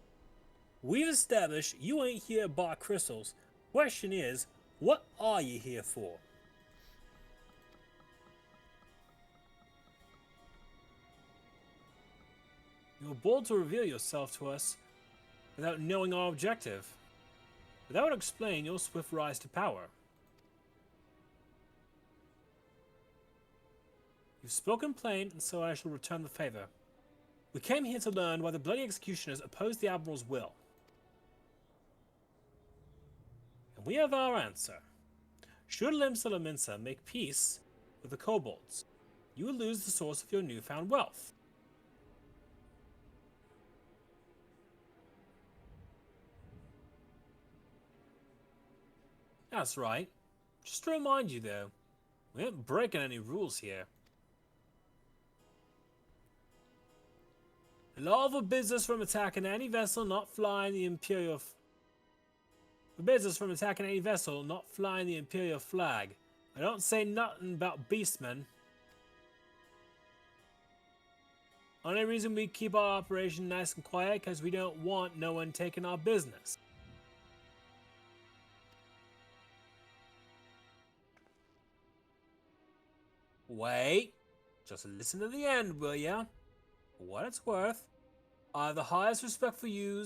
we've established you ain't here to buy crystals. Question is, what are you here for? You're bold to reveal yourself to us without knowing our objective. But that would explain your swift rise to power. You've spoken plain, and so I shall return the favor. We came here to learn why the bloody executioners oppose the Admiral's will. And we have our answer. Should Limsa Laminsa make peace with the kobolds, you will lose the source of your newfound wealth. That's right. Just to remind you though, we aren't breaking any rules here. The law forbids us from attacking any vessel not flying the Imperial flag. I don't say nothing about beastmen. Only reason we keep our operation nice and quiet because we don't want no one taking our business. Wait. Just listen to the end, will ya? For what it's worth, I have the highest respect for you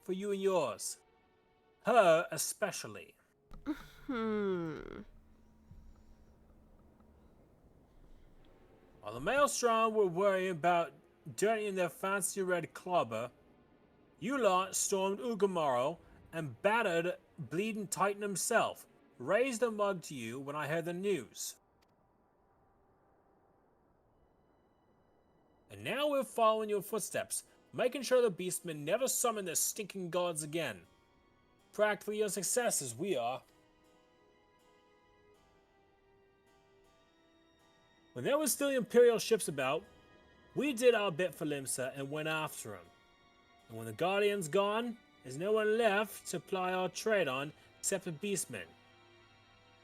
and yours. Her especially. While the Maelstrom were worrying about dirtying their fancy red clubber, you lot stormed Ugamaro and battered Bleeding Titan himself. Raised a mug to you when I heard the news. And now we're following your footsteps, making sure the Beastmen never summon their stinking gods again. Practically your success as we are. When there was still Imperial ships about, we did our bit for Limsa and went after him. And when the Guardian's gone, there's no one left to ply our trade on except the Beastmen.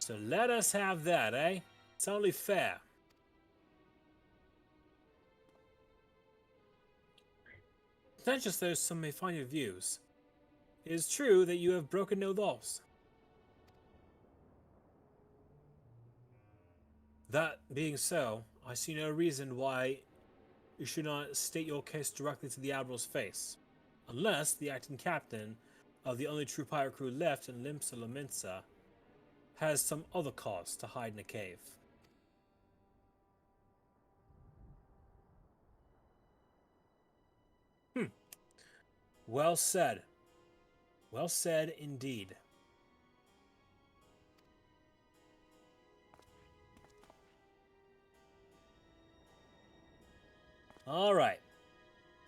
So let us have that, eh? It's only fair. Contentious though some may find your views, it is true that you have broken no laws. That being so, I see no reason why you should not state your case directly to the Admiral's face, unless the acting captain of the only true pirate crew left in Limsa Lominsa has some other cause to hide in a cave. Well said. Well said indeed. Alright.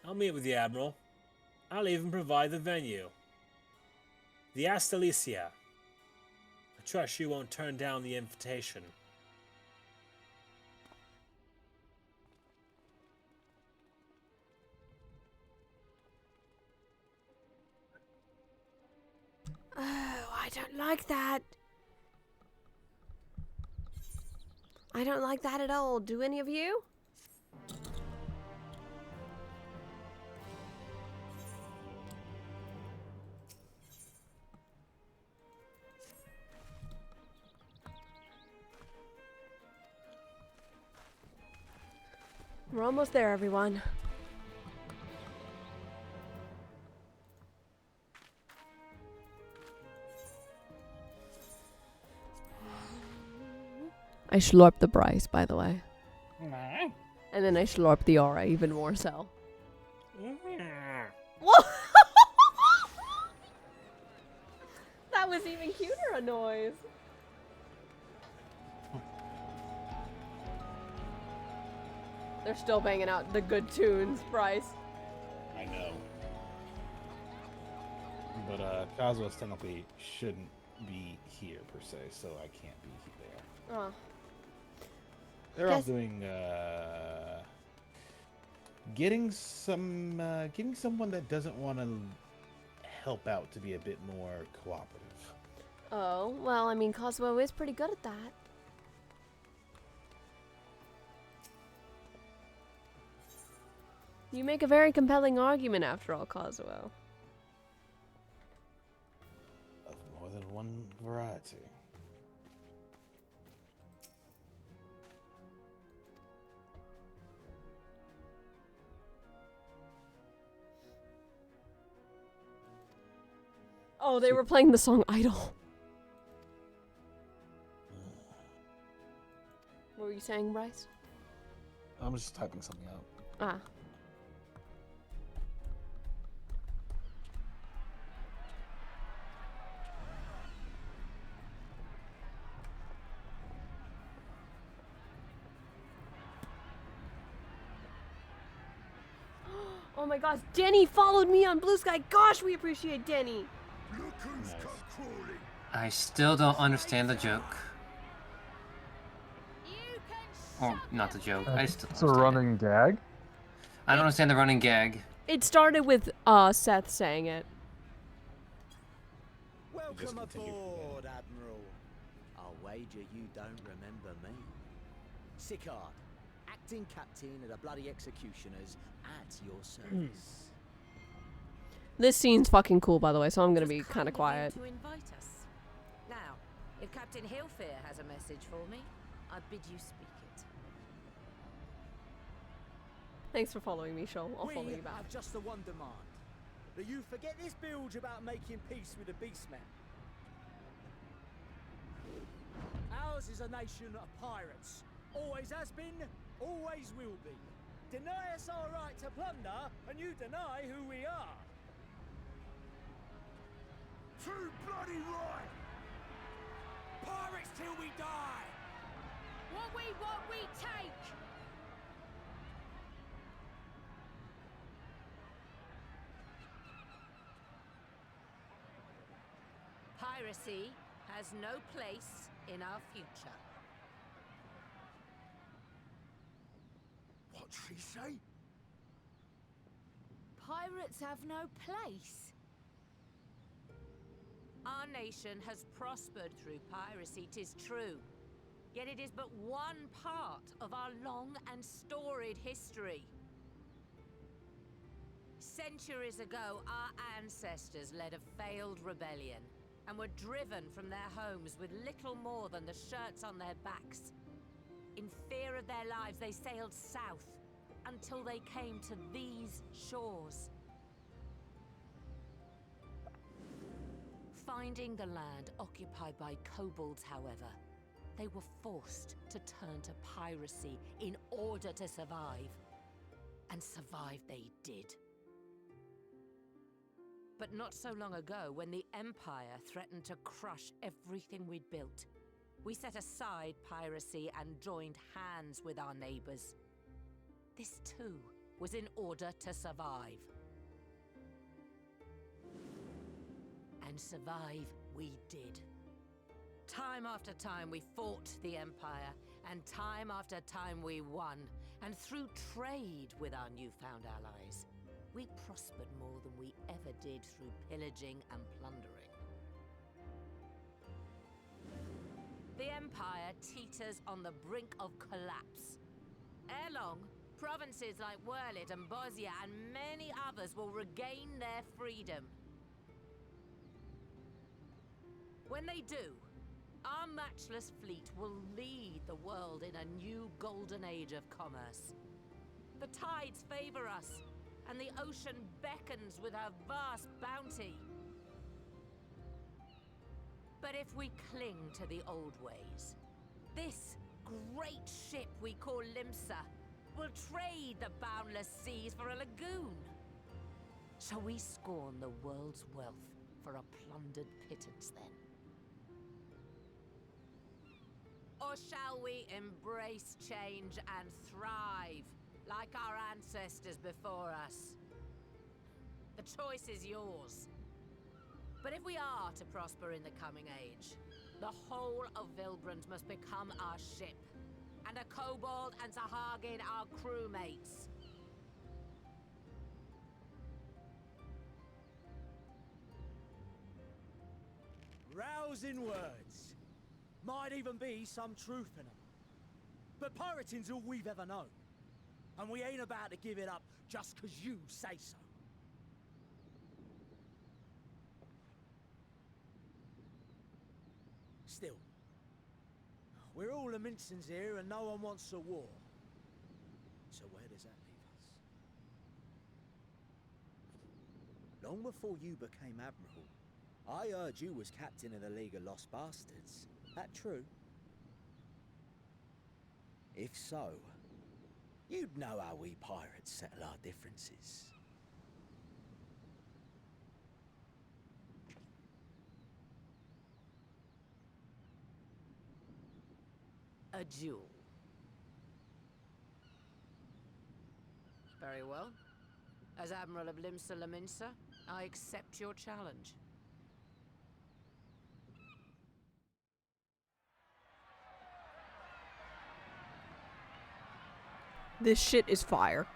I'll meet with the Admiral. I'll even provide the venue. The Astalicia. I trust you won't turn down the invitation. Oh, I don't like that. I don't like that at all. Do any of you? We're almost there, everyone. I slurp the Bryce, by the way. And then I slurp the aura even more so. Whoa! That was even cuter a noise. They're still banging out the good tunes, Bryce. I know. But Coswell technically shouldn't be here per se, so I can't be there. Oh. They're all doing getting someone that doesn't want to help out to be a bit more cooperative. Oh, well, I mean, Cosmo is pretty good at that. You make a very compelling argument after all, Cosmo. Of more than one variety. Oh, they were playing the song Idol. What were you saying, Bryce? I'm just typing something out. Ah. Oh my gosh, Denny followed me on Blue Sky. Gosh, we appreciate Denny. I still don't understand the joke. Or not the joke. I still It's a running gag. I don't understand the running gag. It started with Seth saying it. Welcome aboard, Admiral. I'll wager you don't remember me. Sicard, acting captain of the bloody executioners, at your service. This scene's fucking cool, by the way, so I'm gonna be kind of quiet. To invite us. Now, if Captain Hillfear has a message for me, I bid you speak it. Thanks for following me, Shoal. I'll follow We you back. have just the one demand. That you forget this bilge about making peace with the beastmen. Ours is a nation of pirates. Always has been, always will be. Deny us our right to plunder, and you deny who we are. Too bloody right! Pirates till we die! What we want, we take! Piracy has no place in our future. What'd she say? Pirates have no place. Our nation has prospered through piracy, 'tis true. Yet it is but one part of our long and storied history. Centuries ago, our ancestors led a failed rebellion and were driven from their homes with little more than the shirts on their backs. In fear of their lives, they sailed south until they came to these shores. Finding the land occupied by kobolds, however, they were forced to turn to piracy in order to survive. And survive they did. But not so long ago, when the Empire threatened to crush everything we'd built, we set aside piracy and joined hands with our neighbors. This too was in order to survive. And survive we did. Time after time we fought the Empire, and time after time we won. And through trade with our newfound allies, we prospered more than we ever did through pillaging and plundering. The Empire teeters on the brink of collapse. Ere long, provinces like Wurlit and Bosnia and many others will regain their freedom. When they do, our matchless fleet will lead the world in a new golden age of commerce. The tides favor us, and the ocean beckons with her vast bounty. But if we cling to the old ways, this great ship we call Limsa will trade the boundless seas for a lagoon. Shall we scorn the world's wealth for a plundered pittance then? Or shall we embrace change and thrive like our ancestors before us? The choice is yours. But if we are to prosper in the coming age, the whole of Vilbrand must become our ship, and a kobold and Sahagin our crewmates. Rousing words. Might even be some truth in them. But pirating's all we've ever known. And we ain't about to give it up just 'cause you say so. Still, we're all the Mincins here and no one wants a war. So where does that leave us? Long before you became Admiral, I heard you was captain of the League of Lost Bastards. That true? If so, you'd know how we pirates settle our differences. A duel. Very well. As Admiral of Limsa Laminsa, I accept your challenge. This shit is fire.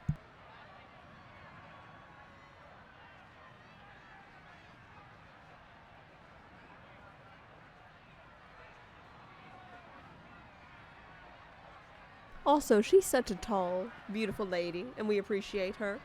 Also, she's such a tall, beautiful lady, and we appreciate her.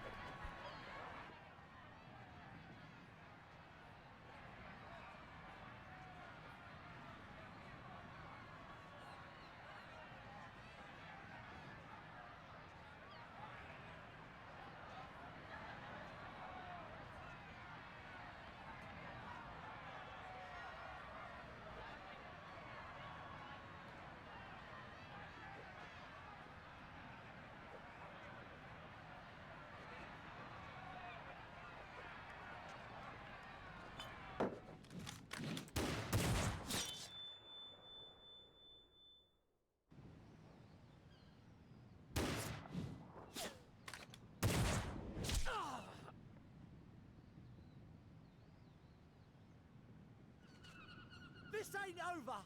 This ain't over.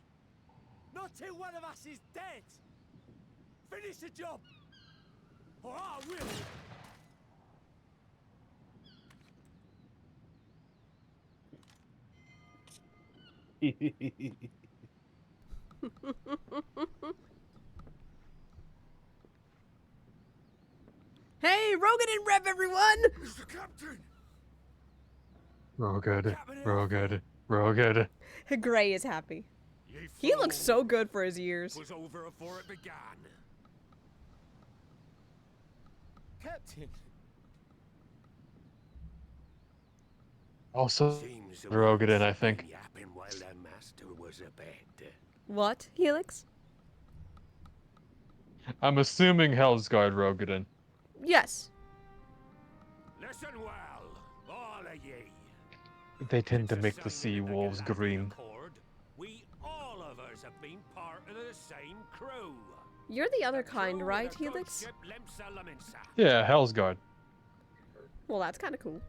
Not till one of us is dead. Finish the job, or I will. Hey, Rogan and Rev, everyone! Mr. Captain! Rogad, Rogad, Rogad. Gray is happy. He looks so good for his years. Was over afore it began. Captain. Also, Rogadin, I think. Yapping while the master was abed. What, Helix? I'm assuming Hellsguard Rogadin. Yes. Listen well, all of ye. They tend to make the sea wolves green. We all of us have been part of the same crew. You're the other kind, right, Helix? Yeah, Hellsguard. Well, that's kind of cool.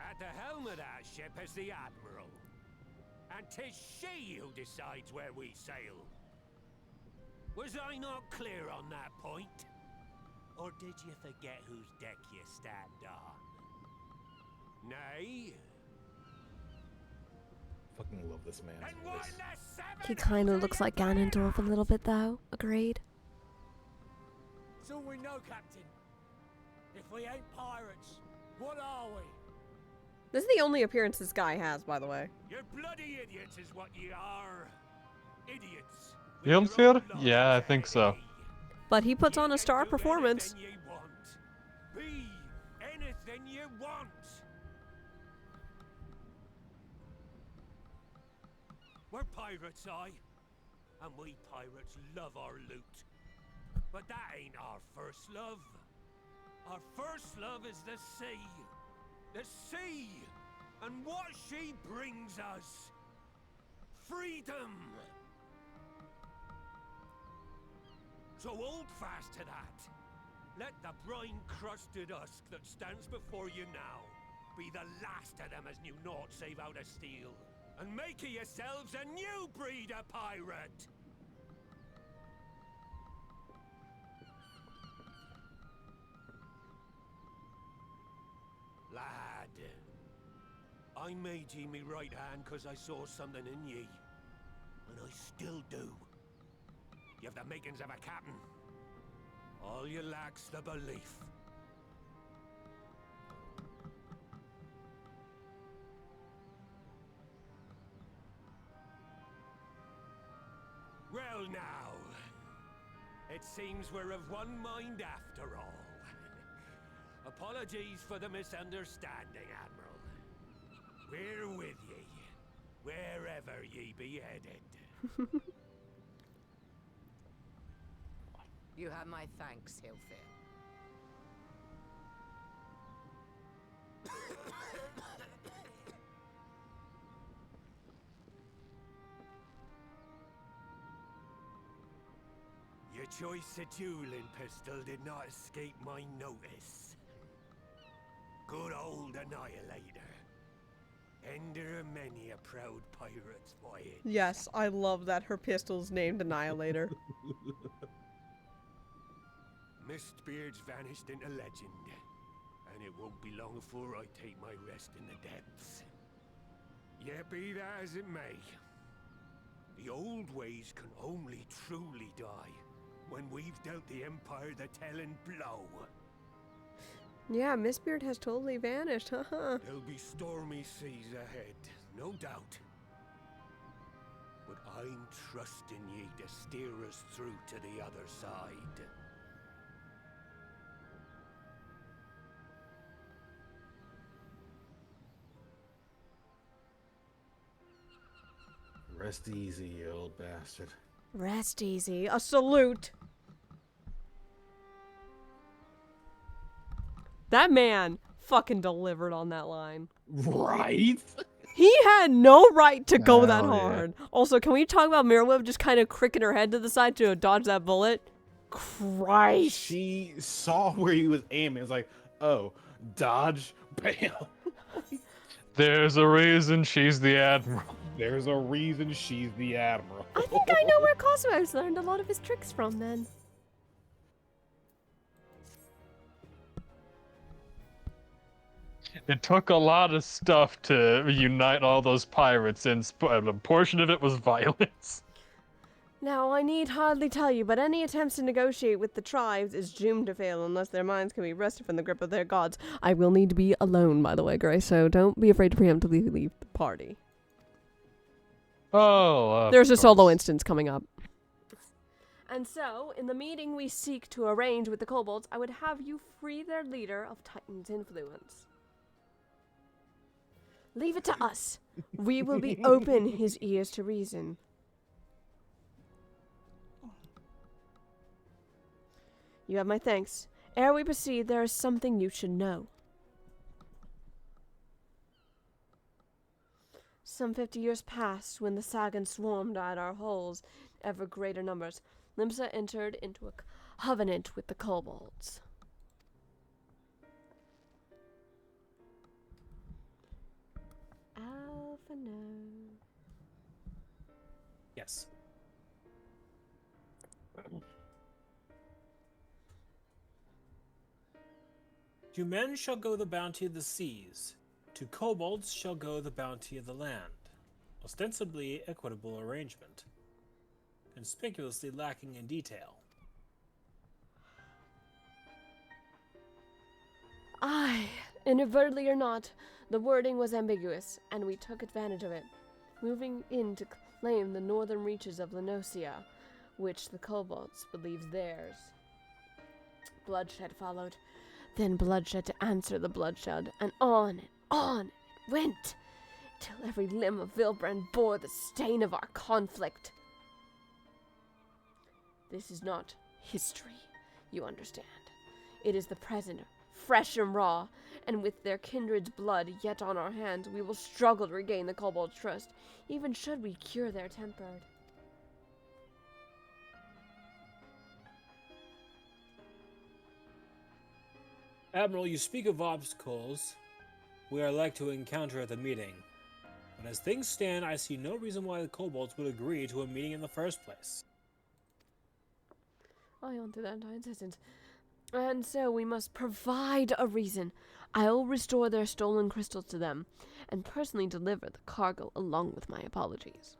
At the helm of that ship is the Admiral. And 'tis she who decides where we sail. Was I not clear on that point? Or did you forget whose deck you stand on? Nay? Fucking love this man's voice. He kind of looks like Ganondorf a little bit, though. Agreed. It's all we know, Captain. If we ain't pirates, what are we? This is the only appearance this guy has, by the way. You're bloody idiots is what you are. Idiots. Yelmsfjord? Yeah, I think so. But he puts on a star performance. Be anything you want. We're pirates, and we pirates love our loot. But that ain't our first love. Our first love is the sea. The sea! And what she brings us. Freedom! So hold fast to that. Let the brine-crusted husk that stands before you now be the last of them as knew naught save out of steel. And make of yourselves a new breed of pirate! Lad, I made ye me right hand cause I saw something in ye. And I still do. You have the makings of a captain. All you lack's the belief. Well now, it seems we're of one mind after all. Apologies for the misunderstanding, Admiral. We're with ye, wherever ye be headed. You have my thanks, Hilfir. Your choice of dueling pistol did not escape my notice. Good old Annihilator. Ender of many a proud pirate's voyage. Yes, I love that her pistol's named Annihilator. Mistbeard's vanished into legend, and it won't be long before I take my rest in the depths. Yet be that as it may, the old ways can only truly die when we've dealt the Empire the telling blow. Yeah, Mistbeard has totally vanished, haha. There'll be stormy seas ahead, no doubt. But I'm trusting ye to steer us through to the other side. Rest easy, you old bastard. Rest easy. A salute. That man fucking delivered on that line. Right? He had no right to go that Hell yeah. hard. Also, can we talk about Mirweb just kind of cricking her head to the side to dodge that bullet? Christ. She saw where he was aiming. It's like, oh, dodge, bam. There's a reason she's the Admiral. There's a reason she's the admiral. I think I know where Cosmos learned a lot of his tricks from then. It took a lot of stuff to unite all those pirates, and a portion of it was violence. Now, I need hardly tell you, but any attempts to negotiate with the tribes is doomed to fail unless their minds can be wrested from the grip of their gods. I will need to be alone, by the way, Grace, so don't be afraid to preemptively leave the party. Oh, there's a solo instance coming up. And so, in the meeting we seek to arrange with the kobolds, I would have you free their leader of Titan's influence. Leave it to us. We will be open his ears to reason. You have my thanks. Ere we proceed, there is something you should know. Some 50 years passed when the Sagan swarmed at our holes, ever greater numbers. Limsa entered into a covenant with the kobolds. Alphino. Yes. To men shall go the bounty of the seas, to kobolds shall go the bounty of the land. Ostensibly equitable arrangement, conspicuously lacking in detail. Aye, inadvertently or not, the wording was ambiguous, and we took advantage of it, moving in to claim the northern reaches of Lenosia, which the kobolds believed theirs. Bloodshed followed, then bloodshed to answer the bloodshed, and on it went, till every limb of Vilbrand bore the stain of our conflict. This is not history, you understand. It is the present, fresh and raw, and with their kindred's blood yet on our hands, we will struggle to regain the kobold's trust, even should we cure their tempered. Admiral, you speak of obstacles we are like to encounter at the meeting. But as things stand, I see no reason why the kobolds would agree to a meeting in the first place. I onto that insistence. And so we must provide a reason. I'll restore their stolen crystals to them, and personally deliver the cargo along with my apologies.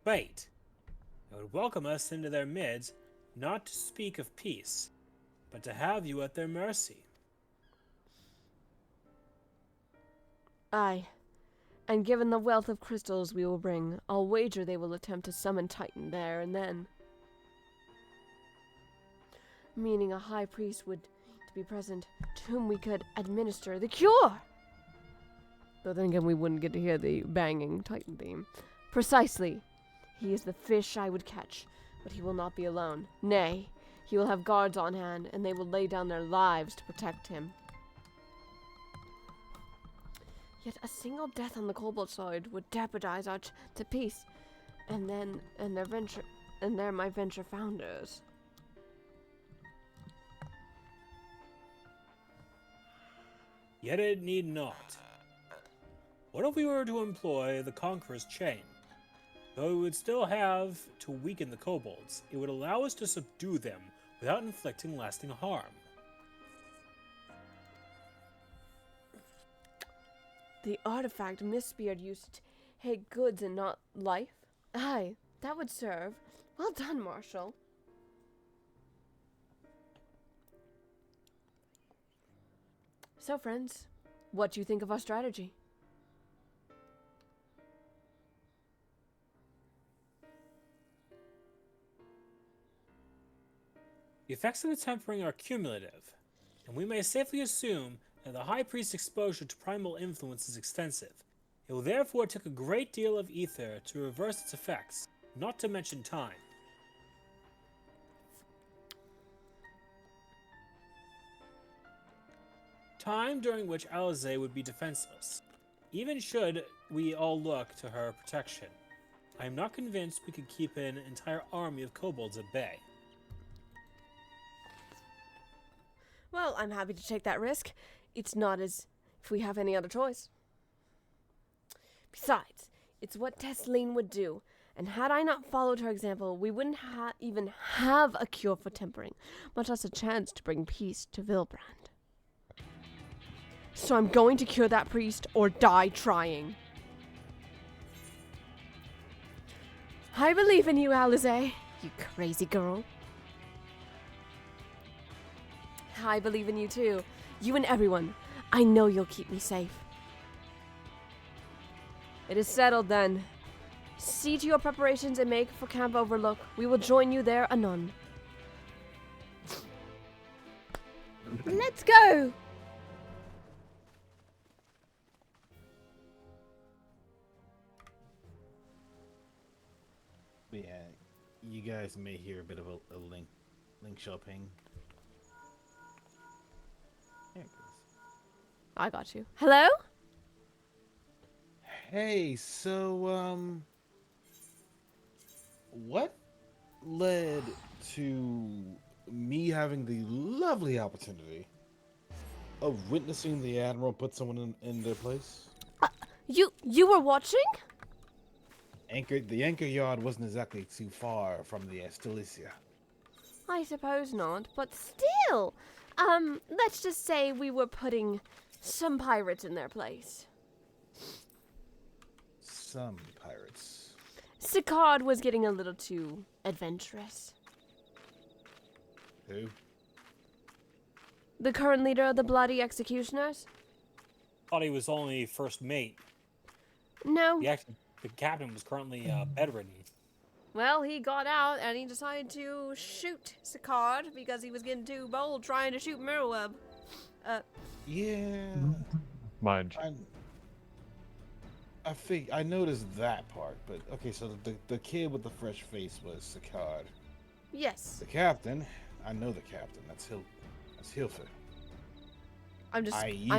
Wait. They would welcome us into their midst, not to speak of peace, but to have you at their mercy. Aye. And given the wealth of crystals we will bring, I'll wager they will attempt to summon Titan there and then. Meaning a high priest would to be present, to whom we could administer the cure! Though then again we wouldn't get to hear the banging Titan theme. Precisely. He is the fish I would catch, but he will not be alone. Nay, he will have guards on hand, and they will lay down their lives to protect him. Yet a single death on the kobold side would jeopardize our to peace, and they're my venture founders. Yet it need not. What if we were to employ the Conqueror's chain? Though we would still have to weaken the kobolds, it would allow us to subdue them without inflicting lasting harm. The artifact Mistbeard used to take goods and not life? Aye, that would serve. Well done, Marshal. So, friends, what do you think of our strategy? The effects of the tempering are cumulative, and we may safely assume that the High Priest's exposure to primal influence is extensive. It will therefore take a great deal of ether to reverse its effects, not to mention time. Time during which Alize would be defenseless, even should we all look to her protection. I am not convinced we could keep an entire army of kobolds at bay. Well, I'm happy to take that risk. It's not as if we have any other choice. Besides, it's what Tesseline would do. And had I not followed her example, we wouldn't even have a cure for tempering, much less a chance to bring peace to Vilbrand. So I'm going to cure that priest or die trying. I believe in you, Alize, you crazy girl. I believe in you too. You and everyone. I know you'll keep me safe. It is settled then. See to your preparations and make for Camp Overlook. We will join you there anon. Let's go! Yeah, you guys may hear a bit of a link shopping. There it goes. I got you. Hello? Hey, so, what led to me having the lovely opportunity of witnessing the Admiral put someone in their place? You were watching? The anchor yard wasn't exactly too far from the Estelicia. I suppose not, but still. Let's just say we were putting some pirates in their place. Some pirates. Sicard was getting a little too adventurous. Who? The current leader of the Bloody Executioners? Thought he was only first mate. No. The captain was currently bedridden. Well, he got out and he decided to shoot Sicard because he was getting too bold trying to shoot Mirrorweb. Yeah. Mind you. I noticed that part, but okay, so the kid with the fresh face was Sicard. Yes. The captain, I know the captain. That's Hilfer. I'm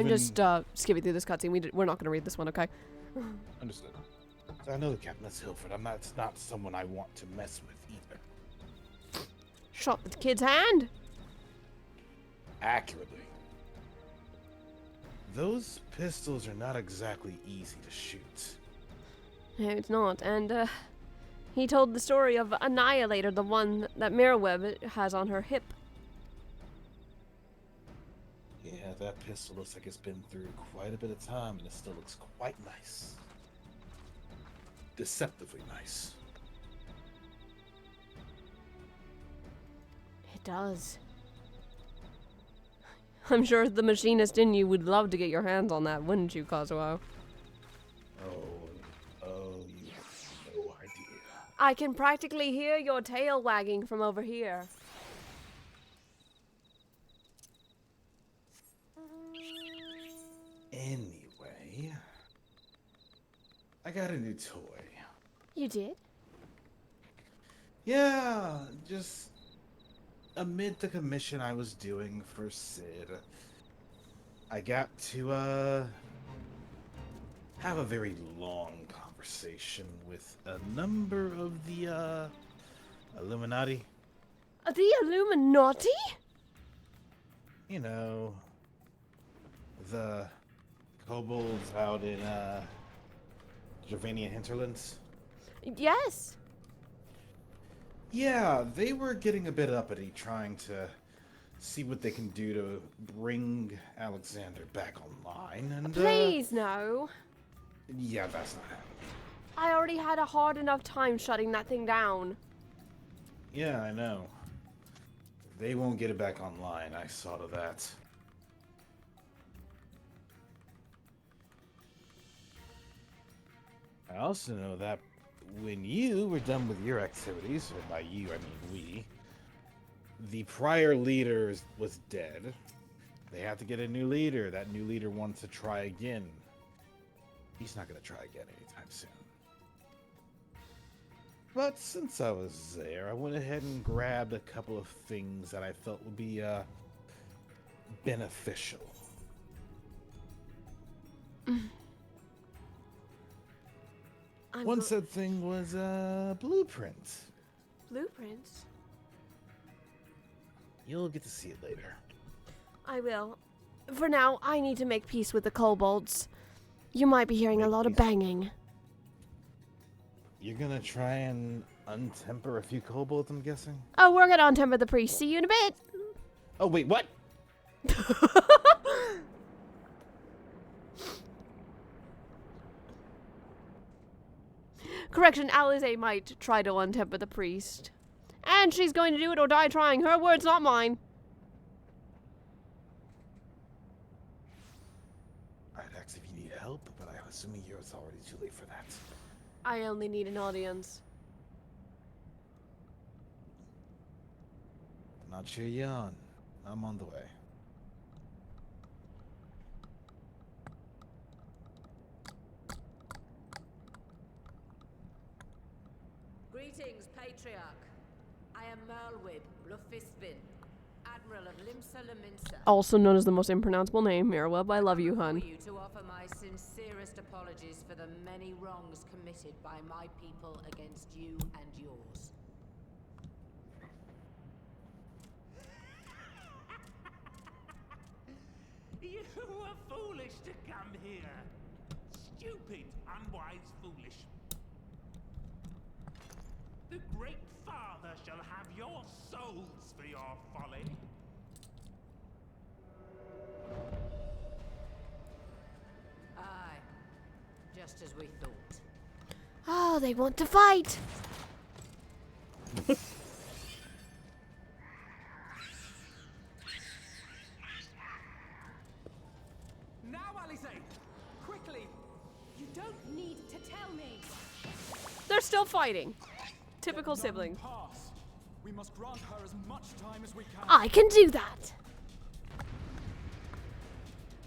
just skipping through this cutscene. We're not going to read this one, okay? Understood. So I know the captain. That's Hilford. It's not someone I want to mess with either. Shot the kid's hand. Accurately. Those pistols are not exactly easy to shoot. No, it's not. And he told the story of Annihilator, the one that Mirrorweb has on her hip. Yeah, that pistol looks like it's been through quite a bit of time, and it still looks quite nice. Deceptively nice. It does. I'm sure the machinist in you would love to get your hands on that, wouldn't you, Kazuo? You have no idea. I can practically hear your tail wagging from over here. Anyway, I got a new toy. You did? Yeah, just amid the commission I was doing for Sid, I got to have a very long conversation with a number of the Illuminati. The Illuminati? You know, the kobolds out in Gervania hinterlands. Yes. Yeah, they were getting a bit uppity, trying to see what they can do to bring Alexander back online. And please, no. Yeah, that's not happening. I already had a hard enough time shutting that thing down. Yeah, I know. They won't get it back online. I saw to that. I also know that when you were done with your activities, or by you, I mean we, the prior leader was dead. They have to get a new leader. That new leader wants to try again. He's not going to try again anytime soon. But since I was there, I went ahead and grabbed a couple of things that I felt would be beneficial. One said thing was blueprint. Blueprints? You'll get to see it later. I will. For now, I need to make peace with the kobolds. You might be hearing a lot of banging. You're gonna try and untemper a few kobolds, I'm guessing? Oh, we're gonna untemper the priest. See you in a bit. Oh, wait, what? Correction, Alize might try to untemper the priest. And she's going to do it or die trying. Her words, not mine. I'd ask if you need help, but I'm assuming it's already too late for that. I only need an audience. Not cheer you on. I'm on the way. Greetings, Patriarch. I am Merlwib Blufisbin, Admiral of Limsa Laminsa. Also known as the most impronounceable name, Mirweb. I love you, hun. You to offer my sincerest apologies for the many wrongs committed by my people against you and yours. You were foolish to come here. Stupid, unwise, foolish. The Great Father shall have your souls for your folly. Aye, just as we thought. Oh, they want to fight. Now, Alize! Quickly! You don't need to tell me. They're still fighting. Typical siblings. Pass. We must grant her as much time as we can. I can do that.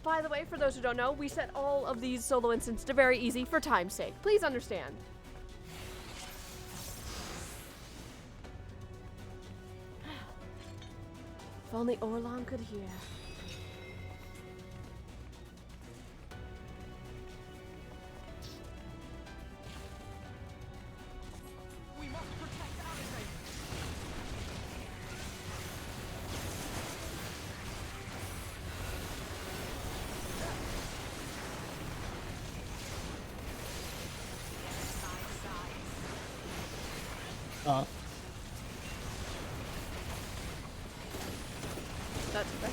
By the way, for those who don't know, we set all of these solo instances to very easy for time's sake. Please understand. If only Orlon could hear. We must protect Alize. That's fair.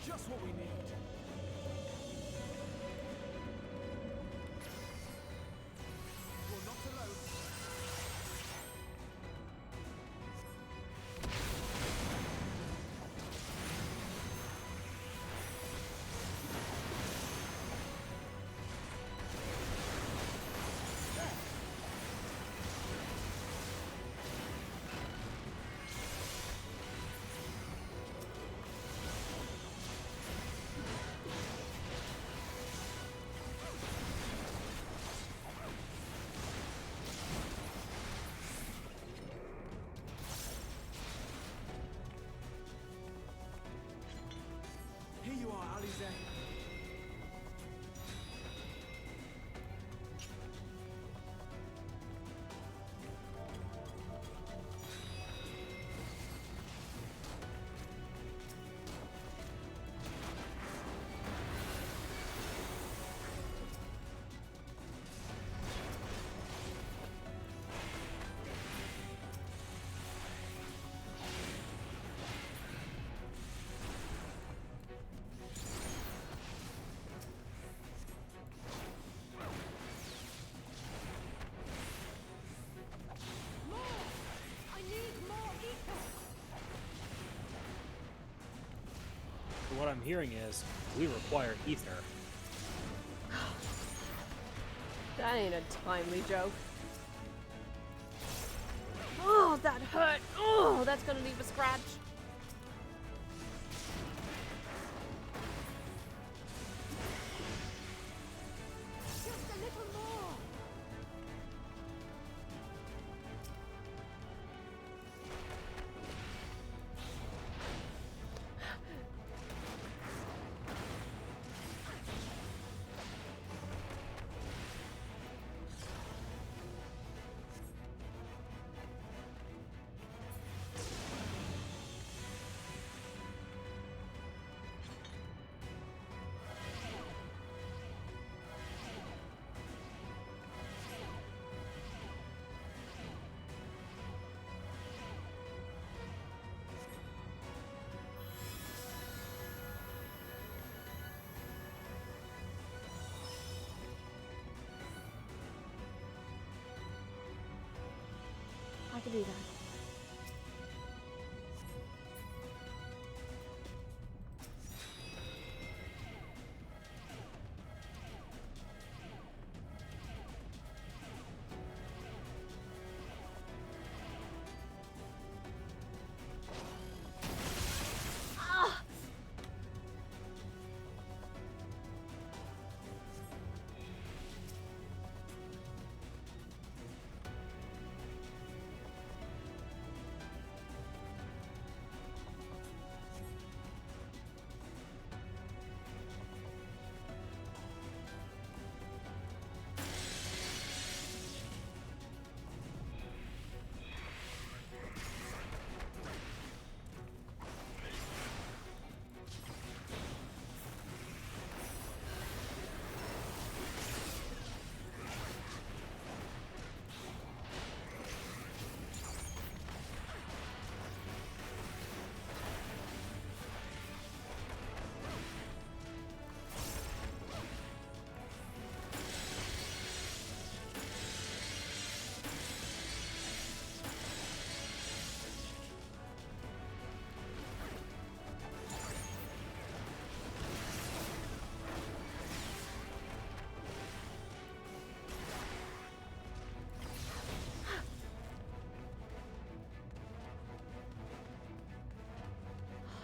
Just what we need. You're not alone. Here you are, Alize. So what I'm hearing is we require ether. That ain't a timely joke. Oh, that hurt. Oh, that's gonna leave a scratch. Just a little more. I can do that. Ah!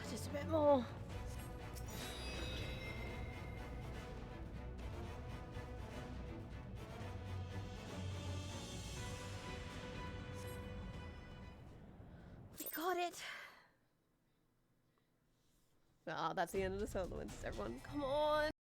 Just a bit more. We got it. Ah, that's the end of the solo ones, everyone. Come on.